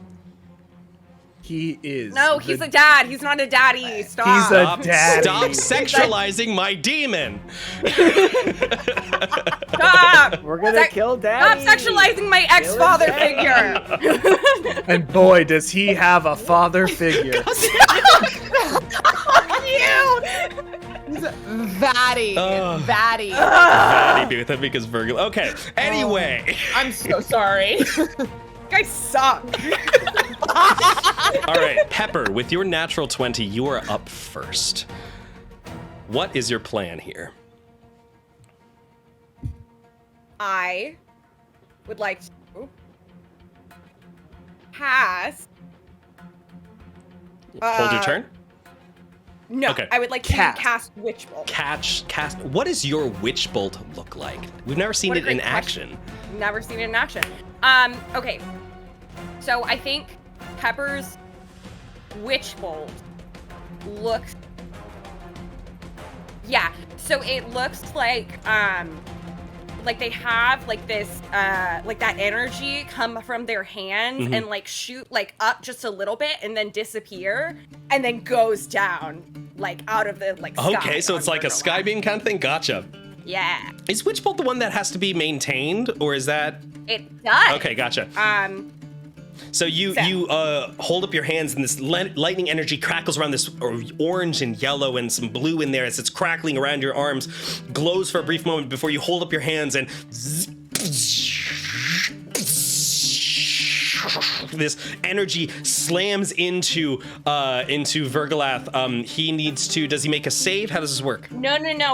He is. no, he's a dad. He's not a daddy. Stop. He's a daddy. Stop sexualizing my demon. Stop. We're gonna kill Daddy. Stop sexualizing my ex-father figure. And boy, does he have a father figure. Vatty. Vatty. Fatty be with him because Virgil. Okay. Anyway. I'm so sorry. Guys suck. All right, Pepper, with your natural 20, you are up first. What is your plan here? I would like to pass. Hold your turn. No, Okay. I would like to Cast. cast Witch Bolt. Cast. What does your witch bolt look like? We've never seen What a it in great question. action. Never seen it in action. Okay. So I think Pepper's Witch Bolt looks. Yeah. So it looks like they have like this like that energy come from their hands and like shoot like up just a little bit and then disappear and then goes down like out of the like sky. Okay, so it's like a sky beam kind of thing. Gotcha. Yeah. Is witch bolt the one that has to be maintained, or is that? It does. Okay, gotcha. So you So- hold up your hands, and this lightning energy crackles around this orange and yellow and some blue in there as it's crackling around your arms, glows for a brief moment before you hold up your hands and this energy slams into Virgolath. He needs to. Does he make a save? How does this work? No.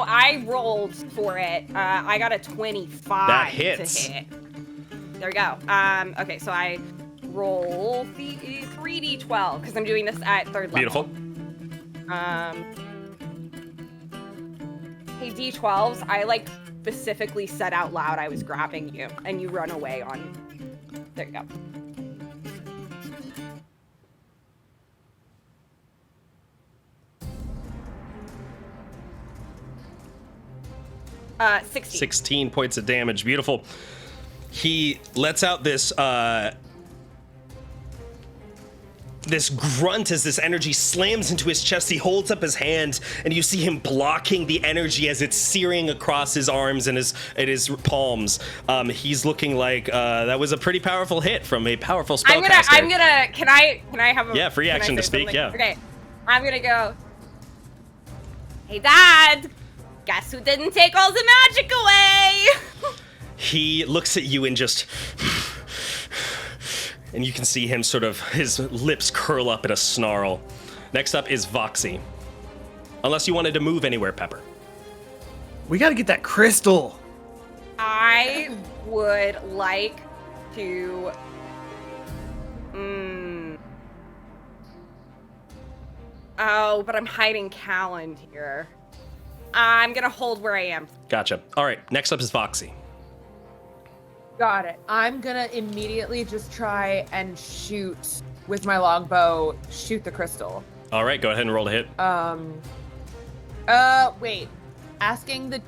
I rolled for it. I got a 25. That hits. To hit. There we go. Okay, so I roll the 3d12 because I'm doing this at 3rd level. Beautiful. Hey, d12s. I like specifically said out loud I was grabbing you, and you run away on. There you go. Uh, 16. 16 points of damage. Beautiful. He lets out this this grunt as this energy slams into his chest. He holds up his hand, and you see him blocking the energy as it's searing across his arms and his palms. He's looking like that was a pretty powerful hit from a powerful spellcaster. I'm gonna. Can I have a? Yeah, free can I action to say speak. something? Yeah. Okay. I'm gonna go. Hey, Dad. Guess who didn't take all the magic away? He looks at you and just. And you can see him sort of, his lips curl up in a snarl. Next up is Voxy. Unless you wanted to move anywhere, Pepper. We got to get that crystal. I would like to. Oh, but I'm hiding Callan here. I'm gonna hold where I am. Gotcha. All right, next up is Voxy. Got it. I'm gonna immediately just try and shoot with my longbow, shoot the crystal. All right, go ahead and roll to hit. Wait. Asking the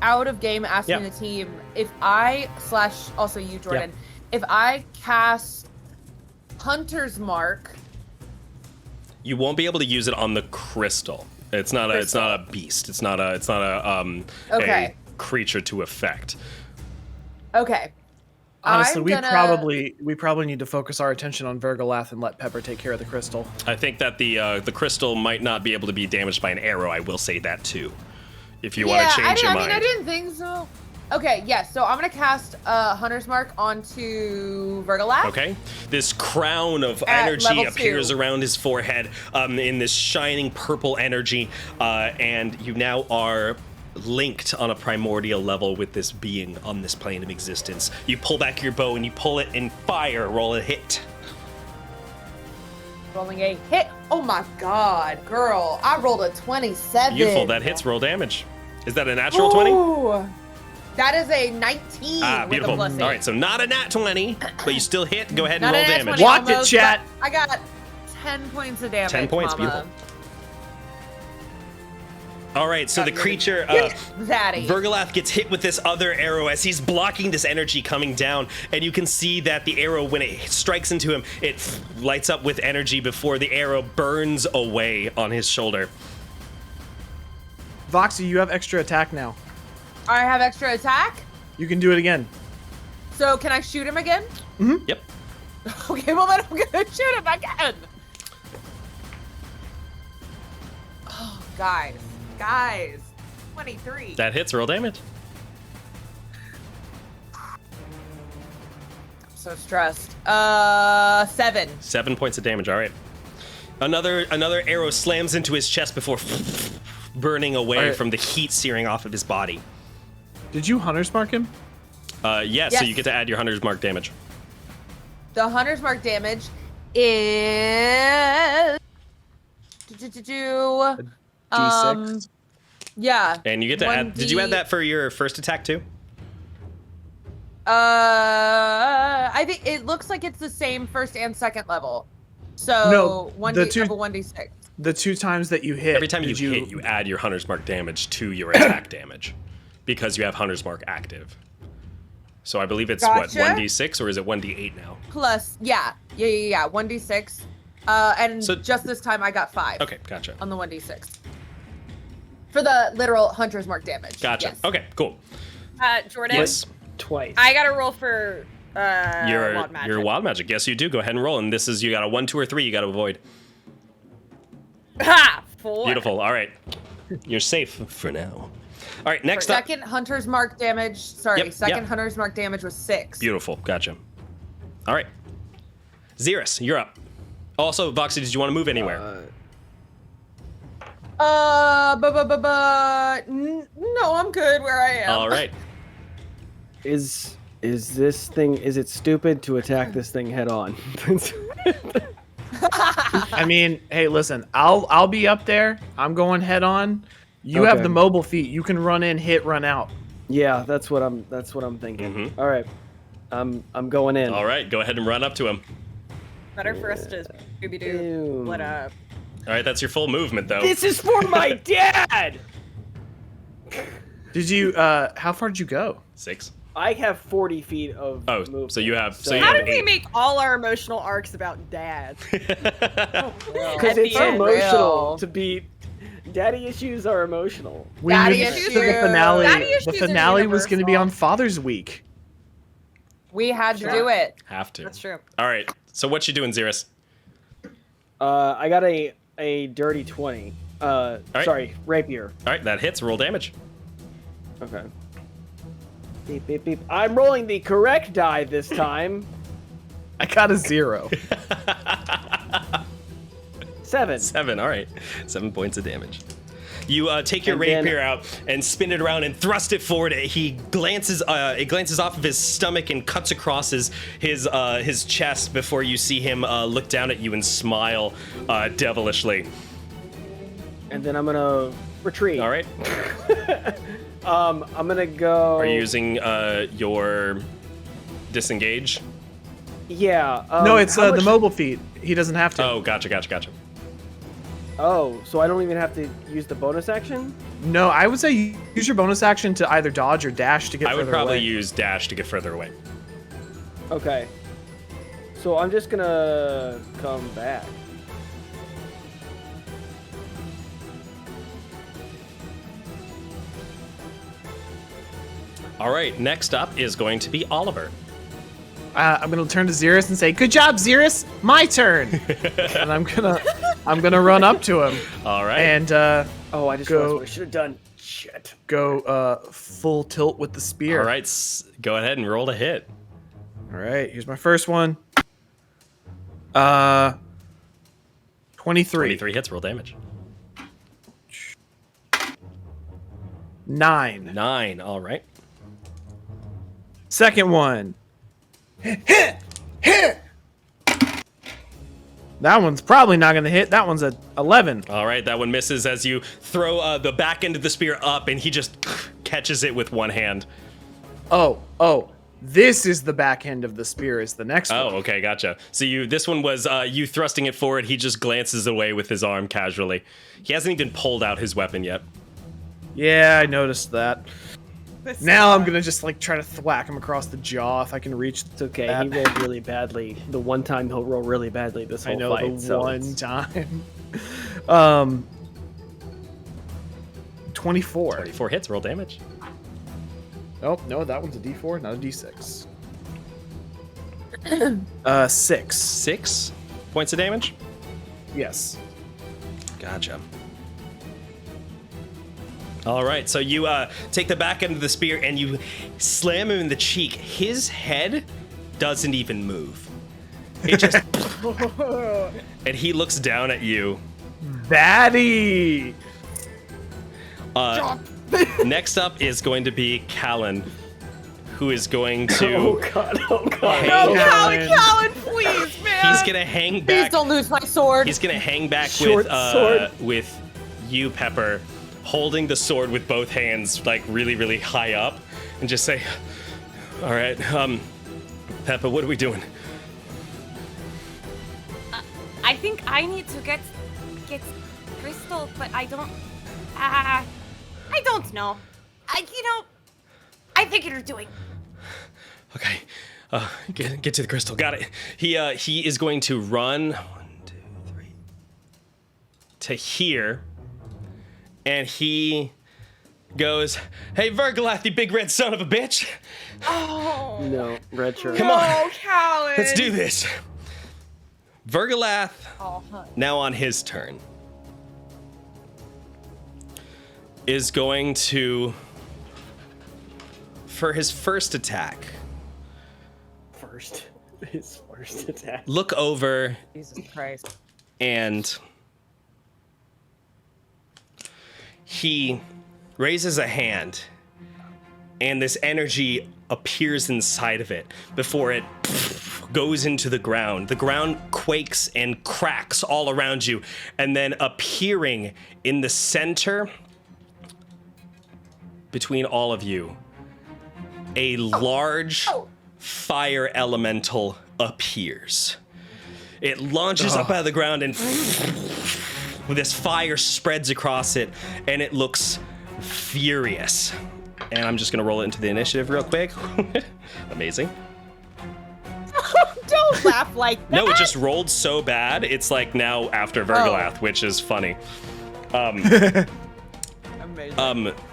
out of game, asking the team if I / also you, Jordan, if I cast Hunter's Mark. You won't be able to use it on the crystal. It's not a beast. It's not a creature to affect. Okay. Honestly, we probably need to focus our attention on Virgolath and let Pepper take care of the crystal. I think that the crystal might not be able to be damaged by an arrow. I will say that too. If you want to change your mind. I didn't think so. Okay, yes. So I'm gonna cast Hunter's Mark onto Virgolath. Okay. This crown of energy appears around his forehead in this shining purple energy, and you now are linked on a primordial level with this being on this plane of existence. You pull back your bow and you pull it and fire. Roll a hit. Rolling a hit. Oh my god, girl. I rolled a 27. Beautiful. That hits. Roll damage. Is that a natural 20? That is a 19. Beautiful. With a All right, so not a nat 20, but you still hit. Go ahead and roll damage. Watch it, chat. I got 10 points of damage. 10 points. Mama. Beautiful. All right, so the creature, Virgolath gets hit with this other arrow as he's blocking this energy coming down, and you can see that the arrow, when it strikes into him, it lights up with energy before the arrow burns away on his shoulder. Voxy, you have extra attack now. I have extra attack? You can do it again. So can I shoot him again? Mm-hmm. Yep. Okay, well then I'm gonna shoot him again. Oh, guys, 23. That hits. Roll damage. I'm so stressed. 7. 7 points of damage. All right. Another arrow slams into his chest before burning away from the heat searing off of his body. Did you Hunter's Mark him? Yes, so you get to add your Hunter's Mark damage. The Hunter's Mark damage is D6. Yeah. And you get to add. Did you add that for your first attack too? I think it looks like it's the same first and second level. So No, 1d6. The 2 times that you hit. Every time you hit, you add your Hunter's Mark damage to your attack damage, because you have Hunter's Mark active. So I believe it's what, 1d6 or is it 1d8 now? Plus, yeah, 1d6. And So- just this time I got 5. Okay, gotcha. On the 1d6. For the literal Hunter's Mark damage. Gotcha. Yes. Okay, cool. Jordan. Yes. Twice. I gotta roll for wild magic. Your wild magic. Yes, you do. Go ahead and roll. And this is, you got a 1, 2, or 3. You got to avoid. Ha! 4. Beautiful. All right. You're safe for now. All right, next up. Second Hunter's Mark damage. Sorry, Hunter's Mark damage was 6. Beautiful. Gotcha. All right. Xeris, you're up. Also, Voxy, did you want to move anywhere? No, I'm good where I am. All right. Is this thing, is it stupid to attack this thing head on? I mean, hey, listen, I'll be up there. I'm going head on. You have the mobile feat. You can run in, hit, run out. Yeah, that's what I'm thinking. Mm-hmm. All right. I'm going in. All right, go ahead and run up to him. Better for us to Scooby-Doo Ew. split up. All right, that's your full movement, though. This is for my dad! Did you, how far did you go? 6. I have 40 feet of movement. So you have, so you How have did we 8. make all our emotional arcs about dad? Because At it's the end. emotional Real. to be... Daddy issues are emotional. We Daddy knew issues the are- finale. Daddy The issues are finale was going to be universal. on Father's Week. We had to do it. Have to. That's true. All right, so what you doing, Xeris? I got a dirty 20. right. Sorry, rapier. All right, that hits. Roll damage. Okay. Beep, beep, beep. I'm rolling the correct die this time. I got a 0. 7. 7. All right, 7 points of damage. You take your And then- rapier out and spin it around and thrust it forward. It glances off of his stomach and cuts across his chest before you see him look down at you and smile devilishly. And then I'm gonna retreat. All right. I'm gonna go. Are you using your disengage? Yeah. No, it's how the much- mobile feat. He doesn't have to. Oh, gotcha. Oh, so I don't even have to use the bonus action? No, I would say use your bonus action to either dodge or dash to get I further would probably away. use dash to get further away. Okay. So I'm just gonna come back. All right, next up is going to be Oliver. I'm gonna turn to Xerus and say, "Good job, Xerus. My turn." And I'm gonna run up to him All right. and Oh, I just Go. realized what I should have done. Shit. go full tilt with the spear. All right, go ahead and roll to hit. All right. Here's my first one. 23. 23 hits, roll damage. 9. 9, all right. Second one. Hit! That one's probably not gonna hit. That one's a 11. All right, that one misses as you throw the back end of the spear up, and he just catches it with one hand. Oh. This is the back end of the spear. Is the next one. Oh, okay, gotcha. So this one was you thrusting it forward. He just glances away with his arm casually. He hasn't even pulled out his weapon yet. Yeah, I noticed that. Now I'm gonna just like try to thwack him across the jaw if I can reach. It's okay. that. He rolled really badly. The one time he'll roll really badly this whole I know fight. the so one it's- time. 24. 24 hits, roll damage. Oh no, that one's a D4, not a D6. 6. 6 points of damage. Yes. Gotcha. All right, so you take the back end of the spear and you slam him in the cheek. His head doesn't even move. It just... and he looks down at you. Baddie. Next up is going to be Callan, who is going to... Oh god! Oh god! No, Callan. Callan, please, man. He's gonna hang Please back. don't lose my sword. He's gonna hang back Short sword. with you, Pepper, holding the sword with both hands, like really, really high up, and just say, "All right, Pepper, what are we doing?" I think I need to get Crystal, but I don't. I don't know. I think you're doing. Okay, get to the crystal. Got it. He is going to run 1, 2, 3 to here, and he goes, "Hey, Virgolath, you big red son of a bitch! Oh. No, red shirt. Come on, Oh, Callan. let's do this." Virgolath, Oh, honey. now on his turn, is going to, for his first attack, His first attack. look over Jesus Christ. and he raises a hand, and this energy appears inside of it before it goes into the ground. The ground quakes and cracks all around you, and then appearing in the center between all of you, a large fire elemental appears. It launches up out of the ground, and this fire spreads across it, and it looks furious. And I'm just gonna roll it into the initiative real quick. Amazing. Don't laugh like that. No, it just rolled so bad. It's like now after Virgolath, which is funny. Amazing.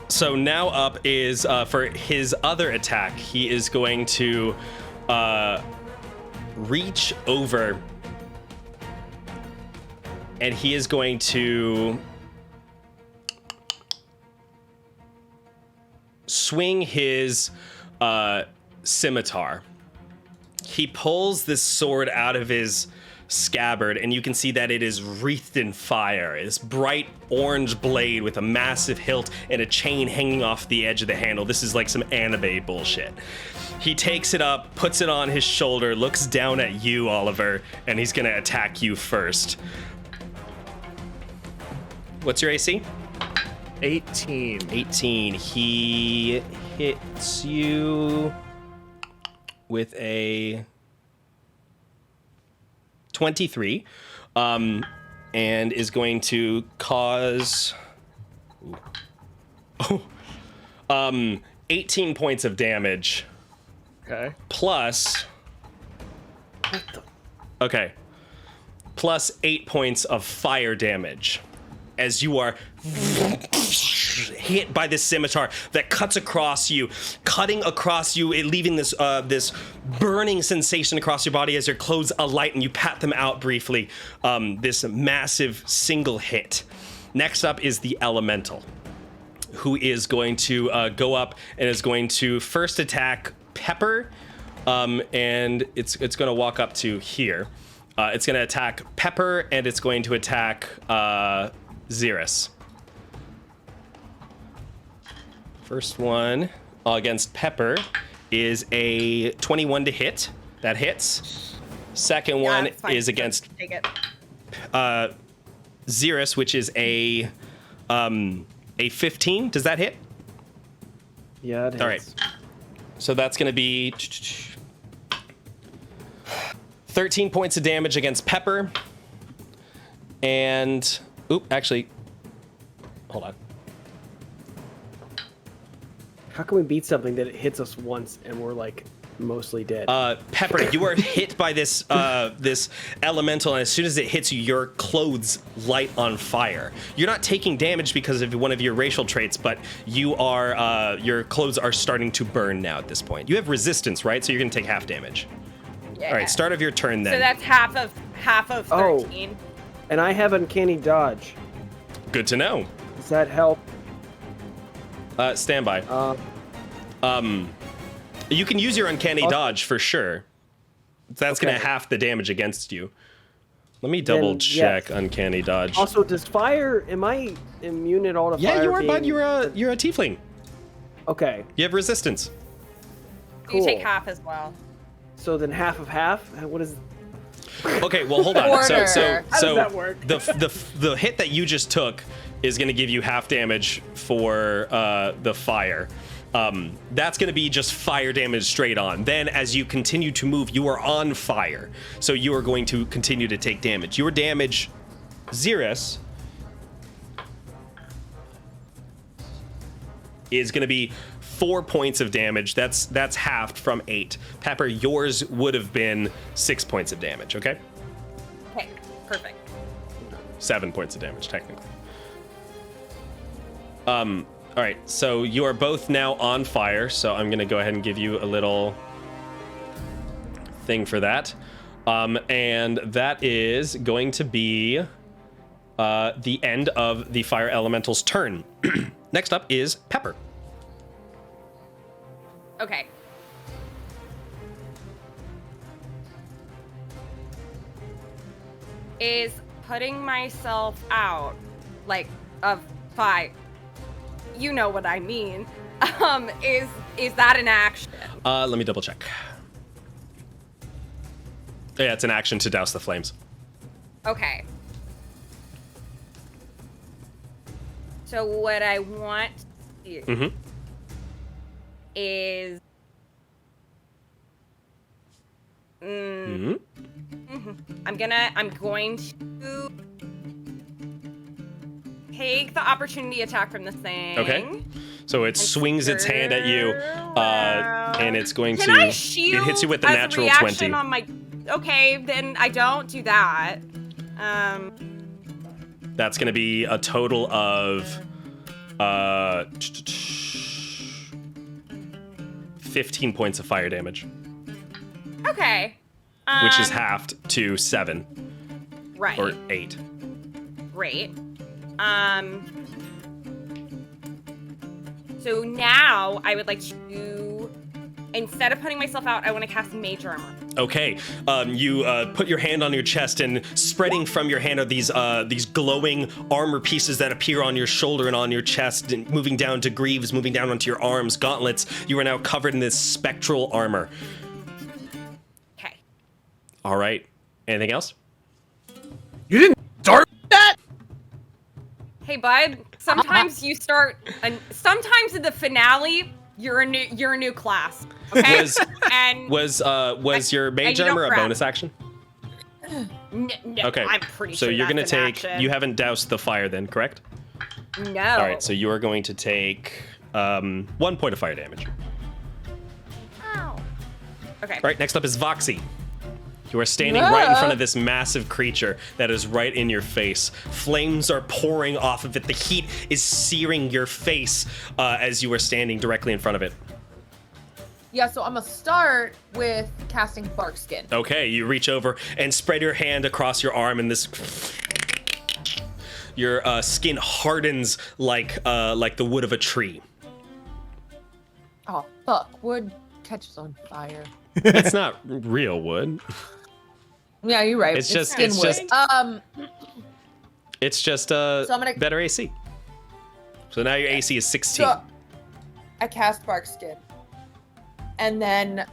So now up is for his other attack. He is going to reach over, and he is going to swing his scimitar. He pulls this sword out of his scabbard, and you can see that it is wreathed in fire. This bright orange blade with a massive hilt and a chain hanging off the edge of the handle. This is like some anime bullshit. He takes it up, puts it on his shoulder, looks down at you, Oliver, and he's gonna attack you first. What's your AC? 18. 18. He hits you with a 23, and is going to cause 18 points of damage. Okay. Plus, okay, plus 8 points of fire damage as you are hit by this scimitar that cuts across you, leaving this this burning sensation across your body as your clothes alight and you pat them out briefly. This massive single hit. Next up is the elemental, who is going to go up and is going to first attack Pepper, and it's going to walk up to here. It's going to attack Pepper, and it's going to attack Xeris. First one against Pepper is a 21 to hit. That hits. Second one is against Xeris, which is a 15. Does that hit? Yeah, it hits. All right. So that's going to be 13 points of damage against Pepper. And, actually, hold on. How can we beat something that it hits us once and we're like mostly dead? Pepper, you are hit by this this elemental, and as soon as it hits you, your clothes light on fire. You're not taking damage because of one of your racial traits, but you are your clothes are starting to burn now at this point. You have resistance, right? So you're gonna take half damage. Yeah. All right, start of your turn then. So that's half of 13. And I have uncanny dodge. Good to know. Does that help? Stand by. You can use your uncanny dodge for sure. That's gonna half the damage against you. Let me double check uncanny dodge. Also, does fire? Am I immune at all to fire? Yeah, you are, bud. You're a tiefling. Okay. You have resistance. Cool. You take half as well. So then half of half. What is? Okay, well hold on. Order. So How does that work? the hit that you just took is going to give you half damage for the fire. That's going to be just fire damage straight on. Then as you continue to move, you are on fire. So you are going to continue to take damage. Your damage, Xeris, is going to be 4 points of damage. That's halved from 8. Pepper, yours would have been 6 points of damage, okay? Okay, perfect. 7 points of damage, technically. All right, so you are both now on fire, so I'm gonna go ahead and give you a little thing for that. And that is going to be the end of the fire elemental's turn. Next up is Pepper. Okay. Is putting myself out, like, of fire, you know what I mean, is that an action? Let me double check. Yeah, it's an action to douse the flames. Okay. So what I want to do is I'm going to take the opportunity attack from this thing. Okay. So it swings its hand at you, and it's going Can to. I shield it hits you with the as a natural reaction 20. on my. Okay, then I don't do that. That's going to be a total of 15 points of fire damage, Okay. which is halved to 7 Right. or 8. Great. So now I would like to instead of putting myself out, I want to cast Mage Armor. Okay, you put your hand on your chest, and spreading from your hand are these glowing armor pieces that appear on your shoulder and on your chest, and moving down to greaves, moving down onto your arms, gauntlets. You are now covered in this spectral armor. Okay. All right. Anything else? You didn't start that? Hey, bud. Sometimes you start, sometimes in the finale, you're a new class. Okay. Was your mage you don't armor a grab. bonus action? No, Okay. I'm pretty So sure you're gonna that's an take. action. You haven't doused the fire then, correct? No. All right. So you are going to take 1 point of fire damage. Ow. Okay. All right. Next up is Voxy. You are standing right in front of this massive creature that is right in your face. Flames are pouring off of it. The heat is searing your face as you are standing directly in front of it. Yeah, so I'm gonna start with casting Bark Skin. Okay, you reach over and spread your hand across your arm, and this your skin hardens like the wood of a tree. Oh fuck! Wood catches on fire. It's not real wood. Yeah, you're right. It's just skin wood. it's just I'm gonna- better AC. So now your AC is 16. So I cast Bark Skin, and then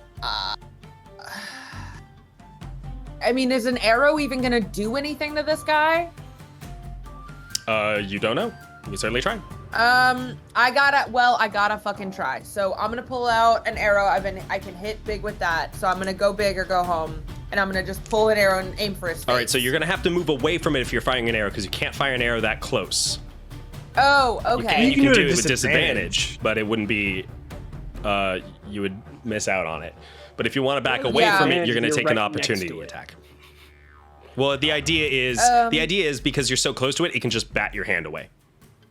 I mean, is an arrow even gonna do anything to this guy? You don't know. You can certainly try. I gotta fucking try. So I'm gonna pull out an arrow. I can hit big with that. So I'm gonna go big or go home, and I'm gonna just pull an arrow and aim for his face. All right, so you're gonna have to move away from it if you're firing an arrow, because you can't fire an arrow that close. Oh, okay. You can do it do at it with disadvantage, but it wouldn't be. You would miss out on it. But if you want to back away Yeah. from it, you're gonna You're take right an next opportunity to it. attack. Well, the idea is because you're so close to it, it can just bat your hand away.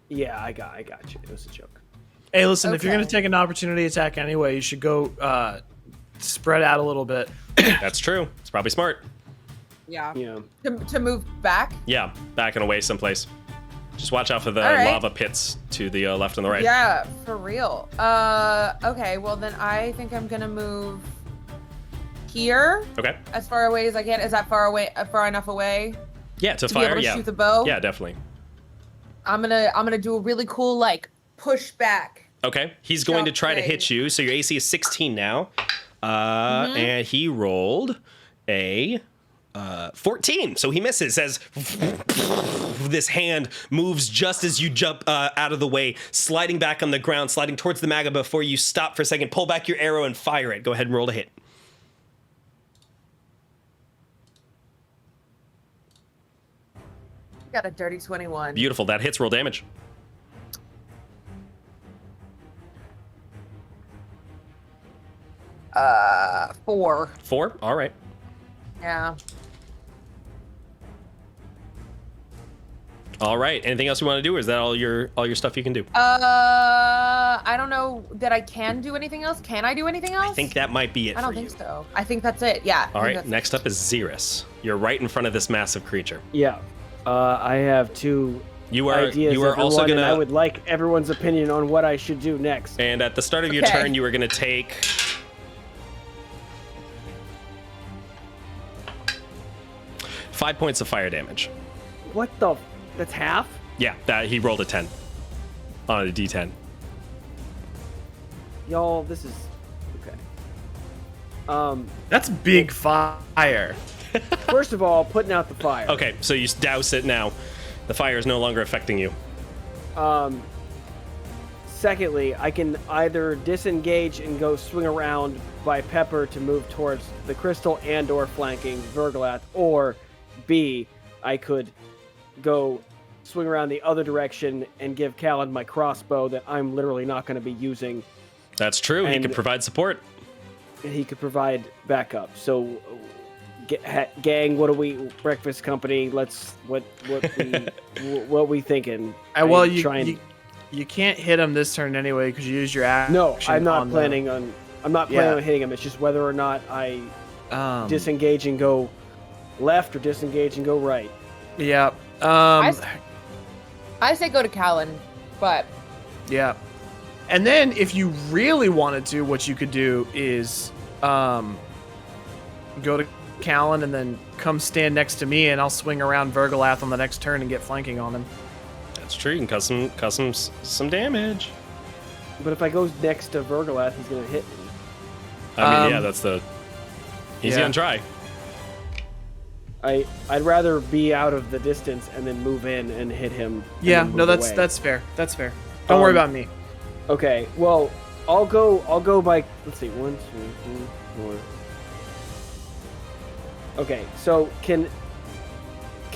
Yeah, I got you. It was a joke. Hey, listen, if you're going to Okay. take an opportunity attack anyway, you should go spread out a little bit. That's true. It's probably smart. Yeah. Yeah. To move back. Yeah, backing away someplace. Just watch out for the All right. lava pits to the left and the right. Yeah, for real. Okay. Well, then I think I'm gonna move here Okay. as far away as I can. Is that far enough away Yeah, to to be fire. able to Yeah. shoot the bow? Yeah, definitely. I'm gonna do a really cool like push back. Okay. He's going to Jump try to thing. hit you. So your AC is 16 now. Mm-hmm. And he rolled a 14. So he misses as this hand moves just as you jump out of the way, sliding back on the ground, sliding towards the maga before you stop for a second, pull back your arrow and fire it. Go ahead and roll to hit. Got a dirty 21. Beautiful. That hits. Roll damage. Four. 4. All right. Yeah. All right. Anything else you want to do, or is that all your stuff you can do? I don't know that I can do anything else. Can I do anything else? I think that might be it I don't for think you. so. I think that's it. Yeah. All I think right. that's it. Next up is Xerus. You're right in front of this massive creature. Yeah. I have two You are ideas. you are also everyone, and I gonna. would like everyone's opinion on what I should do next. And at the start of your Okay. turn, you are gonna take. 5 points of fire damage. What the? That's half? Yeah, that he rolled a 10 on a D10. Y'all, this is okay. That's big fire. First of all, putting out the fire. Okay, so you douse it now. The fire is no longer affecting you. Secondly, I can either disengage and go swing around by Pepper to move towards the crystal and/or flanking Virgolath, or B, I could go swing around the other direction and give Callan my crossbow that I'm literally not going to be using, That's true. He And- can provide support. and he could provide backup. So, gang, what do we? Breakfast company, let's what we thinking? Well, I'm trying- you can't hit him this turn anyway because you used your action. No, I'm not on planning on. I'm not planning on hitting him. It's just whether or not I disengage and go left or disengage and go right. Yeah. I say go to Callan, but Yeah. And then if you really wanted to, what you could do is go to Callan and then come stand next to me, and I'll swing around Virgolath on the next turn and get flanking on him. That's true. You can custom some damage. But if I go next to Virgolath, he's gonna hit me. I mean, yeah, that's the easy on try. I'd rather be out of the distance and then move in and hit him. Yeah, no, that's away. that's fair. That's fair. Don't worry about me. Okay, well, I'll go by. Let's see, 1, 2, 3, 4. Okay, so can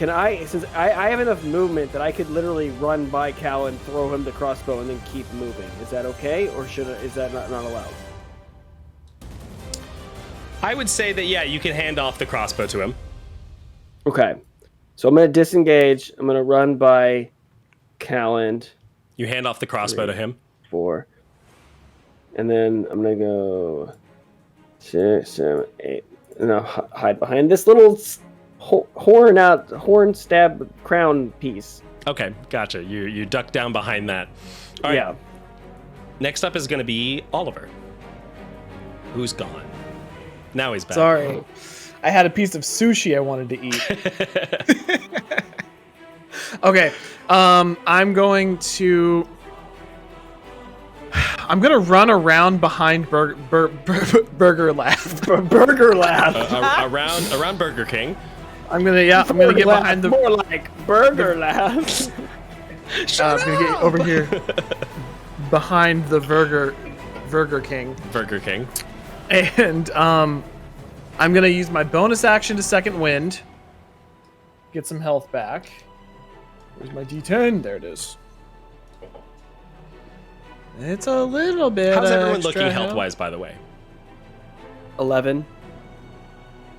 I, since I have enough movement that I could literally run by Cal and throw him the crossbow and then keep moving? Is that okay, or is that not allowed? I would say that, yeah, you can hand off the crossbow to him. Okay, so I'm gonna disengage. I'm gonna run by Calland. You hand off the crossbow to him. 4, and then I'm gonna go 6, 7, 8, and I'll hide behind this little horn stab crown piece. Okay, gotcha. You duck down behind that. All right. Yeah. Next up is going to be Oliver, who's gone. Now he's back. Sorry. I had a piece of sushi I wanted to eat. Okay. I'm going to run around behind Virgolath. Virgolath. Around Burger King. I'm gonna get behind the. More like Virgolath. I'm gonna get over here behind the Burger King. Burger King. And I'm gonna use my bonus action to second wind. Get some health back. Where's my D10? There it is. It's a little bit. How's everyone extra looking health-wise, by the way? 11.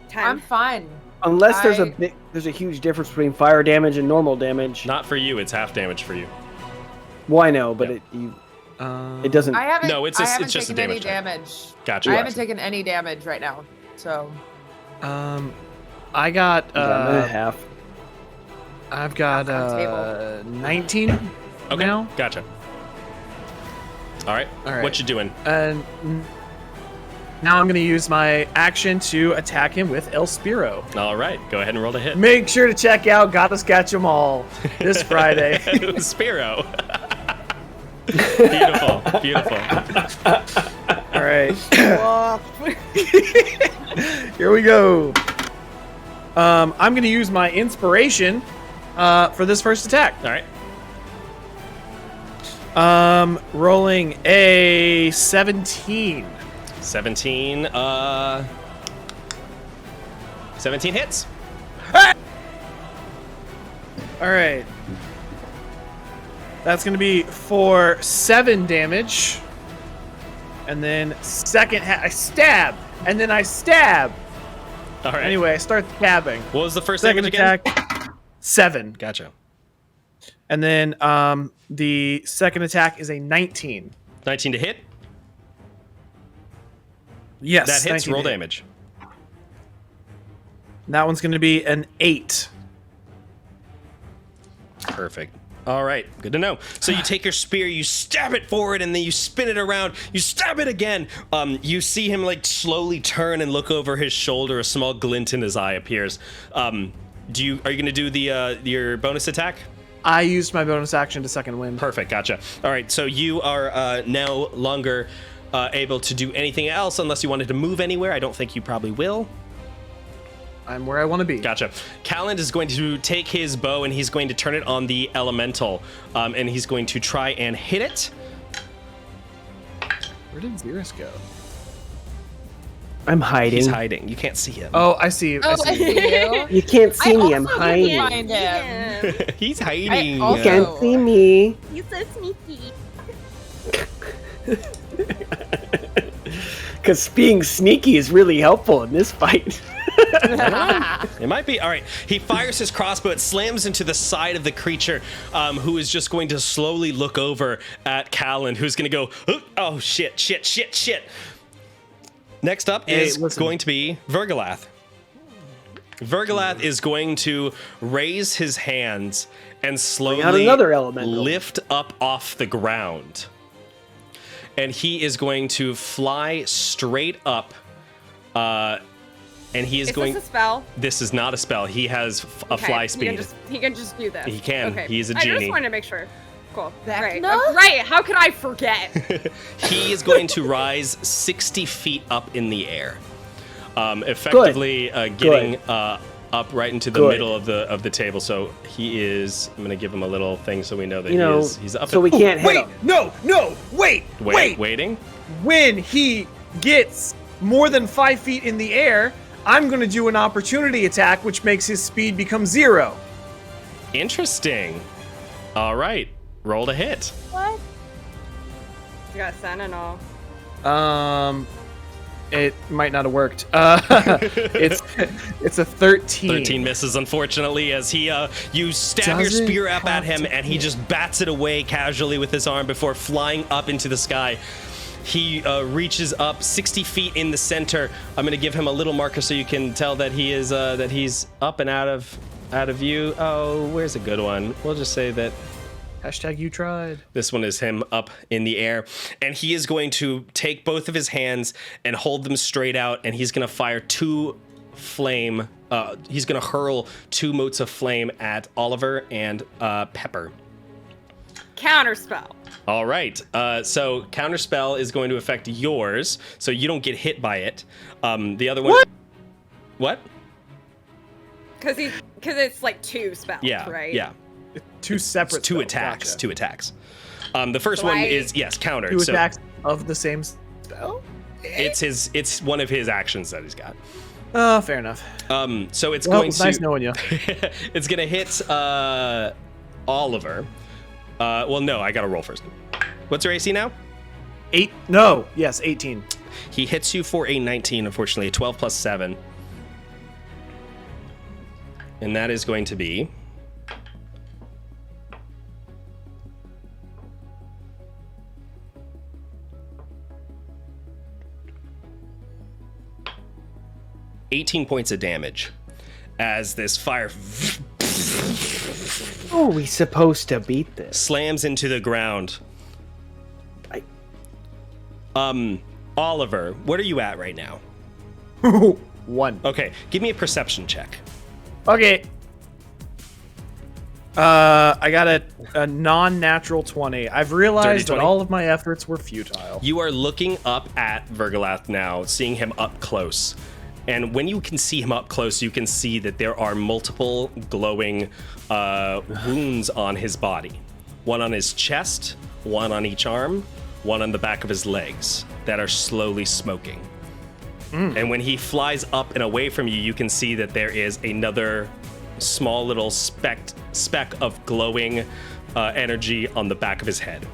10. I'm fine. Unless there's a huge difference between fire damage and normal damage. Not for you. It's half damage for you. Well, I know, but Yeah. it doesn't. I haven't. No, it's I just- haven't it's just a taken any damage check. damage. Gotcha. I haven't taken any damage right now. So I got half. I've got On table. 19 Okay. now. Gotcha. All right. All right. What you doing? And now I'm going to use my action to attack him with El Spiro. All right. Go ahead and roll to hit. Make sure to check out Gotta Catch 'Em All this Friday. Spiro. Beautiful. Beautiful. All right. Here we go. I'm going to use my inspiration for this first attack. All right. Rolling a 17. 17. 17 hits. All right. That's going to be for 7 damage. And then second I stab. And then I stab. All right. Anyway, I start stabbing. What was the first Second damage again? attack, 7. Gotcha. And then the second attack is a 19. 19 to hit. Yes. That hits. 19 Roll to hit. damage. And that one's going to be an 8. Perfect. All right, good to know. So you take your spear, you stab it forward, and then you spin it around. You stab it again. You see him like slowly turn and look over his shoulder. A small glint in his eye appears. Are you going to do the your bonus attack? I used my bonus action to second wind. Perfect. Gotcha. All right, so you are no longer able to do anything else unless you wanted to move anywhere. I don't think you probably will. I'm where I want to be. Gotcha. Calland is going to take his bow and he's going to turn it on the elemental, and he's going to try and hit it. Where did Xeris go? I'm hiding. He's hiding. You can't see him. Oh, I see you. I Oh, see I you. see you. You can't see me. I'm also hiding. can't find him. He's hiding. I also- You can't see me. He's so sneaky. Because being sneaky is really helpful in this fight. It might be. All right. He fires his crossbow. It slams into the side of the creature, who is just going to slowly look over at Calland, who's going to go, oh, shit. Next up is going to be Virgolath. Virgolath is going to raise his hands and slowly out another elemental. lift up off the ground. and he is going to fly straight up. And he is going. Is this a spell? This is not a spell. He has a fly speed. He can just do this. He can. Okay. He's a genie. I just wanted to make sure. Cool. Right. Vecna? Right. How could I forget? He is going to rise 60 feet up in the air, effectively getting up right into the middle of the table. So he is. I'm going to give him a little thing so we know that he's up. So we can't hit him. No, wait. Waiting. When he gets more than 5 feet in the air, I'm going to do an opportunity attack, which makes his speed become 0. Interesting. All right. Roll to hit. What? You got ascent and all. It might not have worked. It's a 13. 13 misses, unfortunately, as you stab your spear up at him, and he just bats it away casually with his arm before flying up into the sky. He reaches up 60 feet in the center. I'm gonna give him a little marker so you can tell that he is that he's up and out of view. Oh, where's a good one? We'll just say that. Hashtag you tried. This one is him up in the air, and he is going to take both of his hands and hold them straight out, and he's gonna fire two flame. He's gonna hurl 2 motes of flame at Oliver and Pepper. Counterspell. All right. So counterspell is going to affect yours, so you don't get hit by it. The other one. What? Because it's like 2 spells, Yeah. right? Yeah. 2 separate. Two spells. attacks. Gotcha. 2 attacks. The first one is countered. 2 attacks of the same spell. It's one of his actions that he's got. Oh, fair enough. So it's going it's to. nice knowing you. It's gonna hit Oliver. Well, no, I gotta roll first. What's your AC now? 18. He hits you for a 19, unfortunately, a 12 plus 7. And that is going to be... $18 points of damage as this fire Oh, we supposed to beat this? slams into the ground. Oliver, what are you at right now? 1. Okay, give me a perception check. Okay. I got a non-natural 20. I've realized that all of my efforts were futile. You are looking up at Virgolath now, seeing him up close. And when you can see him up close, you can see that there are multiple glowing wounds on his body. One on his chest, one on each arm, one on the back of his legs that are slowly smoking. And when he flies up and away from you, you can see that there is another small little speck of glowing energy on the back of his head.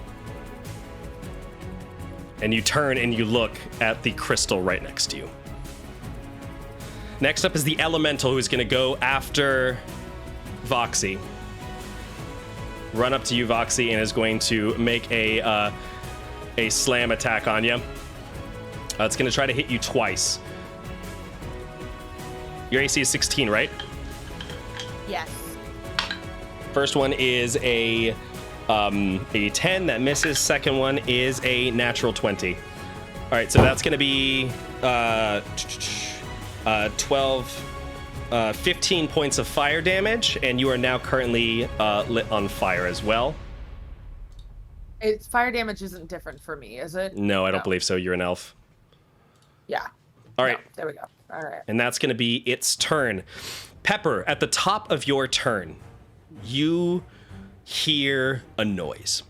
And you turn and you look at the crystal right next to you. Next up is the Elemental, who's going to go after Voxy. Run up to you, Voxy, and is going to make a slam attack on you. It's going to try to hit you twice. Your AC is 16, right? Yes. First one is a 10 that misses. Second one is a natural 20. All right, so that's going to be 15 points of fire damage, and you are now currently lit on fire as well. Fire damage isn't different for me, is it? No, I don't believe so. You're an elf. Yeah. All right. No, there we go. All right. And that's going to be its turn. Pepper, at the top of your turn, you hear a noise.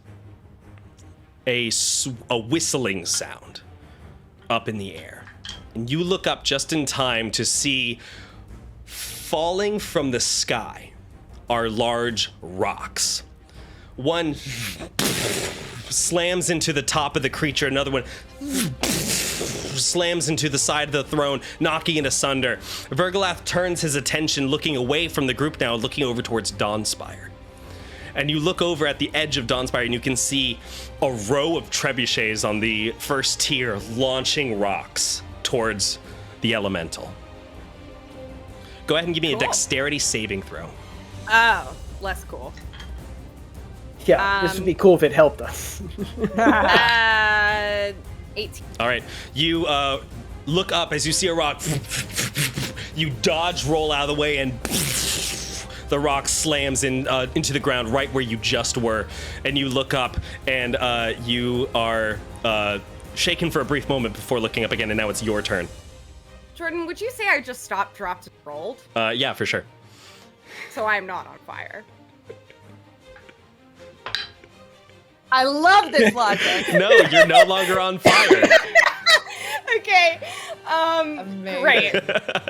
A whistling sound up in the air. And you look up just in time to see falling from the sky are large rocks. One slams into the top of the creature, another one slams into the side of the throne, knocking it asunder. Virgolath turns his attention, looking away from the group now, looking over towards Dawnspire. And you look over at the edge of Dawnspire and you can see a row of trebuchets on the first tier launching rocks towards the Elemental. Go ahead and give me a dexterity saving throw. Oh, less cool. Yeah, this would be cool if it helped us. 18. All right, you look up as you see a rock. You dodge, roll out of the way, and the rock slams into the ground right where you just were. And you look up, and you are shaken for a brief moment before looking up again, and now it's your turn. Jordan, would you say I just stopped, dropped, and rolled? Yeah, for sure. So I'm not on fire. I love this logic. No, you're no longer on fire. Okay. Amazing. Great.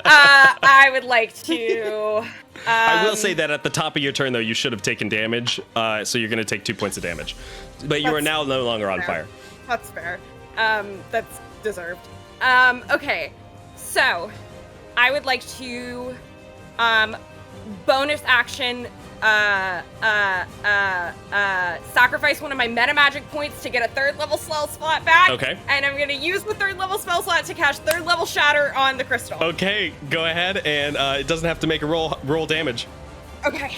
I would like to. I will say that at the top of your turn, though, you should have taken damage, so you're going to take 2 points of damage. But you are now no longer on fire. That's fair. That's deserved. Okay. So, I would like to, bonus action, sacrifice one of my meta magic points to get a 3rd level spell slot back. Okay. And I'm gonna use the 3rd level spell slot to cast 3rd level shatter on the crystal. Okay, go ahead, and it doesn't have to make a roll damage. Okay.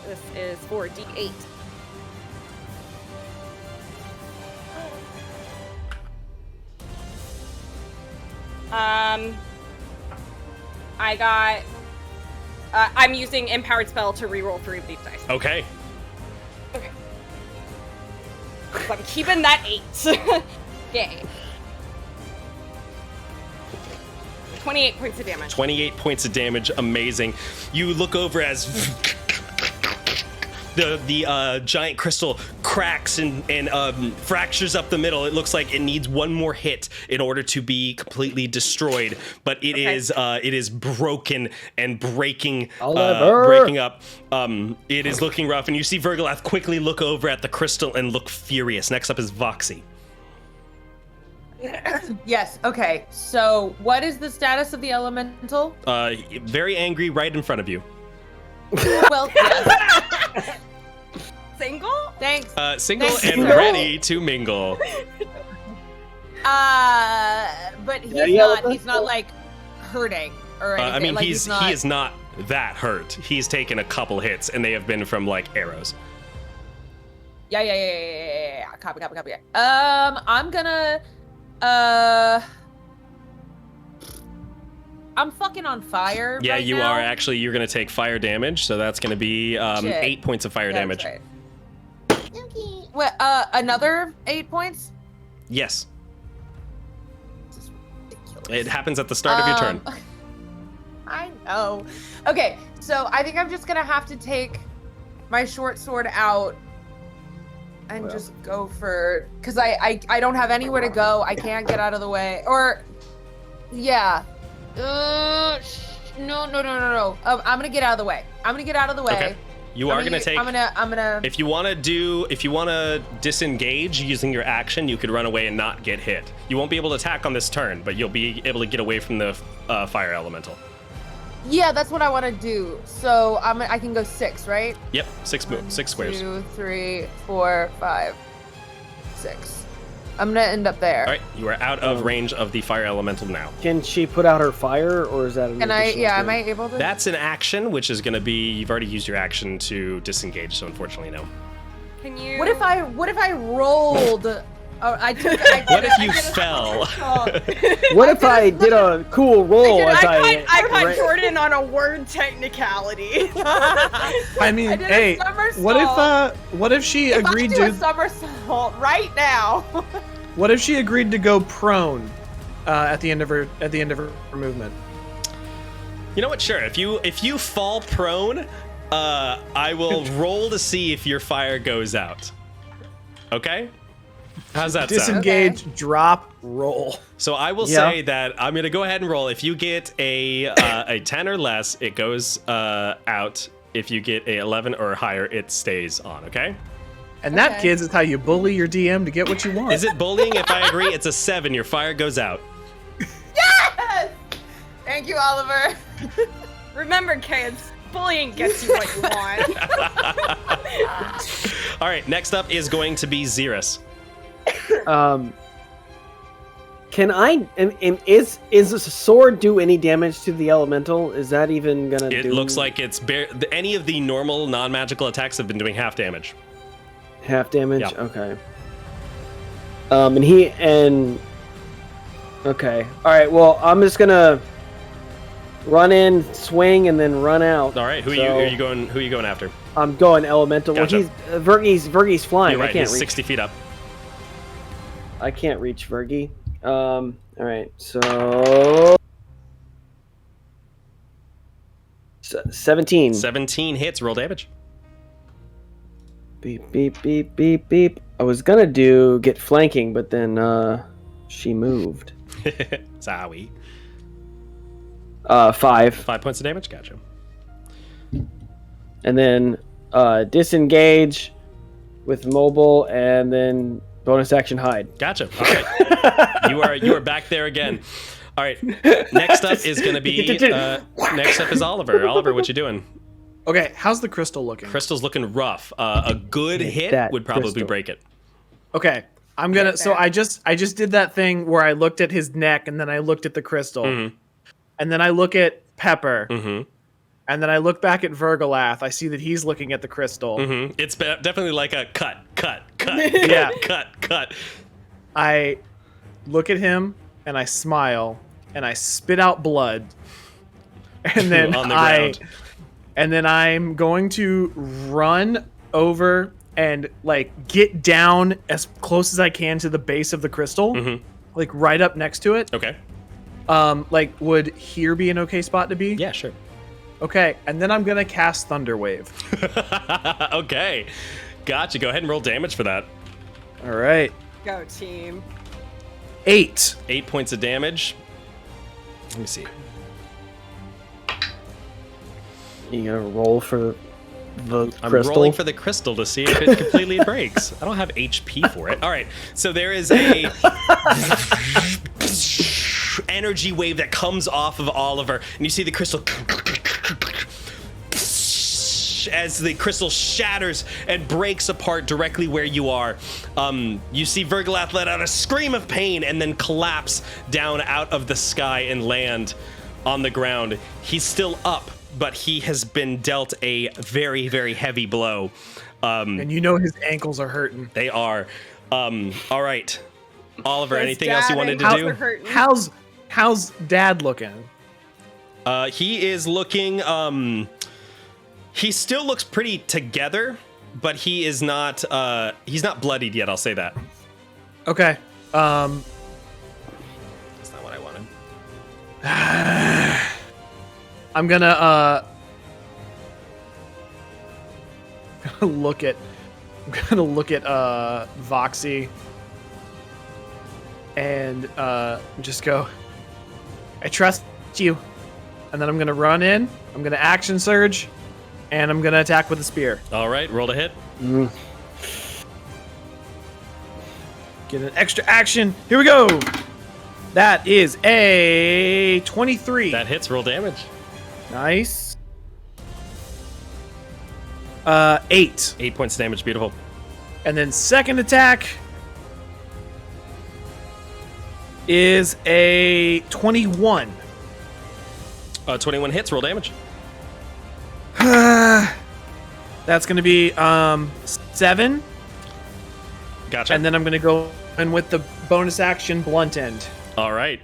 This is 4d8. I got. I'm using empowered spell to reroll 3 of these dice. Okay. Okay. So I'm keeping that 8. Yay. 28 points of damage. 28 points of damage, amazing. You look over as the giant crystal cracks and fractures up the middle. It looks like it needs one more hit in order to be completely destroyed, but it is broken and breaking up. It is looking rough, and you see Virgolath quickly look over at the crystal and look furious. Next up is Voxy. Yes, okay. So, what is the status of the elemental? Very angry right in front of you. Well, yes. Single? Thanks. Single Thanks. and ready to mingle. But he's not like hurting or anything. I mean, like, he is not that hurt. He's taken a couple hits, and they have been from like arrows. Yeah. Copy. I'm gonna, I'm fucking on fire. Yeah, right you now. are actually. You're gonna take fire damage, so that's gonna be 8 points of fire damage. Right. What? Another 8 points? Yes. It happens at the start of your turn. I know. Okay, so I think I'm just gonna have to take my short sword out and just go for, because I don't have anywhere to go. I can't get out of the way. Or, yeah. No. I'm gonna get out of the way. Okay. You are gonna take. I'm gonna. If you want to disengage using your action, you could run away and not get hit. You won't be able to attack on this turn, but you'll be able to get away from the fire elemental. Yeah, that's what I want to do. So I can go 6, right? Yep, 6 squares. 2, 3, 4, 5, 6. I'm gonna end up there. All right, you are out of range of the fire elemental now. Can she put out her fire, or is that an additional turn? Am I able to? That's an action, which is going to be, you've already used your action to disengage, so unfortunately no. Can you? What if I rolled? What if you fell? What if I did a cool roll I caught Jordan on a word technicality. I mean, hey, what if she agreed to a somersault right now? What if she agreed to go prone at the end of her movement? You know what? Sure. If you fall prone, I will roll to see if your fire goes out. Okay? How's that sound? Disengage, drop, roll. So I will say that I'm gonna go ahead and roll. If you get a 10 or less, it goes out. If you get a 11 or higher, it stays on. Okay. And that, kids, is how you bully your DM to get what you want. Is it bullying? If I agree, it's a 7. Your fire goes out. Yes! Thank you, Oliver. Remember, kids, bullying gets you what you want. All right, next up is going to be Xerus. Can I? Is a sword do any damage to the elemental? Is that even gonna? It looks like it's any of the normal non-magical attacks have been doing half damage. Half damage. Yeah. Okay. Okay. All right. Well, I'm just gonna run in, swing, and then run out. All right. Who are you going after? I'm going elemental. Gotcha. Well, Virgie's flying. You're right. I can't He's reach. 60 feet up. I can't reach Virgie. All right. So 17. 17 hits. Roll damage. Beep beep beep beep beep. I was gonna get flanking, but then she moved. Zowie. 5. 5 points of damage. Gotcha. And then disengage with mobile, and then bonus action hide. Gotcha. All right. You are back there again. All right. Next up is going to be next up is Oliver. Oliver, what you doing? Okay, how's the crystal looking? Crystal's looking rough. A good hit that would probably crystal. break it. Okay, I'm gonna. So I just did that thing where I looked at his neck and then I looked at the crystal, and then I look at Pepper, and then I look back at Virgolath. I see that he's looking at the crystal. It's definitely like a cut. Yeah. cut. I look at him and I smile and I spit out blood, and then On the ground. And then I'm going to run over and like get down as close as I can to the base of the crystal, like right up next to it. Okay. Like would here be an okay spot to be? Yeah, sure. Okay, and then I'm gonna cast Thunder Wave. Okay. Gotcha. Go ahead and roll damage for that. All right, Go team. 8. 8 points of damage. Let me see. You gonna roll for the I'm crystal? rolling for the crystal to see if it completely breaks. I don't have HP for it. All right, so there is a energy wave that comes off of Oliver, and you see the crystal as the crystal shatters and breaks apart directly where you are. You see Virgolath let out a scream of pain and then collapse down out of the sky and land on the ground. He's still up, but he has been dealt a very, very heavy blow. And you know his ankles are hurting. They are. All right. Oliver, His anything else you dad wanted ankles to are do? hurting. How's Dad looking? He is looking, he still looks pretty together, but he is not, he's not bloodied yet, I'll say that. Okay. That's not what I wanted. I'm gonna look at Voxy and just go, I trust you. And then I'm gonna run in, I'm gonna action surge, and I'm gonna attack with a spear. All right, roll to hit. Get an extra action. Here we go. That is a 23. That hits, roll damage. Nice. 8. 8 points of damage, beautiful. And then second attack is a 21. 21 hits, roll damage. That's going to be 7. Gotcha. And then I'm going to go in with the bonus action blunt end. All right.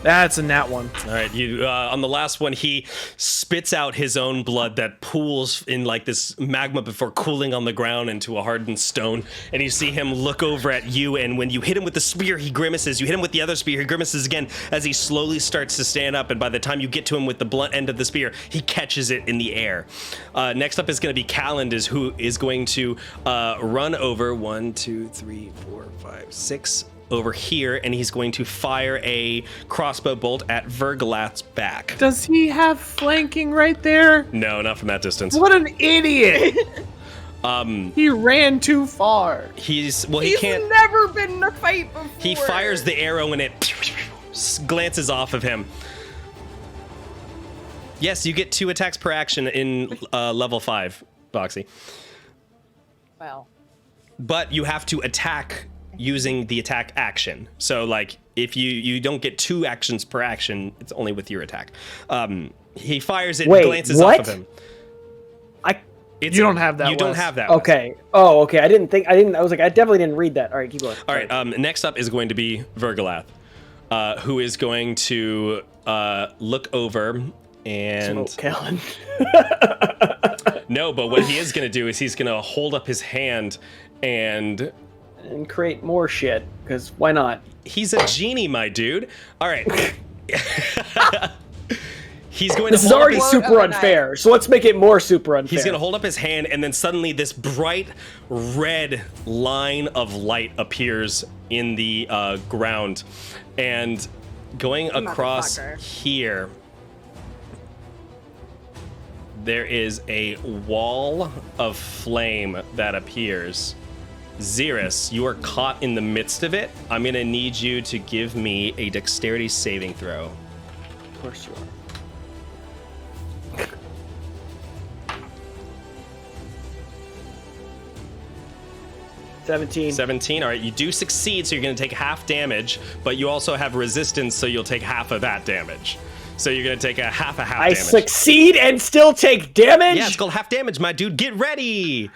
That's a nat 1. All right, you on the last one, he spits out his own blood that pools in like this magma before cooling on the ground into a hardened stone. And you see him look over at you, and when you hit him with the spear, he grimaces. You hit him with the other spear, he grimaces again as he slowly starts to stand up. And by the time you get to him with the blunt end of the spear, he catches it in the air. Next up is going to be Calland, who is going to run over 1, 2, 3, 4, 5, 6. Over here, and he's going to fire a crossbow bolt at Virgolath's back. Does he have flanking right there? No, not from that distance. What an idiot! He ran too far. He's He's can't. never been in a fight before. He fires the arrow and it glances off of him. Yes, you get 2 attacks per action in level 5, Boxy. Well, But you have to attack using the attack action. So like if you don't get 2 actions per action, it's only with your attack. He fires it, glances off of him. You don't have that. You don't have that. Okay. Oh, okay. I was like, I definitely didn't read that. All right, keep going. All right. Next up is going to be Virgolath, who is going to look over and Callan. No, but what he is going to do is he's going to hold up his hand and create more shit, because why not? He's a genie, my dude. All right. He's going this to is already super unfair, so let's make it more super unfair. He's going to hold up his hand, and then suddenly this bright red line of light appears in the ground. And going across here, there is a wall of flame that appears. Xeris, you are caught in the midst of it. I'm going to need you to give me a dexterity saving throw. Of course you are. 17. All right, you do succeed, so you're going to take half damage, but you also have resistance, so you'll take half of that damage. So you're going to take a half damage. I succeed and still take damage? Yeah, it's called half damage, my dude. Get ready!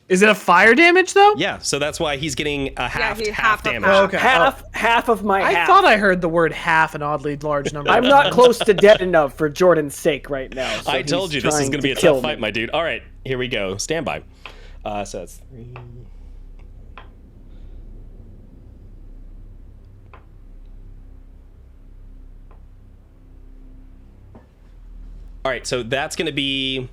Is it a fire damage, though? Yeah, so that's why he's getting a half damage. Okay. Half of my half. I thought I heard the word half, an oddly large number. I'm not close to dead enough for Jordan's sake right now. So I told you this is going to be a tough fight, my dude. All right, here we go. Stand by. So that's 3... All right, so that's going to be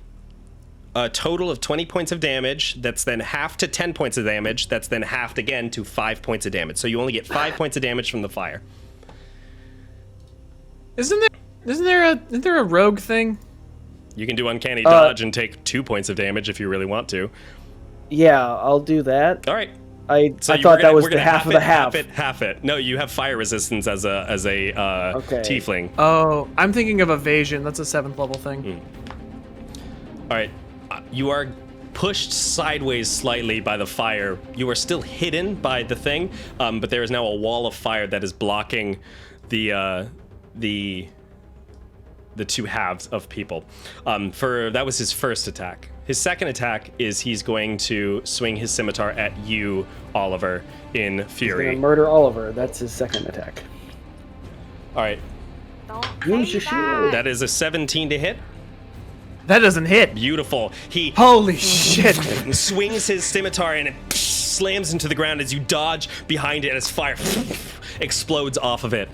a total of 20 points of damage. That's then half to 10 points of damage. That's then halved again to 5 points of damage. So you only get 5 points of damage from the fire. Isn't there a rogue thing? You can do uncanny dodge and take 2 points of damage if you really want to. Yeah, I'll do that. All right. I thought that was the half of the half. Half it. No, you have fire resistance as a tiefling. Oh, I'm thinking of evasion. That's a 7th level thing. All right. You are pushed sideways slightly by the fire. You are still hidden by the thing, but there is now a wall of fire that is blocking the two halves of people. That was his first attack. His second attack is he's going to swing his scimitar at you, Oliver, in fury. He's gonna murder Oliver. That's his second attack. All right. Use your shield. That is a 17 to hit. That doesn't hit. Beautiful. He holy shit swings his scimitar and it slams into the ground as you dodge behind it as fire explodes off of it.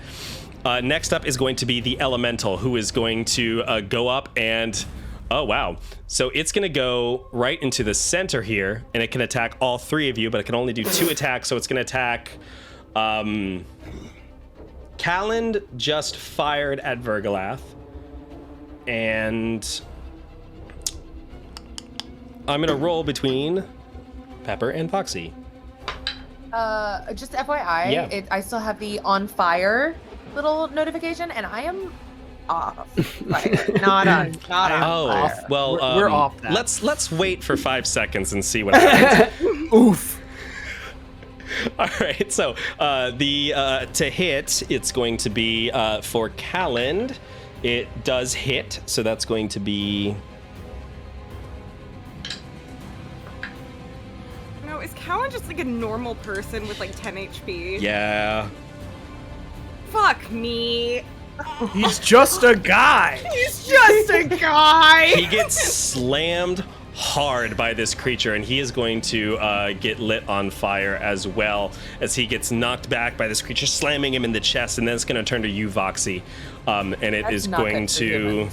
Next up is going to be the elemental, who is going to go up and oh wow. So it's going to go right into the center here, and it can attack all 3 of you, but it can only do 2 attacks, so it's going to attack Callan just fired at Virgolath, and I'm going to roll between Pepper and Foxy. Just FYI, I still have the on fire little notification, and I am off fire. Not on fire. Well, we're off that. Let's wait for 5 seconds and see what happens. Oof. All right, so the to hit, it's going to be for Callan. It does hit, so that's going to be. No, is Callan just like a normal person with like 10 HP? Yeah. Fuck me. He's just a guy. He's just a guy. He gets slammed hard by this creature, and he is going to get lit on fire as well as he gets knocked back by this creature, slamming him in the chest, and then it's going to turn to you, Voxy, and it is going to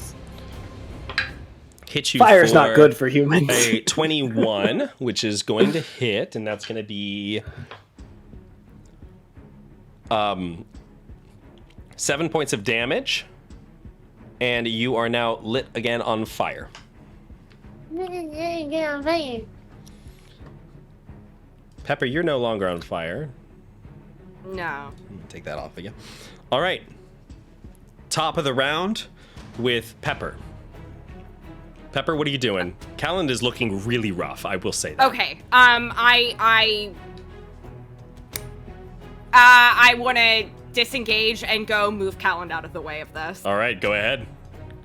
hit you. Fire's not good for humans. A 21, which is going to hit, and that's going to be 7 points of damage, and you are now lit again on fire. Pepper, you're no longer on fire. No. Take that off again. All right. Top of the round with Pepper. Pepper, what are you doing? Callan is looking really rough, I will say that. Okay. I I want to disengage and go move Callan out of the way of this. All right, go ahead.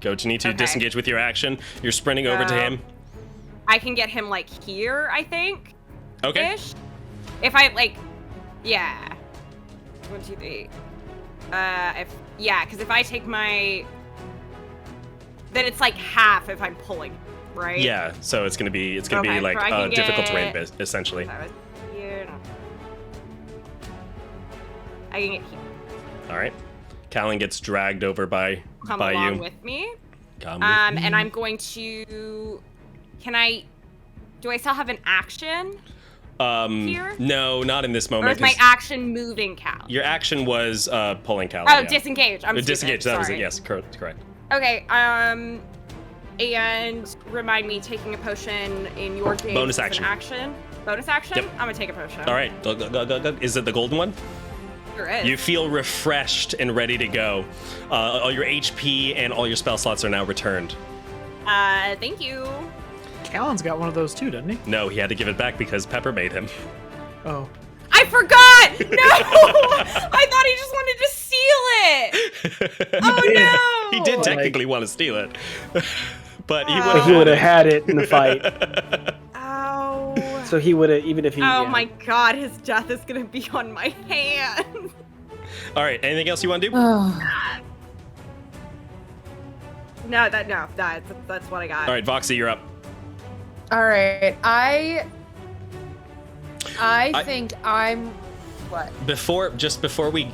Go to need to disengage with your action. You're sprinting over to him. I can get him like here, I think. Okay. Ish. If I like, yeah. 1, 2, 3. Because if I take my, then it's like half if I'm pulling, right? Yeah. So it's gonna be like difficult terrain, essentially. Here. I can get here. All right. Callan gets dragged over by Come by along you. with me. Come with me. And I'm going to. Do I still have an action? Here? No, not in this moment. Or is my action moving Cal? Your action was pulling Callan. Oh, yeah. disengage. I'm disengage. stupid. That was Sorry. it. Yes, correct. Okay. And remind me, taking a potion in your game. Bonus is action. An action. Bonus action. Yep. I'm gonna take a potion. All right. Go. Is it the golden one? Sure is. You feel refreshed and ready to go. All your HP and all your spell slots are now returned. Thank you. Callan's got one of those too, doesn't he? No, he had to give it back because Pepper made him. Oh. I forgot! No! I thought he just wanted to steal it! Oh no! He did technically want to steal it. But he But he would have had it in the fight. Ow. So he would have, even if he. Oh yeah. my god, his death is gonna be on my hands. All right, anything else you want to do? No, that's what I got. All right, Voxy, you're up. All right, I think I'm what? Before we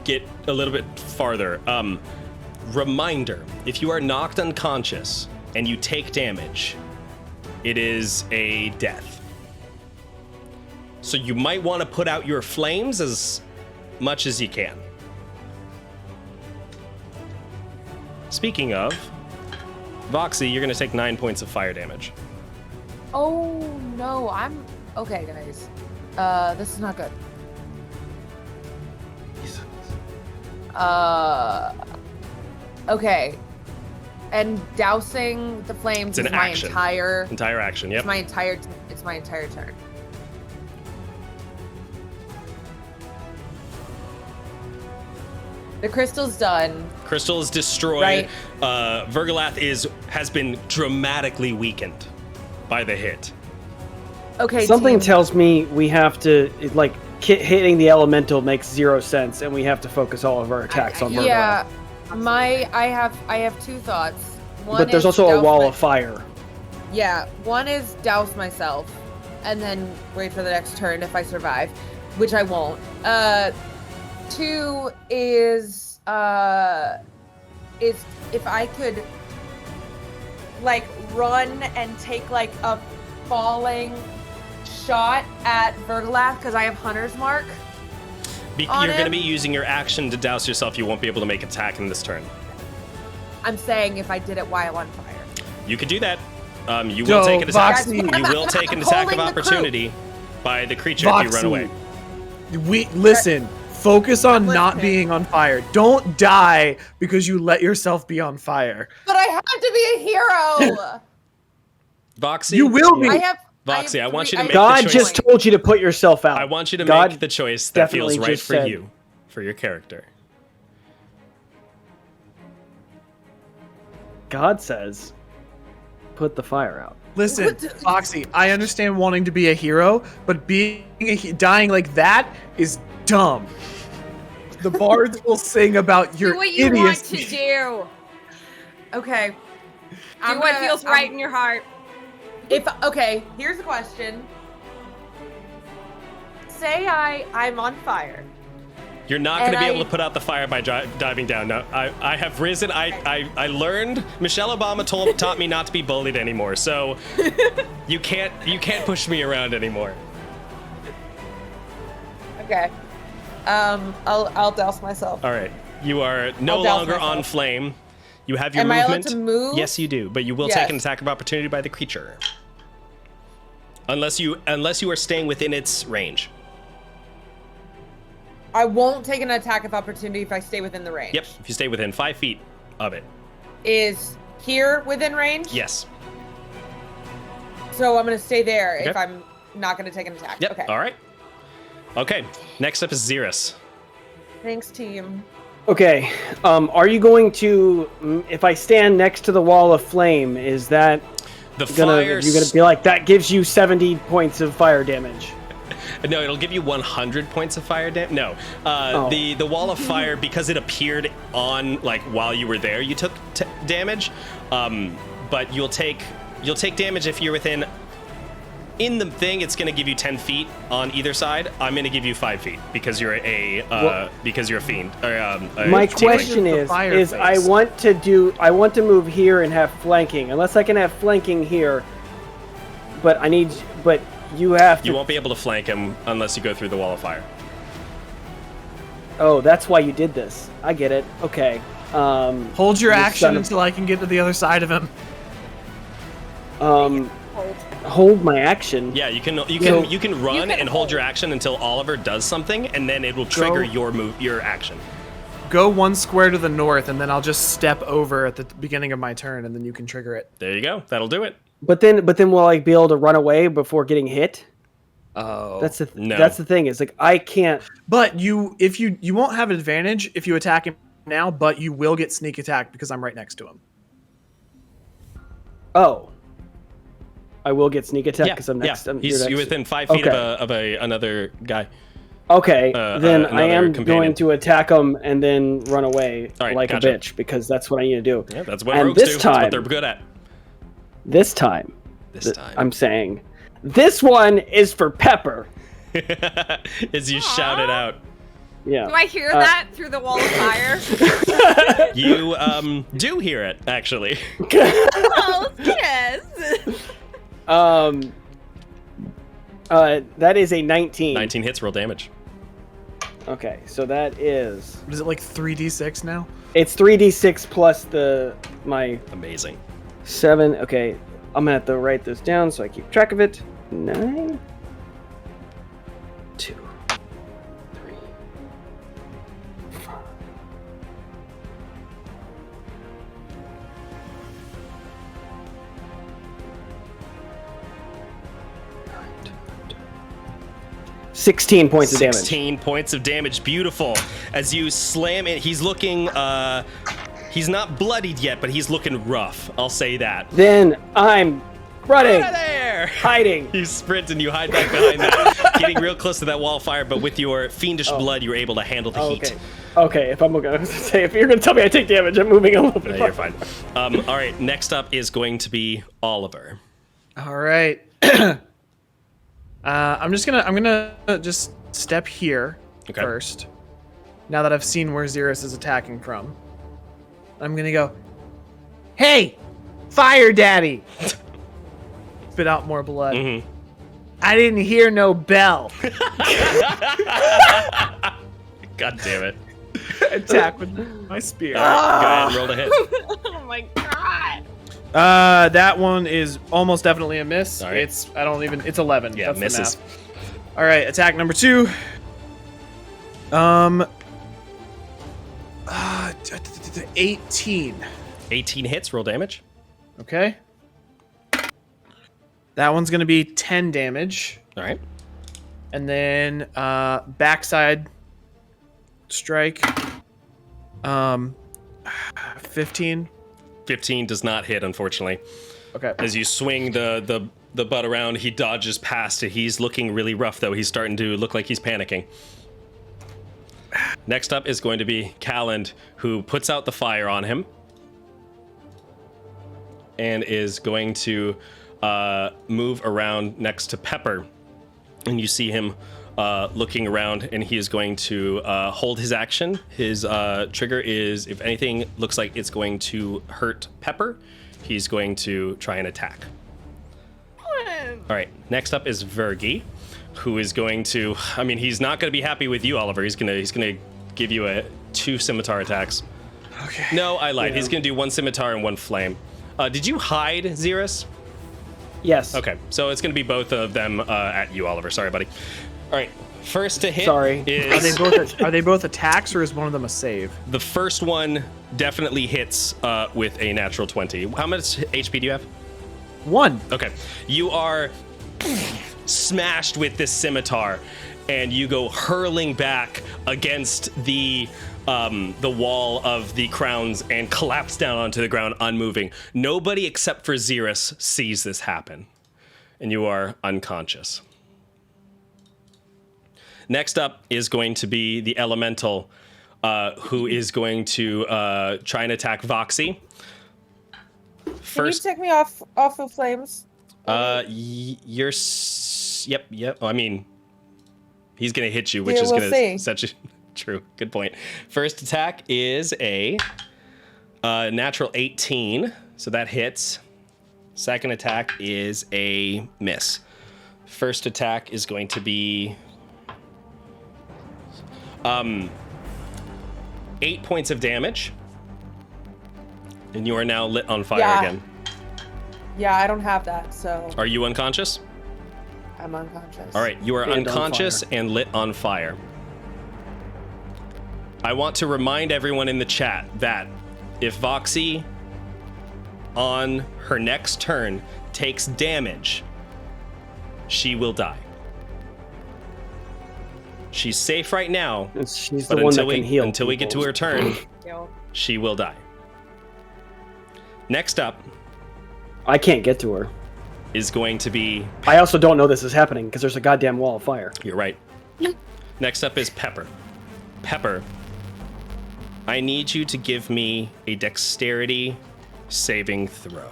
get a little bit farther, reminder, if you are knocked unconscious and you take damage, it is a death. So you might want to put out your flames as much as you can. Speaking of, Voxy, you're going to take 9 points of fire damage. Oh no, I'm okay, guys. This is not good. Okay. And dousing the flames It's is an my action. entire Action, yep. it's my entire turn. The crystal's done. Crystal is destroyed. Right. Virgolath has been dramatically weakened by the hit. Okay. Something team. tells me we have to hitting the elemental makes 0 sense, and we have to focus all of our attacks on Virgolath. Yeah. I have two thoughts. One But there's is also a douse wall my- of fire. Yeah, one is douse myself, and then wait for the next turn if I survive, which I won't. Two is if I could run and take a falling shot at Virgolath because I have Hunter's Mark. You're going to be using your action to douse yourself. You won't be able to make attack in this turn. I'm saying if I did it while on fire. You could do that. You will take an attack. Voxy, You will take an attack of opportunity by the creature if you run away. Listen. Focus on not listening. being on fire. Don't die because you let yourself be on fire. But I have to be a hero. Voxy, You will be. Voxy, I want you to make God the choice. just told you to put yourself out. I want you to God make the choice that feels definitely right just for said- you, for your character. God says, put the fire out. Listen, Foxy, I understand wanting to be a hero, but dying like that is dumb. The bards will sing about your Do what you idiocy. want to do. Okay. Do what feels right in your heart. Okay, here's a question. Say I'm on fire. You're not going to be able to put out the fire by diving down. No, I have risen. I learned. Michelle Obama taught me not to be bullied anymore. So you can't push me around anymore. Okay. I'll douse myself. All right. You are no I'll douse longer on myself. flame. You have your Am I allowed movement. to move? Yes, you do. But you will take an attack of opportunity by the creature, unless you are staying within its range. I won't take an attack of opportunity if I stay within the range. Yep. If you stay within 5 feet of it. Is here within range? Yes. So I'm gonna stay there Okay. if I'm not gonna take an attack. Yep. Okay. All right. Okay, next up is Xeris. Thanks, team. Okay. Are you going to? If I stand next to the wall of flame, is that The you're fire. gonna be like that gives you 70 points of fire damage? No, it'll give you 100 points of fire damage. No, the wall of fire, because it appeared on like while you were there, you took damage. But you'll take damage if you're within. In the thing, it's going to give you 10 feet on either side. I'm going to give you 5 feet because you're a fiend. My question is I want to move here and have flanking. Unless I can have flanking here, but you have to. You won't be able to flank him unless you go through the wall of fire. Oh, that's why you did this. I get it. Okay. Hold your action until I can get to the other side of him. Hold my action. Yeah, you can run and hold your action until Oliver does something, and then it will trigger your action. Go 1 square to the north, and then I'll just step over at the beginning of my turn, and then you can trigger it. There you go. That'll do it. But then will I be able to run away before getting hit? Oh, that's the thing. Is like I can't. But you won't have advantage if you attack him now, but you will get sneak attack because I'm right next to him. Oh. I will get sneak attack because I'm next. Yeah, you're within 5 feet of another guy. Okay, then I am going to attack him and then run away a bitch because that's what I need to do. Yeah, that's what rogues do. That's what they're good at. This time, I'm saying, this one is for Pepper. As you shout it out. Yeah. Do I hear that through the wall of fire? You do hear it, actually. Oh, yes. That is a 19. 19 hits, roll damage. Okay, so that is. Is it like 3d6 now? It's 3d6 plus my. Amazing. 7. Okay, I'm gonna have to write this down so I keep track of it. 9. 2. 3. 5. 16 points of damage. 16 points of damage. Beautiful. As you slam it, he's looking, he's not bloodied yet, but he's looking rough. I'll say that. Then I'm running. Right there. Hiding. You sprint and you hide back behind that, getting real close to that wall of fire, but with your fiendish blood, you're able to handle the heat. Okay, if I'm going to say, if you're going to tell me I take damage, I'm moving a little bit. No, you're fine. All right, next up is going to be Oliver. All right. I'm gonna just step here first. Now that I've seen where Xeris is attacking from, I'm gonna go, "Hey, Fire Daddy!" Spit out more blood. Mm-hmm. I didn't hear no bell. God damn it! Attack with my spear. All right, go ahead and roll to hit. Oh my god. That one is almost definitely a miss. Right. It's 11. Yeah, That's misses. the math. All right, attack number 2. 18. 18 hits, roll damage. Okay. That one's gonna be 10 damage. All right. And then backside strike. 15. 15 does not hit, unfortunately. Okay. As you swing the butt around, he dodges past it. He's looking really rough, though. He's starting to look like he's panicking. Next up is going to be Calland, who puts out the fire on him and is going to move around next to Pepper. And you see him looking around, and he is going to hold his action. His trigger is, if anything looks like it's going to hurt Pepper, he's going to try and attack. All right, next up is Virgie, who is going to, I mean, he's not going to be happy with you, Oliver. He's going to give you 2 scimitar attacks. Okay. No, I lied. Yeah. He's going to do 1 scimitar and 1 flame. Did you hide, Xeris? Yes. Okay, so it's going to be both of them at you, Oliver. Sorry, buddy. All right, first to hit is... Are they both attacks, or is one of them a save? The first one definitely hits with a natural 20. How much HP do you have? 1. Okay. You are smashed with this scimitar, and you go hurling back against the wall of the crowns and collapse down onto the ground, unmoving. Nobody except for Xerus sees this happen, and you are unconscious. Next up is going to be the elemental, who is going to try and attack Voxy. First, can you take me off of flames? Yep. I mean, he's gonna hit you, which is gonna set you. True. Good point. First attack is a natural 18, so that hits. Second attack is a miss. First attack is going to be 8 points of damage, and you are now lit on fire again. Yeah, I don't have that, so. Are you unconscious? I'm unconscious. All right, you are unconscious and lit on fire. I want to remind everyone in the chat that if Voxy on her next turn takes damage, she will die. She's safe right now, She's but the one that can heal until we get to her turn, Yo. she will die. Next up I can't get to her. is going to be... I also don't know this is happening because there's a goddamn wall of fire. You're right. Next up is Pepper. Pepper, I need you to give me a dexterity saving throw.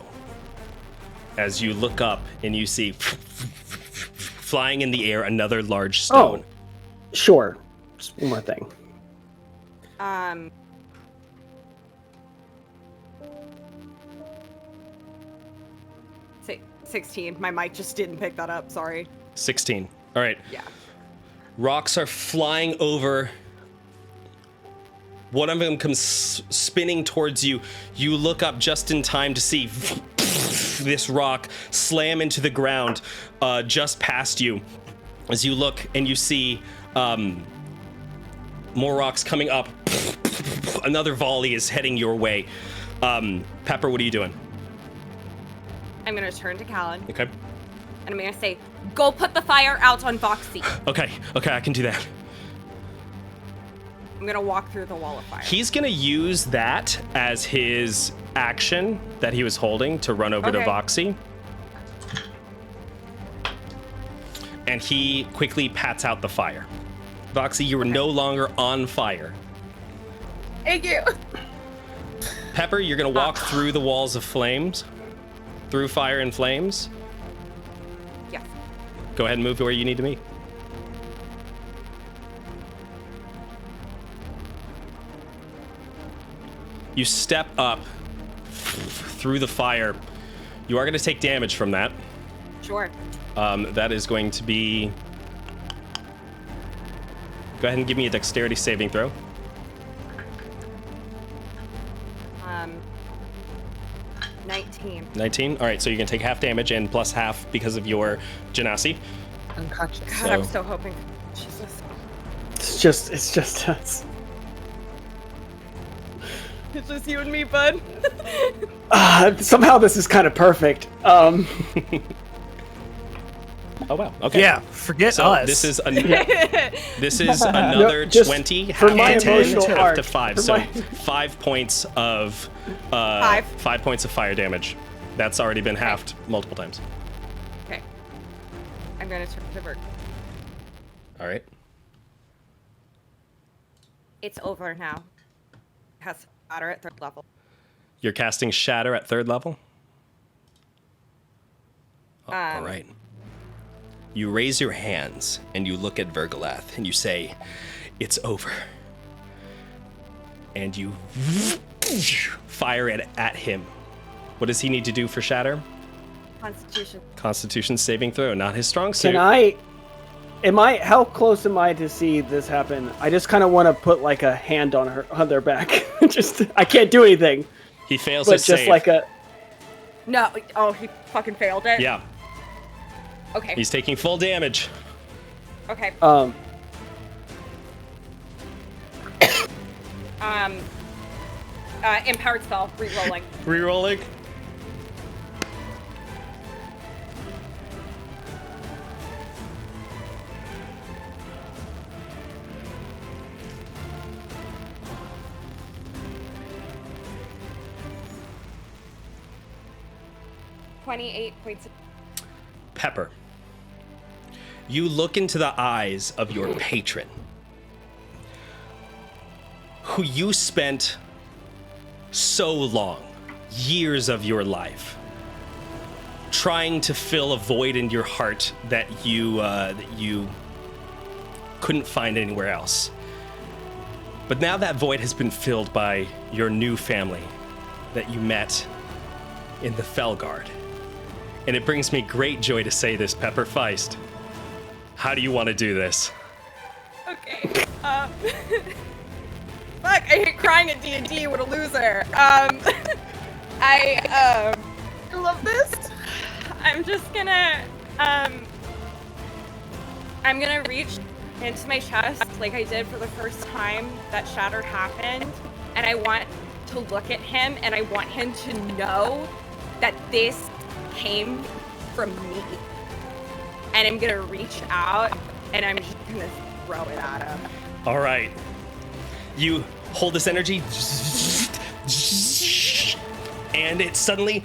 As you look up and you see flying in the air another large stone. Oh, sure. Just one more thing. 16. My mic just didn't pick that up. Sorry. 16. All right. Yeah. Rocks are flying over. One of them comes spinning towards you. You look up just in time to see this rock slam into the ground just past you. As you look and you see more rocks coming up. Another volley is heading your way. Pepper, what are you doing? I'm gonna turn to Callan. Okay. And I'm gonna say, go put the fire out on Voxy. Okay, I can do that. I'm gonna walk through the wall of fire. He's gonna use that as his action that he was holding to run over to Voxy. And he quickly pats out the fire. Voxy, you are no longer on fire. Thank you. Pepper, you're gonna walk through the walls of flames. Through fire and flames. Yes. Go ahead and move to where you need to be. You step up through the fire. You are going to take damage from that. Sure. That is going to be... Go ahead and give me a dexterity saving throw. 19. 19? All right, so you're going to take half damage and plus half because of your Genasi. Unconscious. God, I'm so hoping. Jesus. It's just us. It's just you and me, bud. Somehow this is kind of perfect. Oh, wow. Okay. Yeah, forget So us. this is another just 20, for half my to 10, emotional half arc, to 5. for So my- 5 points of 5 points of fire damage. That's already been halved multiple times. Okay. I'm gonna turn to Virg. All right. It's over now. It has batter at 3rd level. You're casting Shatter at 3rd level? All right. You raise your hands and you look at Virgolath and you say, "It's over." And you fire it at him. What does he need to do for Shatter? Constitution. Constitution saving throw, not his strong suit. How close am I to see this happen? I just kind of want to put like a hand on their back. I can't do anything. He fails But his just save. like a, No. Oh, he fucking failed it? Yeah, Okay. he's taking full damage. Okay. Empowered spell, re-rolling. Rerolling. 28 points of... Pepper, you look into the eyes of your patron, who you spent so long, years of your life, trying to fill a void in your heart that you couldn't find anywhere else. But now that void has been filled by your new family that you met in the Fellguard. And it brings me great joy to say this, Pepper Feist. How do you want to do this? Okay. Fuck, I hate crying at D&D, what a loser. I love this. I'm just gonna, I'm gonna reach into my chest like I did for the first time that shatter happened, and I want to look at him, and I want him to know that this came from me. And I'm gonna reach out, and I'm just gonna throw it at him. All right. You hold this energy, and it suddenly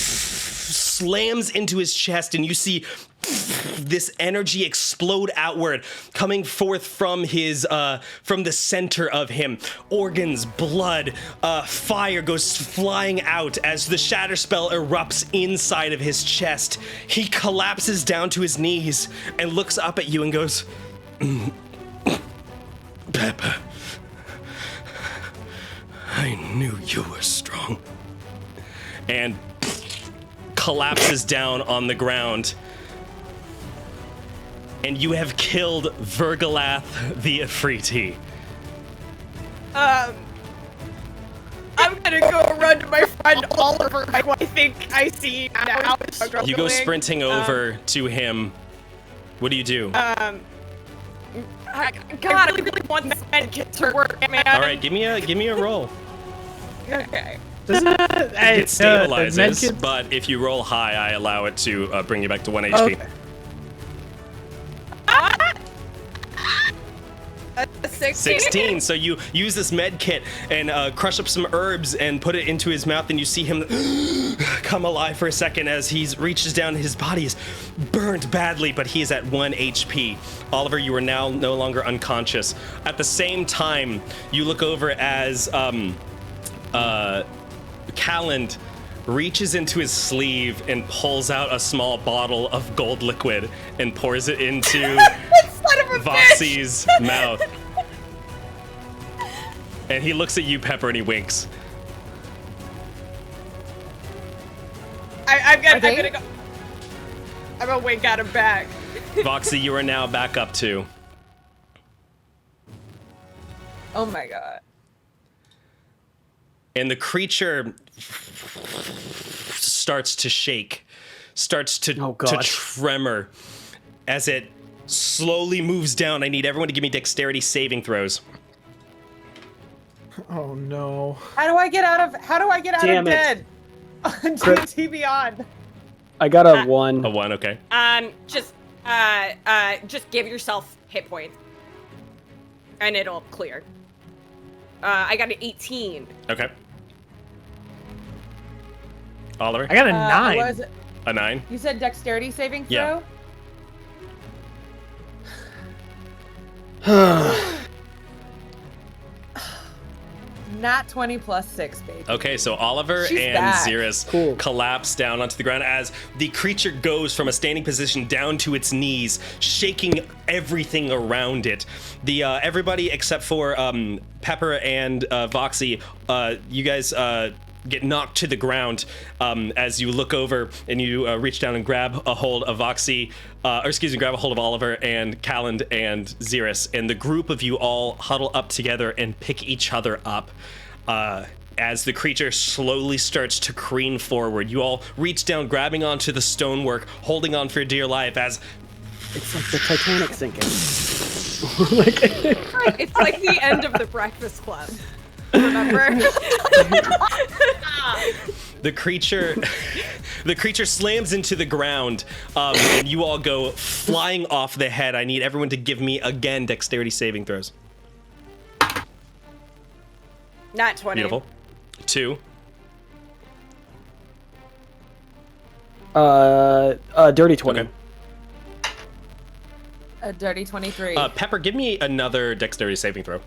slams into his chest, and you see this energy explode outward, coming forth from his from the center of him. Organs, blood, fire goes flying out as the shatter spell erupts inside of his chest. He collapses down to his knees and looks up at you and goes, Pepper, I knew you were strong. And collapses down on the ground. And you have killed Virgolath the Ifriti. I'm gonna go run to my friend Oliver, who I think I see now. You go sprinting over to him. What do you do? God, I really want this medkit to work, man. All right, give me a roll. Okay. It stabilizes, but if you roll high, I allow it to bring you back to 1 HP. Okay. 16. So you use this med kit and crush up some herbs and put it into his mouth, and you see him come alive for a second as he reaches down. His body is burned badly, but he is at 1 HP. Oliver, you are now no longer unconscious. At the same time, you look over as Calland reaches into his sleeve and pulls out a small bottle of gold liquid and pours it into Voxie's mouth. And he looks at you, Pepper, and he winks. I'm gonna go. I'm gonna wink at him back. Voxie, you are now back up to. Oh my god. And the creature starts to shake, starts to tremor as it slowly moves down. I need everyone to give me dexterity saving throws. Oh no. How do I get out of Damn it. dead? On D&D Beyond. I got a 1. A 1, okay. Just give yourself hit points, and it'll clear. I got an 18. Okay. Oliver? I got a 9. Was it? A 9? You said dexterity saving throw? Yeah. Not 20 plus 6, baby. Okay, so Oliver She's and back. Xeris collapse down onto the ground as the creature goes from a standing position down to its knees, shaking everything around it. The everybody except for Pepper and Voxie, you guys get knocked to the ground as you look over and you reach down and grab a hold of Voxie, grab a hold of Oliver and Calland and Xeris, and the group of you all huddle up together and pick each other up. As the creature slowly starts to careen forward, you all reach down, grabbing onto the stonework, holding on for dear life as It's like the Titanic sinking. It's like the end of the Breakfast Club. Remember? The creature slams into the ground, and you all go flying off the head. I need everyone to give me, again, dexterity saving throws. Not 20. Beautiful. 2. Dirty 20. Okay. A dirty 23. Pepper, give me another dexterity saving throw.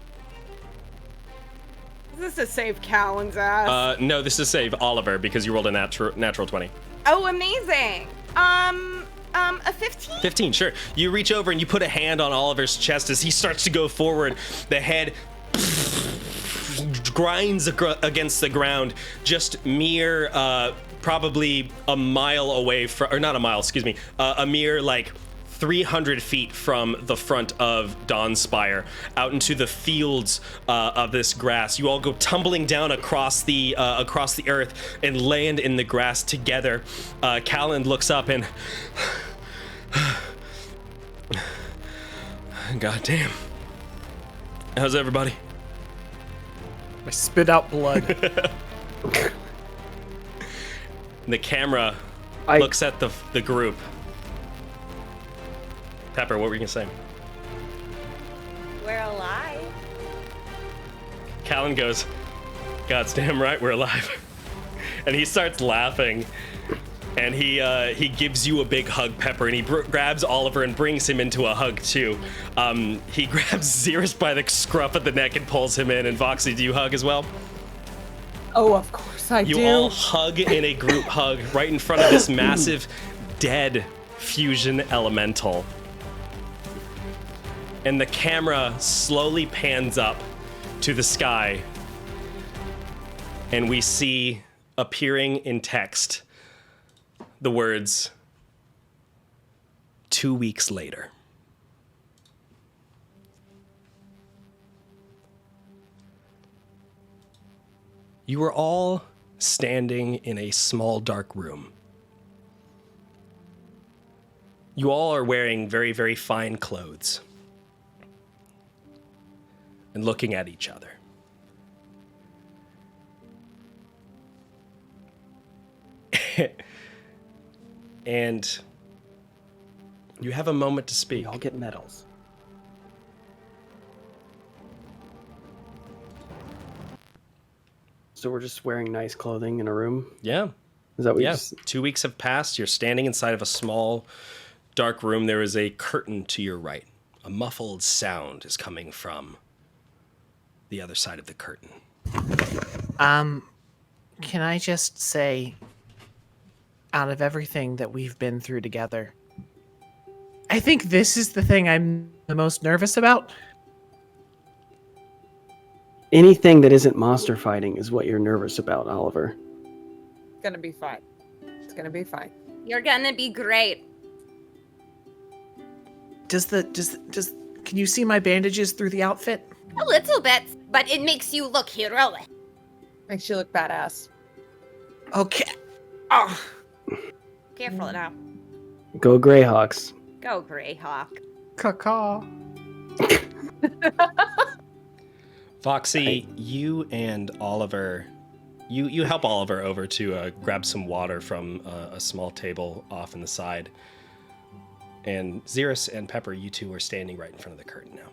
Is this to save Callan's ass? No, this is save Oliver because you rolled a natural 20. Oh, amazing. A 15? 15, sure. You reach over and you put a hand on Oliver's chest as he starts to go forward. The head grinds against the ground, just mere, probably a mile away from, or not a mile, excuse me, a mere like 300 feet from the front of Dawnspire, out into the fields of this grass. You all go tumbling down across the earth and land in the grass together. Callan looks up and, God damn. How's everybody? I spit out blood. The camera looks at the group. Pepper, what were you gonna say? We're alive. Callan goes, God's damn right we're alive. And he starts laughing. And he gives you a big hug, Pepper, and he grabs Oliver and brings him into a hug too. He grabs Xeris by the scruff of the neck and pulls him in. And Voxy, do you hug as well? Oh, of course I do. You all hug in a group hug right in front of this massive dead fusion elemental. And the camera slowly pans up to the sky. And we see appearing in text the words, 2 weeks later. You are all standing in a small dark room. You all are wearing very, very fine clothes and looking at each other. And you have a moment to speak. We all get medals. So we're just wearing nice clothing in a room? Yeah. Is that what you Yes. 2 weeks have passed. You're standing inside of a small, dark room. There is a curtain to your right. A muffled sound is coming from the other side of the curtain. Can I just say, out of everything that we've been through together, I think this is the thing I'm the most nervous about. Anything that isn't monster fighting is what you're nervous about, Oliver. It's gonna be fine. It's gonna be fine. You're gonna be great. Can you see my bandages through the outfit? A little bit, but it makes you look heroic. Makes you look badass. Okay. Oh. Careful now. Go Greyhawks. Go, Greyhawk. Caw. Foxy, you and Oliver, you help Oliver over to grab some water from a small table off in the side. And Xeris and Pepper, you two are standing right in front of the curtain now.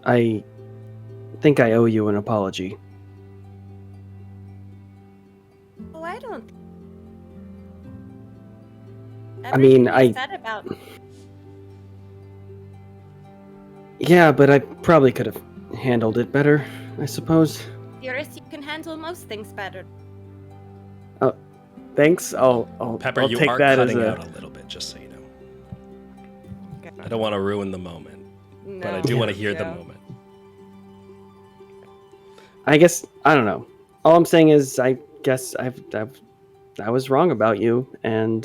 I think I owe you an apology. Oh, I don't. I mean, Everything you said about. Yeah, but I probably could have handled it better, I suppose. Xeris, you can handle most things better. Thanks. I'll Pepper, I'll you take are that cutting as out a little bit, just so you know. I don't want to ruin the moment, No. but I do want to hear the Yeah. moment. I guess I don't know. All I'm saying is I guess I was wrong about you, and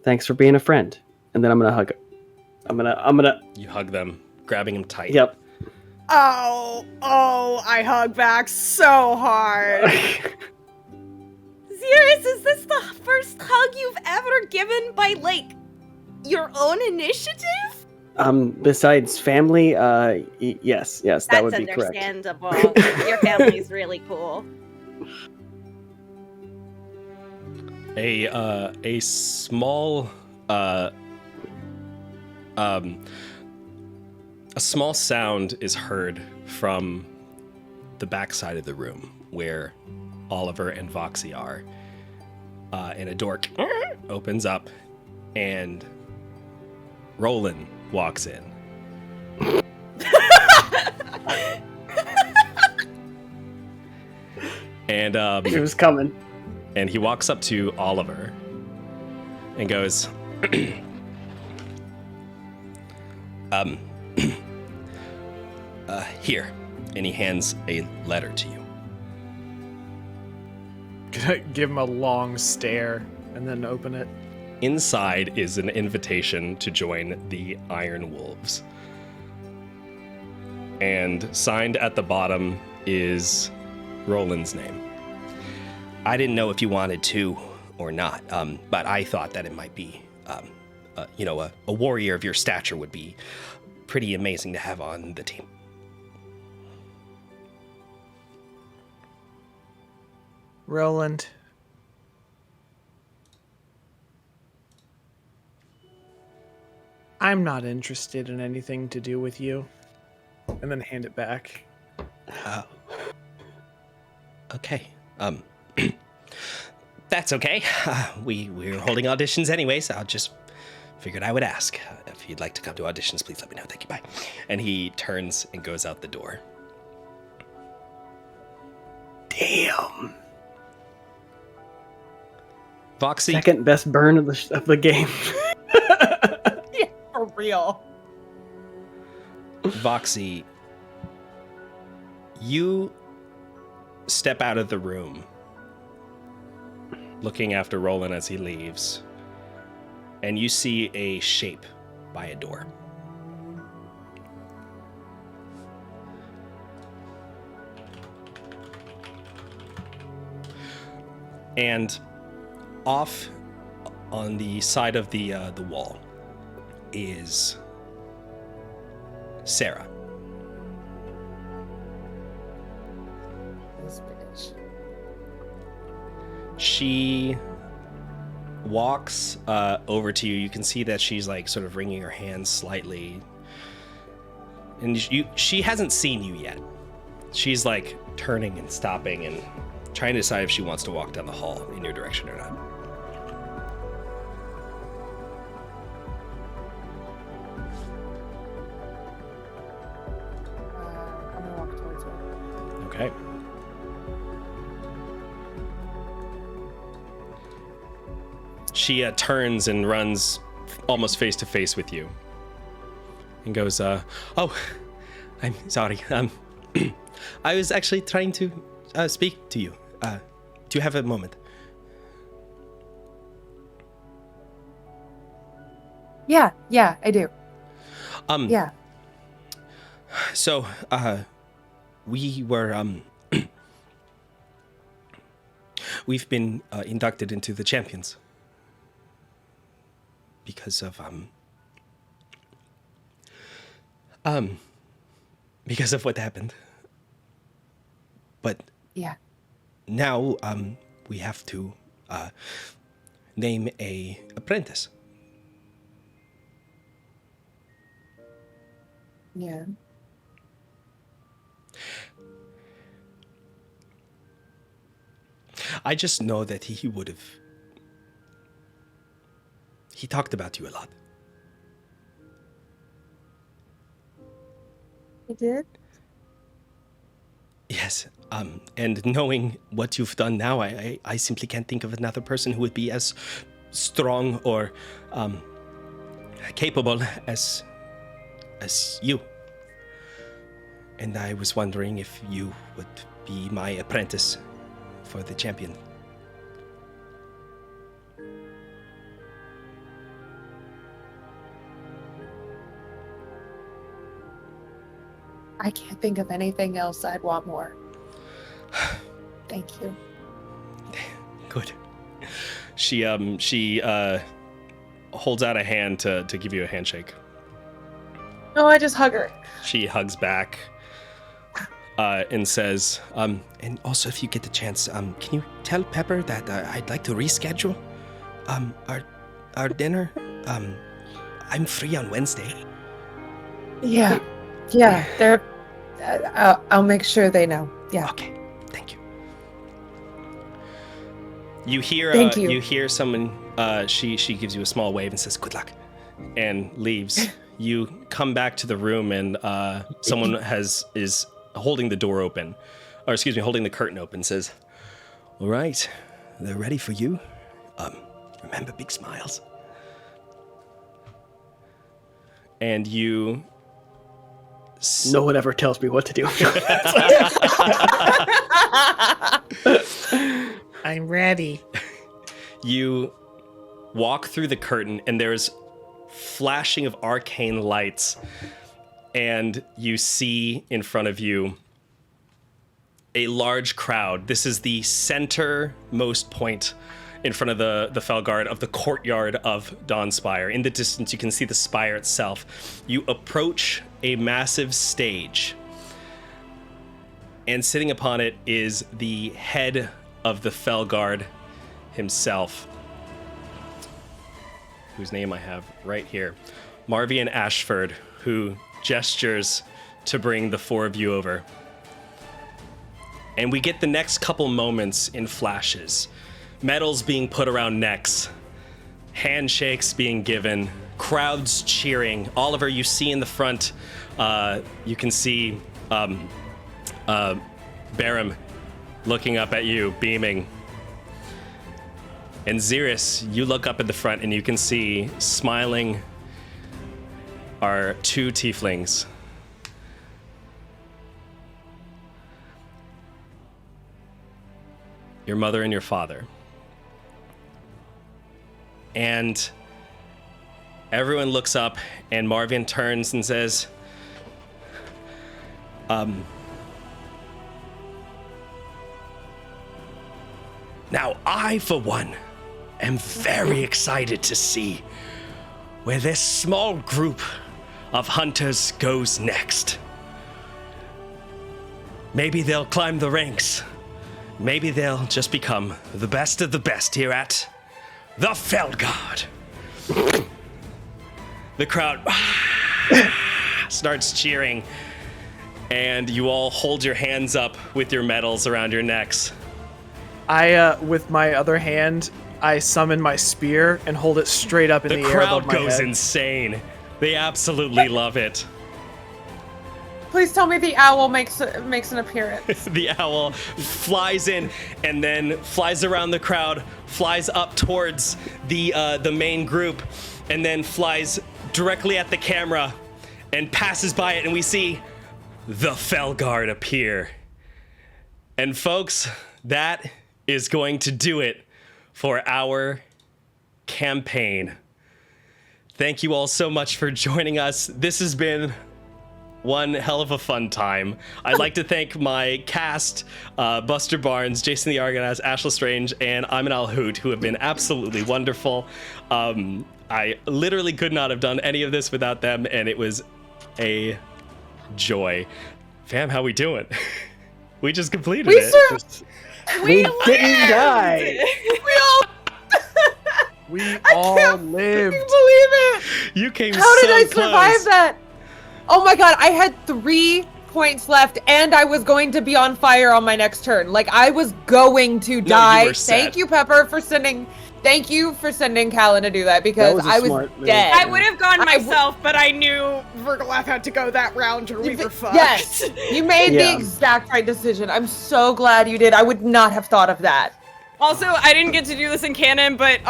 thanks for being a friend. And then I'm gonna hug. I'm gonna. You hug them, grabbing him tight. Yep. Oh, I hug back so hard. Xeris, is this the first hug you've ever given by, like, your own initiative? Besides family, yes, that would be correct. That's understandable. Your family's really cool. A small A small sound is heard from the backside of the room where Oliver and Voxy are. And a door opens up, and Roland walks in. And It was coming. And he walks up to Oliver and goes, here. And he hands a letter to you. Can I give him a long stare and then open it? Inside is an invitation to join the Iron Wolves. And signed at the bottom is Roland's name. I didn't know if you wanted to or not, but I thought that it might be, a warrior of your stature would be pretty amazing to have on the team. Roland. I'm not interested in anything to do with you. And then hand it back. Okay. That's okay. We're holding auditions anyway, so I just figured I would ask. If you'd like to come to auditions, please let me know. Thank you, bye. And he turns and goes out the door. Damn. Voxy. Second best burn of the game. Yeah, for real. Voxy, you step out of the room, looking after Roland as he leaves, and you see a shape by a door. And off on the side of the wall is Sarah. This bitch. She walks over to you. You can see that she's like sort of wringing her hands slightly. And she hasn't seen you yet. She's like turning and stopping and trying to decide if she wants to walk down the hall in your direction or not. I'm gonna walk towards her. Okay. She turns and runs almost face to face with you and goes, oh, I'm sorry. I was actually trying to speak to you. Do you have a moment? Yeah, I do. Yeah. So, we were, we've been inducted into the champions because of what happened. But Yeah. now, we have to, name a apprentice. Yeah. I just know that he talked about you a lot. You did? Yes, and knowing what you've done now, I simply can't think of another person who would be as strong or capable as you. And I was wondering if you would be my apprentice for the champion. I can't think of anything else I'd want more. Thank you. Good. She holds out a hand to give you a handshake. No, I just hug her. She hugs back and says, and also if you get the chance, can you tell Pepper that I'd like to reschedule our dinner? I'm free on Wednesday. Yeah. Yeah, they're. I'll make sure they know. Yeah. Okay, thank you. You hear. Thank you. You hear someone. She gives you a small wave and says, "Good luck," and leaves. You come back to the room and someone is holding the door open, or excuse me, holding the curtain open. Says, "All right, they're ready for you. Remember, big smiles." And you. No one ever tells me what to do. I'm ready. You walk through the curtain, and there's flashing of arcane lights, and you see in front of you a large crowd. This is the centermost point in front of the Fellguard of the courtyard of Dawnspire. In the distance, you can see the spire itself. You approach a massive stage, and sitting upon it is the head of the Fellguard himself, whose name I have right here, Marvian Ashford, who gestures to bring the four of you over. And we get the next couple moments in flashes. Medals being put around necks, handshakes being given, crowds cheering. Oliver, you see in the front, you can see Barum looking up at you, beaming. And Xeris, you look up at the front and you can see smiling are two tieflings. Your mother and your father. And everyone looks up, and Marvin turns and says, now I, for one, am very excited to see where this small group of hunters goes next. Maybe they'll climb the ranks. Maybe they'll just become the best of the best here at the Fellguard. The crowd starts cheering, and you all hold your hands up with your medals around your necks. I, with my other hand, I summon my spear and hold it straight up in the air above my head. The crowd goes insane. They absolutely love it. Please tell me the owl makes an appearance. The owl flies in and then flies around the crowd, flies up towards the main group, and then flies directly at the camera and passes by it, and we see the Fellguard appear. And folks, that is going to do it for our campaign. Thank you all so much for joining us. This has been one hell of a fun time. I'd like to thank my cast, Buster Barnes, Jason the Argonauts, Ashla Strange, and Ayman Al-Hoot, who have been absolutely wonderful. I literally could not have done any of this without them, and it was a joy. Fam, how we doing? We just completed it. We didn't die. We I all can't lived. believe it. You came How so did I close. survive that? Oh my god, I had 3 points left, and I was going to be on fire on my next turn. Like, I was going to die. you were set. Thank you, Pepper, for sending Callan to do that, because That was a I was smart move. dead. I would have gone I myself, but I knew Virgolath had to go that round or we were fucked. Yes, you made the Yeah. exact right decision. I'm so glad you did. I would not have thought of that. Also, I didn't get to do this in canon, but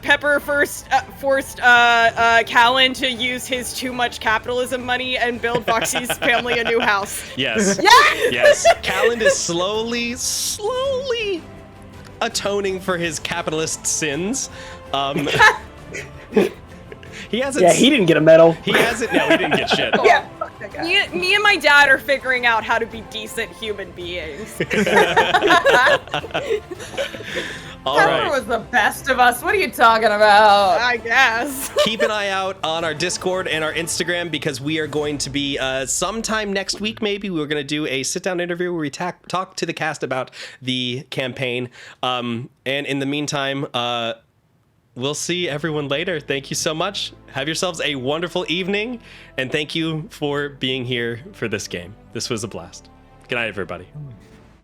Pepper first forced Callan to use his too much capitalism money and build Foxy's family a new house. Yes. Yes! Yes. Callan is slowly atoning for his capitalist sins. He hasn't. Yeah, he didn't get a medal. He hasn't. No, he didn't get shit. Yeah, fuck that guy. Me and my dad are figuring out how to be decent human beings. All Pepper right. was the best of us. What are you talking about? I guess. Keep an eye out on our Discord and our Instagram, because we are going to be sometime next week, maybe we're going to do a sit-down interview where we talk to the cast about the campaign. And in the meantime, we'll see everyone later. Thank you so much. Have yourselves a wonderful evening, and thank you for being here for this game. This was a blast. Good night, everybody.